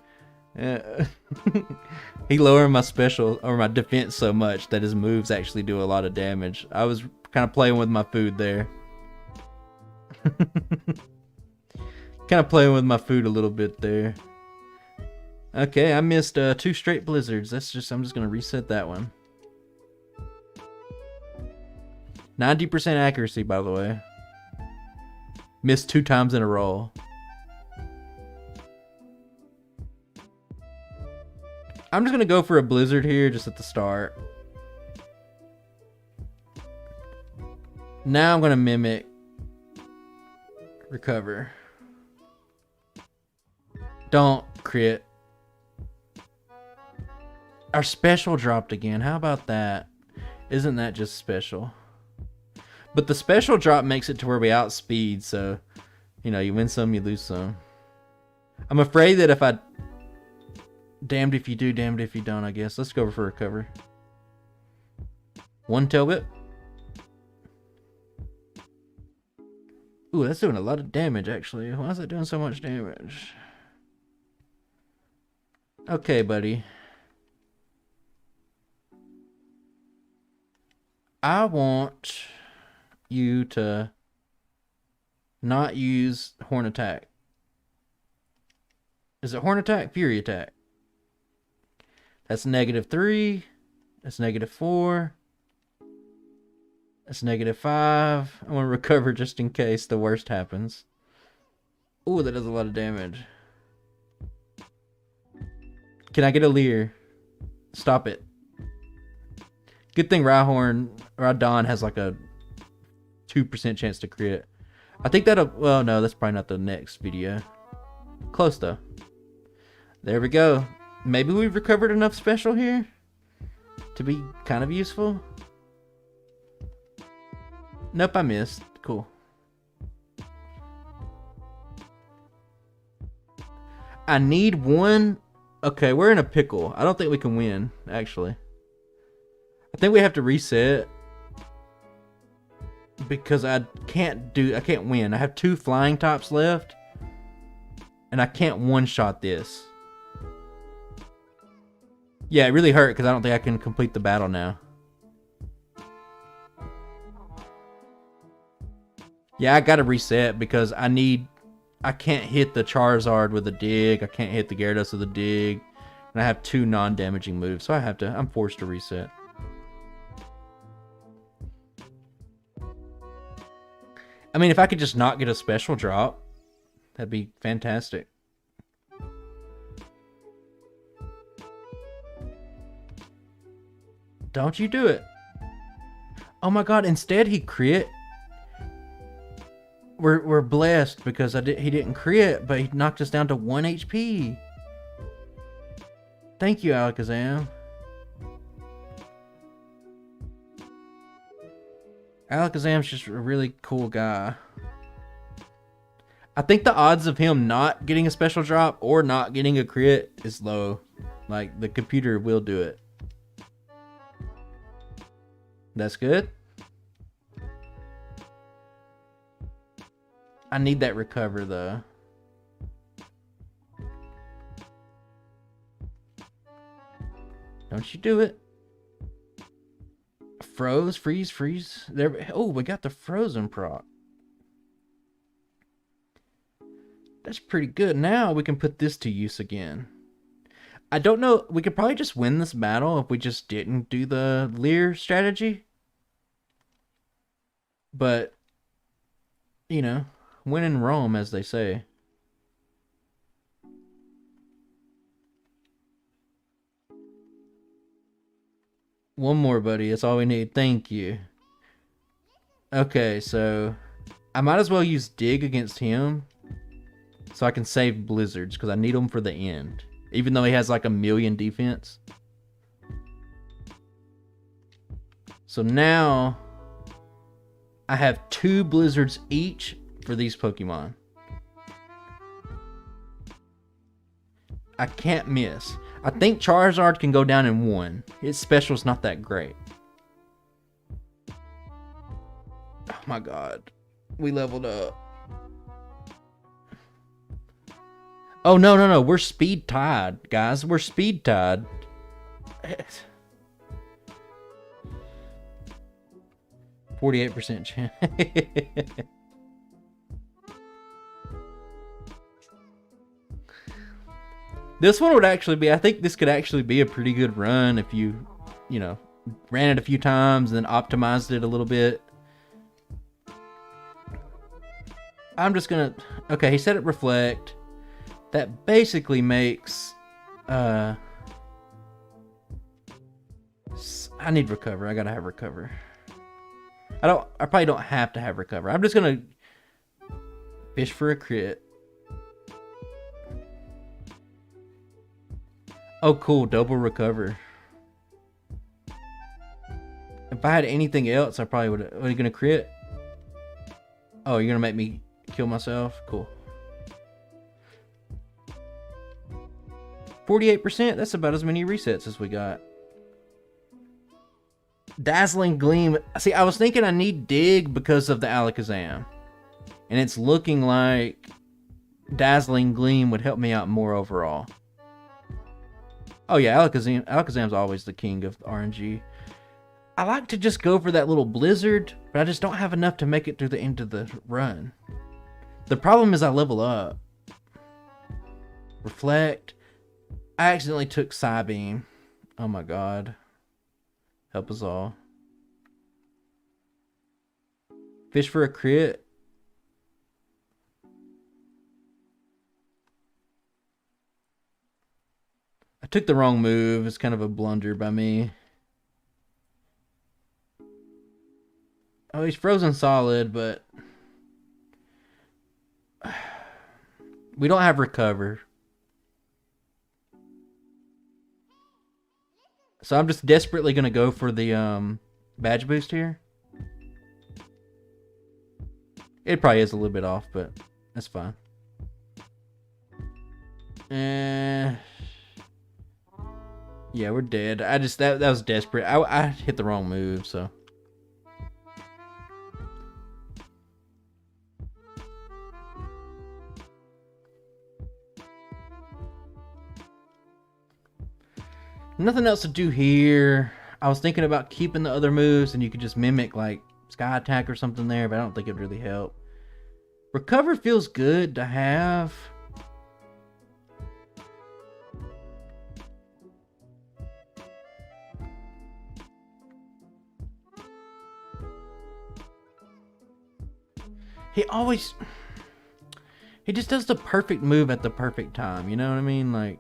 A: He lowered my special or my defense so much that his moves actually do a lot of damage. I was kind of playing with my food there. Kind of playing with my food a little bit there. Okay, I missed 2 straight blizzards. I'm just gonna reset that one. 90% accuracy, by the way. Missed 2 times in a row. I'm just gonna go for a blizzard here, just at the start. Now I'm going to mimic recover. Don't crit. Our special dropped again. How about that? Isn't that just special? But the special drop makes it to where we outspeed, so, you know, you win some, you lose some. I'm afraid that if I... Damned if you do, damned if you don't, I guess. Let's go for recover. One tail whip. Ooh, that's doing a lot of damage, actually. Why is it doing so much damage? Okay, buddy. I want you to not use horn attack. Is it horn attack? Fury attack. That's -3. That's -4. That's -5. I want to recover just in case the worst happens. Ooh, that does a lot of damage. Can I get a Leer? Stop it. Good thing Rhydon has like a 2% chance to crit. I think that'll... Well, no, that's probably not the next video. Close, though. There we go. Maybe we've recovered enough special here to be kind of useful. Nope, I missed. Cool. I need one... Okay, we're in a pickle. I don't think we can win, actually. I think we have to reset. Because I can't win. I have 2 flying tops left. And I can't one-shot this. Yeah, it really hurt because I don't think I can complete the battle now. Yeah, I gotta reset because I can't hit the Charizard with a dig. I can't hit the Gyarados with a dig. And I have 2 non-damaging moves, so I'm forced to reset. I mean, if I could just not get a special drop, that'd be fantastic. Don't you do it. Oh my god, instead he crit. We're blessed because he didn't crit, but he knocked us down to 1 HP. Thank you, Alakazam. Alakazam's just a really cool guy. I think the odds of him not getting a special drop or not getting a crit is low. Like, the computer will do it. That's good. I need that recover, though. Don't you do it. Froze, freeze. There. Oh, we got the frozen proc. That's pretty good. Now we can put this to use again. I don't know. We could probably just win this battle if we just didn't do the Leer strategy. But, you know, win in Rome, as they say. One more, buddy. That's all we need. Thank you. Okay, so I might as well use Dig against him so I can save Blizzards because I need them for the end. Even though he has like 1,000,000 defense. So now I have 2 Blizzards each for these Pokemon. I can't miss. I think Charizard can go down in 1. His special's not that great. Oh my god. We leveled up. Oh, no. We're speed tied, guys. We're speed tied. 48% chance. This one would actually be, I think this could actually be a pretty good run if you know, ran it a few times and then optimized it a little bit. I'm just gonna, okay, he said it reflect. That basically makes, I need recover. I gotta have recover. I probably don't have to have recover. I'm just gonna fish for a crit. Oh, cool. Double recover. If I had anything else, I probably would. Are you gonna crit? Oh, you're gonna make me kill myself? Cool. 48%. That's about as many resets as we got. Dazzling Gleam. See, I was thinking I need Dig because of the Alakazam. And it's looking like Dazzling Gleam would help me out more overall. Oh yeah, Alakazam's always the king of RNG. I like to just go for that little Blizzard, but I just don't have enough to make it through the end of the run. The problem is I level up. Reflect. I accidentally took Psybeam. Oh my god. Help us all. Fish for a crit. I took the wrong move. It's kind of a blunder by me. Oh, he's frozen solid, but we don't have recover. So I'm just desperately going to go for the badge boost here. It probably is a little bit off, but that's fine. Yeah, we're dead. That was desperate. I hit the wrong move, so. Nothing else to do here. I was thinking about keeping the other moves and you could just mimic like Sky Attack or something there, but I don't think it'd really help. Recover feels good to have. He just does the perfect move at the perfect time, you know what I mean? Like,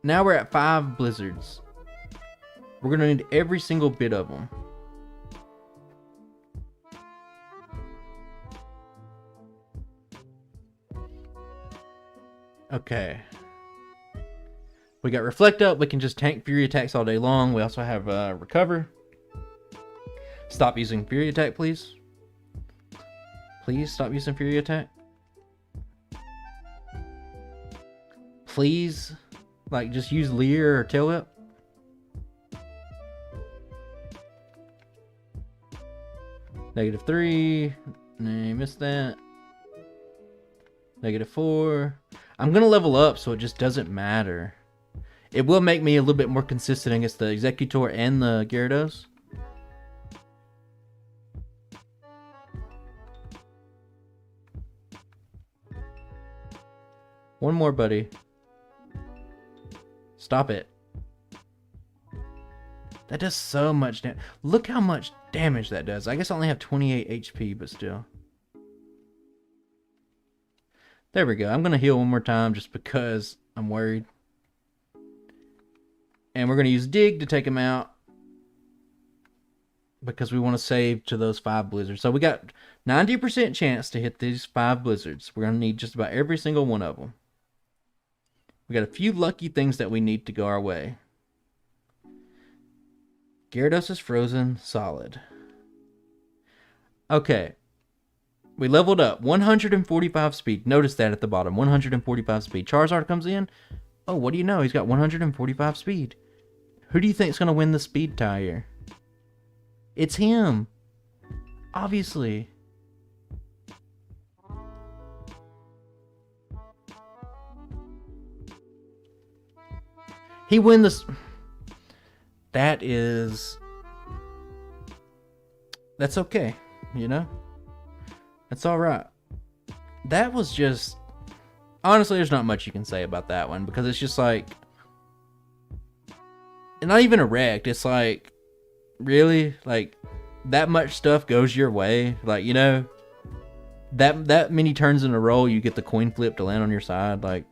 A: now we're at 5 blizzards. We're gonna need every single bit of them. Okay. We got Reflect up. We can just tank Fury attacks all day long. We also have Recover. Stop using Fury attack, please. Please stop using Fury attack. Please. Like, just use Leer or Tail Whip. -3. Nah, missed that. -4. I'm going to level up so it just doesn't matter. It will make me a little bit more consistent against the Executor and the Gyarados. One more, buddy. Stop it. That does so much damage. Look how much damage that does. I guess I only have 28 HP, but still. There we go. I'm going to heal one more time just because I'm worried. And we're going to use Dig to take him out. Because we want to save to those 5 blizzards. So we got 90% chance to hit these 5 blizzards. We're going to need just about every single one of them. We got a few lucky things that we need to go our way. Gyarados is frozen solid. Okay. We leveled up. 145 speed. Notice that at the bottom. 145 speed. Charizard comes in. Oh, what do you know? He's got 145 speed. Who do you think is going to win the speed tie here? It's him. Obviously. He win this. That's okay, you know? That's alright. That was just... Honestly, there's not much you can say about that one, because it's just like... Not even a wrecked, it's like... Really? Like, that much stuff goes your way? Like, you know? That many turns in a row, you get the coin flip to land on your side, like...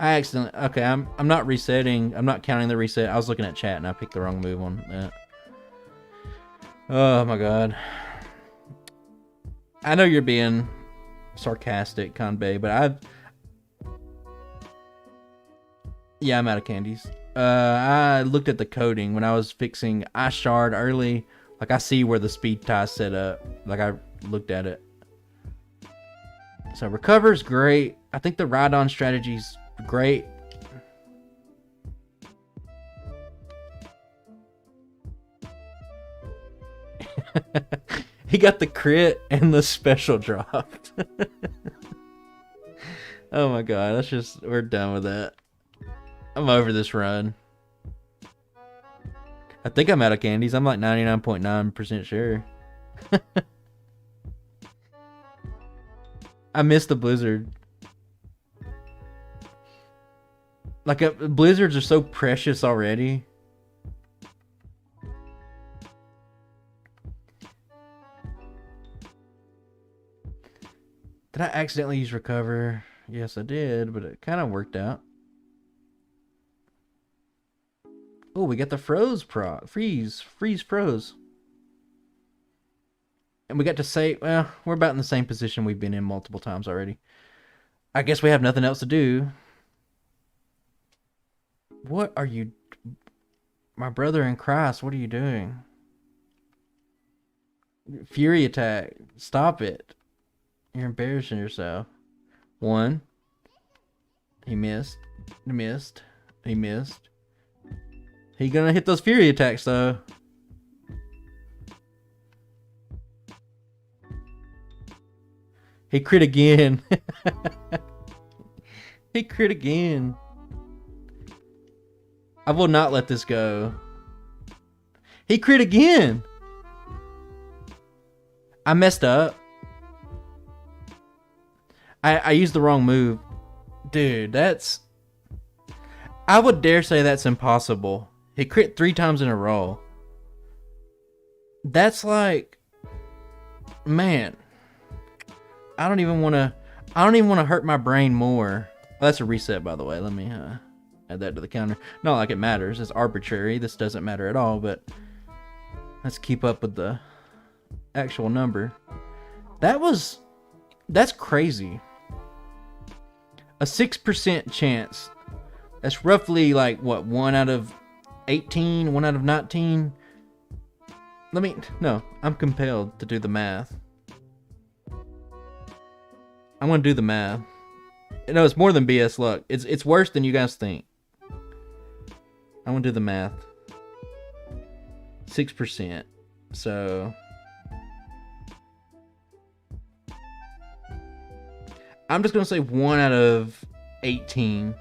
A: I accidentally. Okay, I'm not resetting. I'm not counting the reset. I was looking at chat and I picked the wrong move on that. Oh my god. I know you're being sarcastic, Kanbei, but yeah, I'm out of candies. I looked at the coding when I was fixing Ice Shard early. Like, I see where the speed tie set up. Like, I looked at it. So, recover's great. I think the ride-on strategy's great. He got the crit and the special dropped. Oh my god, we're done with that. I'm over this run. I think I'm out of candies. I'm like 99.9% sure. I missed the blizzard. Like, blizzards are so precious already. Did I accidentally use recover? Yes, I did, but it kind of worked out. Oh, we got the froze freeze froze. And we got to say, well, we're about in the same position we've been in multiple times already. I guess we have nothing else to do. What are you... My brother in Christ, what are you doing? Fury attack. Stop it. You're embarrassing yourself. One. He missed. He missed. He missed. He gonna hit those fury attacks though. He crit again. He crit again. I will not let this go. He crit again. I messed up. I used the wrong move. Dude, that's... I would dare say that's impossible. He crit 3 times in a row. That's like... Man. I don't even want to hurt my brain more. Oh, that's a reset, by the way. Let me add that to the counter. Not like it matters. It's arbitrary. This doesn't matter at all, but... Let's keep up with the actual number. That's crazy. A 6% chance. That's roughly like, what, 1 out of 18? 1 out of 19? No, I'm compelled to do the math. I'm going to do the math. No, it's more than BS luck. It's worse than you guys think. I'm going to do the math. 6%. So... I'm just going to say 1 out of 18.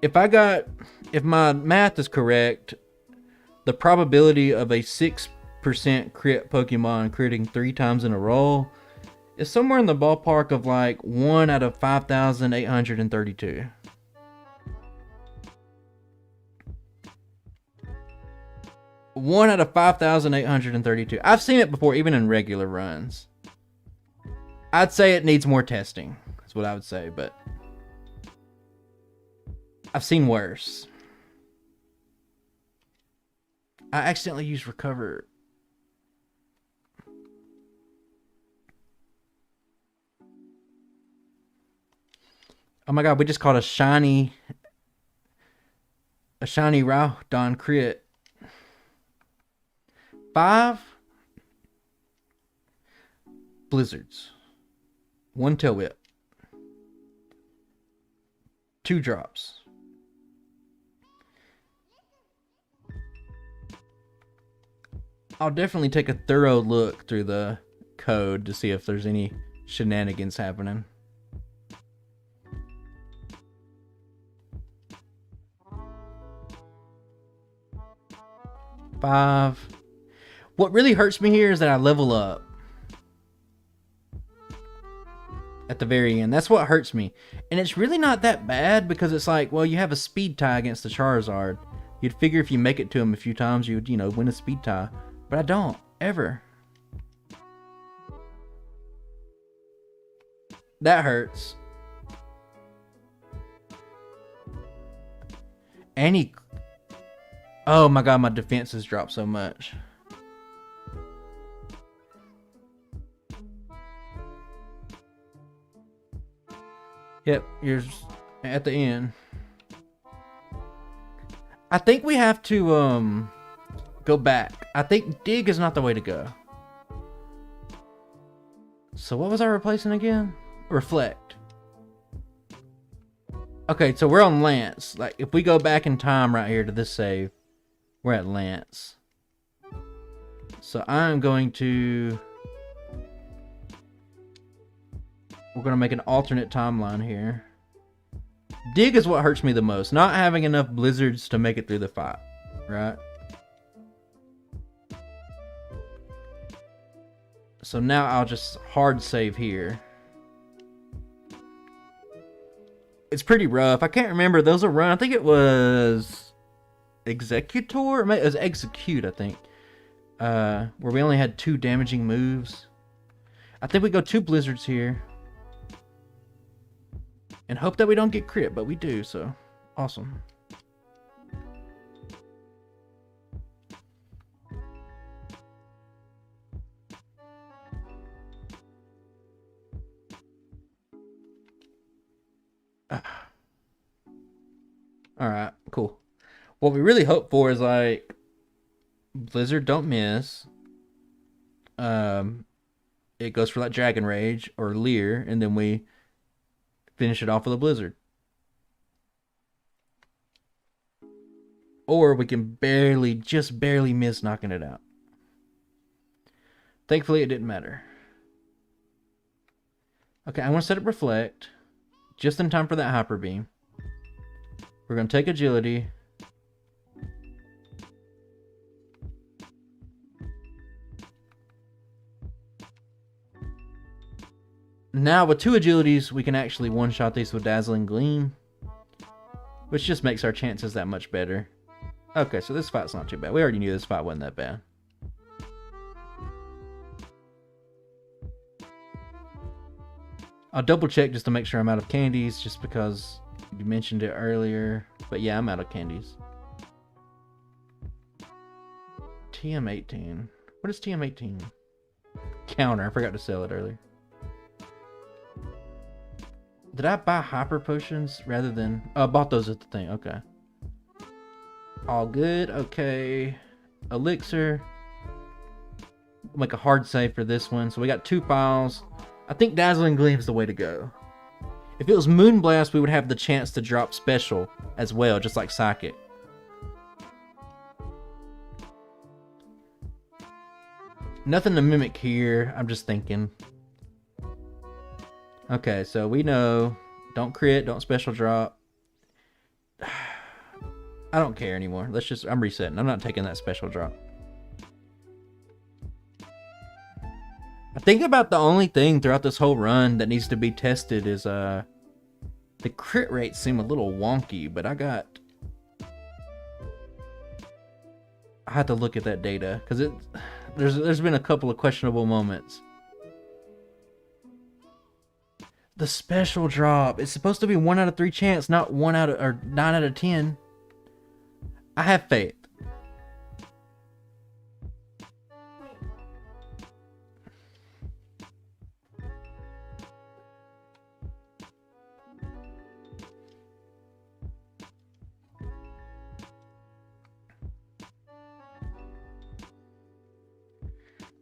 A: If my math is correct, the probability of a 6% crit Pokemon critting 3 times in a row is somewhere in the ballpark of like 1 out of 5,832. One out of 5,832. I've seen it before, even in regular runs. I'd say it needs more testing. That's what I would say, but I've seen worse. I accidentally used recover. Oh my god, we just caught a shiny Rowdon crit. 5 blizzards, 1 tail whip, 2 drops. I'll definitely take a thorough look through the code to see if there's any shenanigans happening. Five. What really hurts me here is that I level up at the very end. That's what hurts me. And it's really not that bad because it's like, well, you have a speed tie against the Charizard. You'd figure if you make it to him a few times, you would, win a speed tie. But I don't, ever. That hurts. And he... Oh my god, my defenses dropped so much. Yep, you're at the end. I think we have to go back. I think dig is not the way to go. So what was I replacing again? Reflect. Okay, so we're on Lance. Like if we go back in time right here to this save, we're at Lance. So I'm going to... We're going to make an alternate timeline here. Dig is what hurts me the most. Not having enough blizzards to make it through the fight. Right? So now I'll just hard save here. It's pretty rough. I can't remember. Those are run. I think it was... Executor? It was Execute, I think. Where we only had 2 damaging moves. I think we go 2 blizzards here. And hope that we don't get crit, but we do, so awesome. Alright, cool. What we really hope for is like Blizzard don't miss. It goes for like Dragon Rage or Leer, and then we finish it off with a Blizzard. Or we can barely, just barely miss knocking it out. Thankfully, it didn't matter. Okay, I want to set up Reflect. Just in time for that Hyper Beam. We're going to take Agility. Now, with 2 Agilities, we can actually one-shot these with Dazzling Gleam. Which just makes our chances that much better. Okay, so this fight's not too bad. We already knew this fight wasn't that bad. I'll double check just to make sure I'm out of candies, just because you mentioned it earlier. But yeah, I'm out of candies. TM18. What is TM18? Counter. I forgot to sell it earlier. Did I buy hyper potions rather than... Oh, I bought those at the thing. Okay. All good. Okay. Elixir. Make a hard save for this one. So we got 2 files. I think Dazzling Gleam is the way to go. If it was Moonblast, we would have the chance to drop special as well, just like Psychic. Nothing to mimic here. I'm just thinking. Okay, so we know. Don't crit, don't special drop. I don't care anymore. I'm resetting. I'm not taking that special drop. I think about the only thing throughout this whole run that needs to be tested is the crit rates seem a little wonky, but I had to look at that data because there's been a couple of questionable moments. The special drop. It's supposed to be 1 out of 3 chance, not 9 out of 10. I have faith.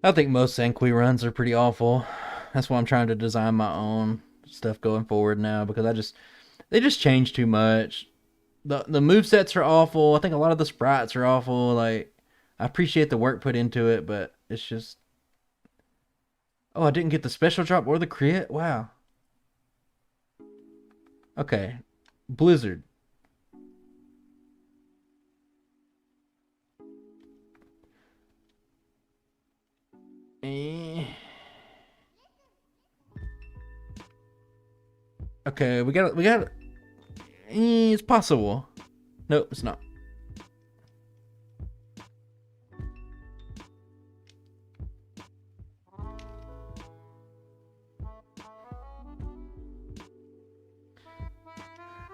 A: I think most Sanqui runs are pretty awful. That's why I'm trying to design my own stuff going forward now, because they just change too much. The movesets are awful. I think a lot of the sprites are awful. Like, I appreciate the work put into it, but it's just... Oh, I didn't get the special drop or the crit? Wow. Okay. Blizzard. Okay, we got. It's possible. Nope, it's not.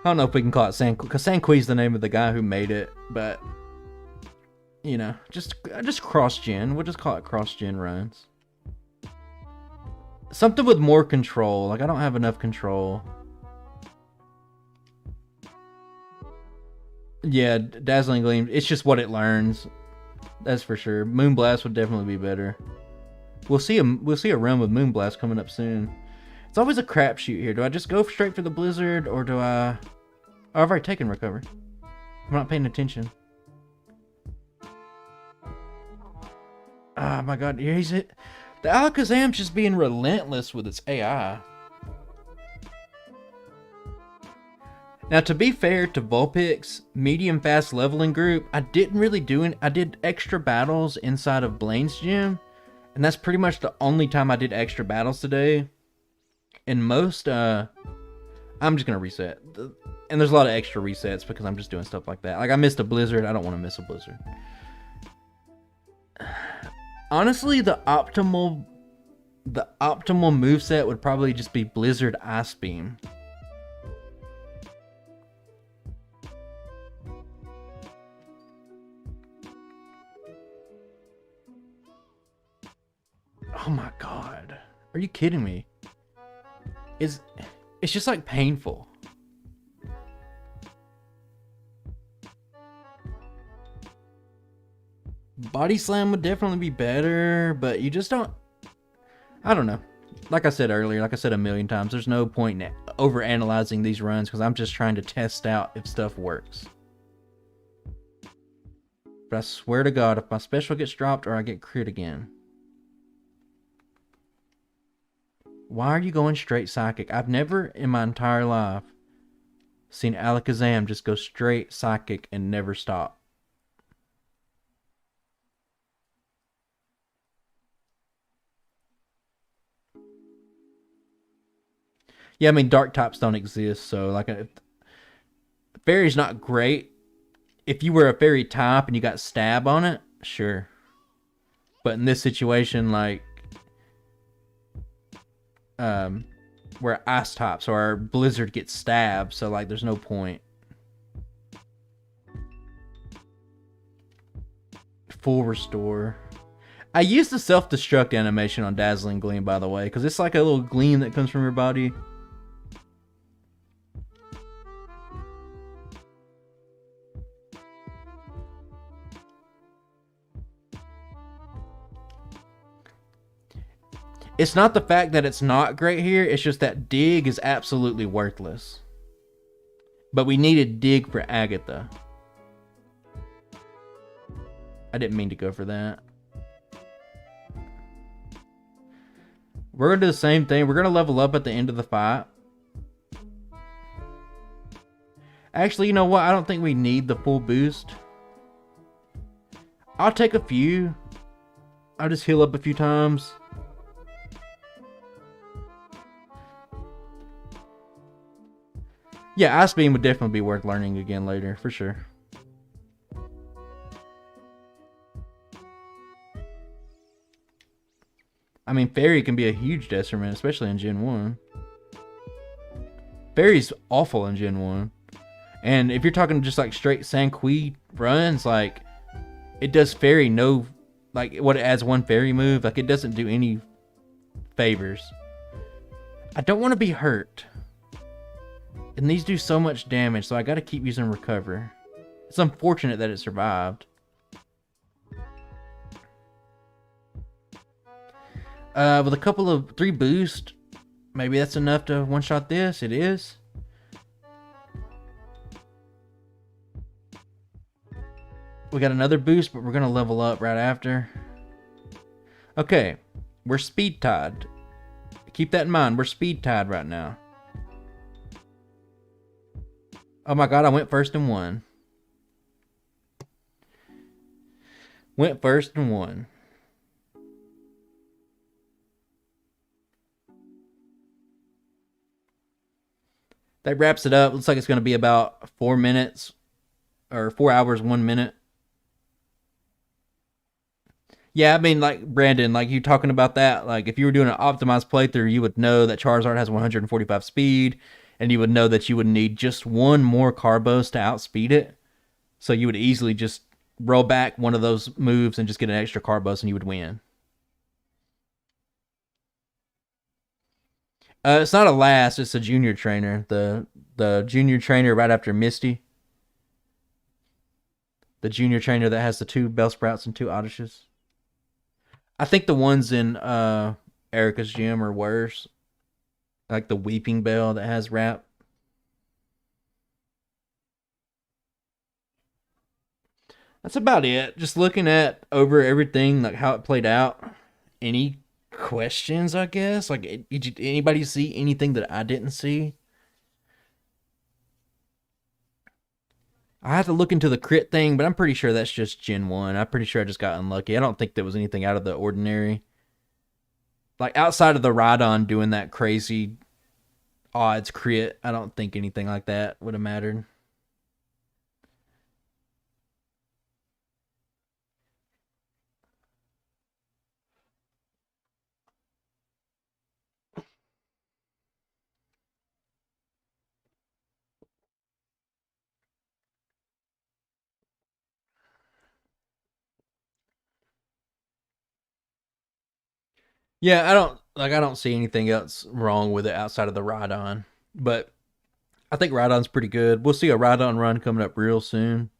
A: I don't know if we can call it Sanqui, because Sanqui's the name of the guy who made it, but you know, just cross-gen. We'll just call it cross-gen runs. Something with more control. Like, I don't have enough control. Yeah, Dazzling Gleam. It's just what it learns. That's for sure. Moonblast would definitely be better. We'll see a run with Moonblast coming up soon. It's always a crapshoot here. Do I just go straight for the Blizzard, or do I... Oh, I've already taken Recover. I'm not paying attention. Oh my god, here's it. The Alakazam's just being relentless with its AI. Now, to be fair to Vulpix, medium fast leveling group, I didn't really do it. I did extra battles inside of Blaine's gym, and that's pretty much the only time I did extra battles today. And most, I'm just gonna reset. And there's a lot of extra resets because I'm just doing stuff like that. Like, I missed a Blizzard. I don't want to miss a Blizzard. Honestly, the optimal moveset would probably just be Blizzard Ice Beam. Oh my god. Are you kidding me? It's just like painful. Body Slam would definitely be better, but you just don't... I don't know. Like I said earlier, like I said a million times, there's no point in over-analyzing these runs because I'm just trying to test out if stuff works. But I swear to God, if my special gets dropped or I get crit again... Why are you going straight Psychic? I've never in my entire life seen Alakazam just go straight Psychic and never stop. Yeah, I mean, dark types don't exist, so like, fairy's not great. If you were a fairy type and you got stab on it, sure. But in this situation, like, where ice types or our Blizzard gets stabbed, so like, there's no point. Full restore. I used the self-destruct animation on Dazzling Gleam, by the way, because it's like a little gleam that comes from your body. It's not the fact that it's not great here, it's just that Dig is absolutely worthless. But we needed Dig for Agatha. I didn't mean to go for that. We're going to do the same thing. We're going to level up at the end of the fight. Actually, you know what? I don't think we need the full boost. I'll take a few. I'll just heal up a few times. Yeah, Ice Beam would definitely be worth learning again later, for sure. I mean, Fairy can be a huge detriment, especially in Gen 1. Fairy's awful in Gen 1. And if you're talking just like straight Sanqui runs, like, it does Fairy no... Like, what, it adds one Fairy move? Like, it doesn't do any favors. I don't want to be hurt. And these do so much damage, so I gotta keep using Recover. It's unfortunate that it survived. With a couple of 3 boosts, maybe that's enough to one-shot this. It is. We got another boost, but we're gonna level up right after. Okay, we're speed tied. Keep that in mind, we're speed tied right now. Oh my god, I went first and won. Went first and won. That wraps it up. Looks like it's going to be about 4 minutes. Or 4 hours, 1 minute. Yeah, I mean, like, Brandon, like, you talking about that. Like, if you were doing an optimized playthrough, you would know that Charizard has 145 speed. and you would know that you would need just one more Carbos to outspeed it. So you would easily just roll back one of those moves and just get an extra Carbos and you would win. It's not a last, it's a junior trainer. The junior trainer right after Misty. The junior trainer that has the 2 Bellsprouts and 2 Oddishes. I think the ones in Erica's gym are worse. Like the Weeping Bell that has rap. That's about it. Just looking at over everything, like how it played out. Any questions, I guess? Like, did anybody see anything that I didn't see? I have to look into the crit thing, but I'm pretty sure that's just Gen 1. I'm pretty sure I just got unlucky. I don't think there was anything out of the ordinary. Like, outside of the Rhydon doing that crazy odds crit, I don't think anything like that would have mattered. Yeah, I don't see anything else wrong with it outside of the Rhydon. But I think Rhydon's pretty good. We'll see a Rhydon run coming up real soon.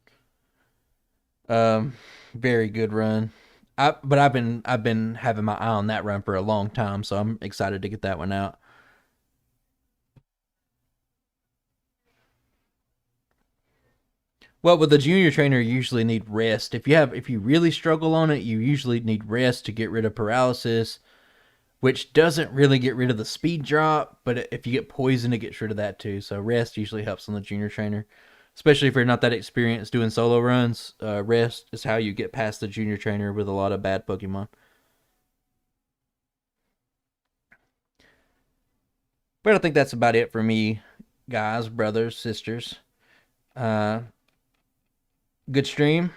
A: Um, very good run. But I've been having my eye on that run for a long time, so I'm excited to get that one out. Well, with the junior trainer, you usually need rest. If you really struggle on it, you usually need rest to get rid of paralysis, which doesn't really get rid of the speed drop, but if you get poison, it gets rid of that too. So rest usually helps on the junior trainer, especially if you're not that experienced doing solo runs. Rest is how you get past the junior trainer with a lot of bad Pokemon. But I think that's about it for me, guys, brothers, sisters. Uh, Good stream.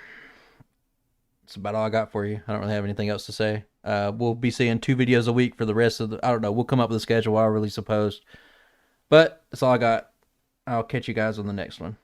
A: That's about all I got for you. I don't really have anything else to say. We'll be seeing 2 videos a week for the rest of the. I don't know. We'll come up with a schedule. I'll release a post. But that's all I got. I'll catch you guys on the next one.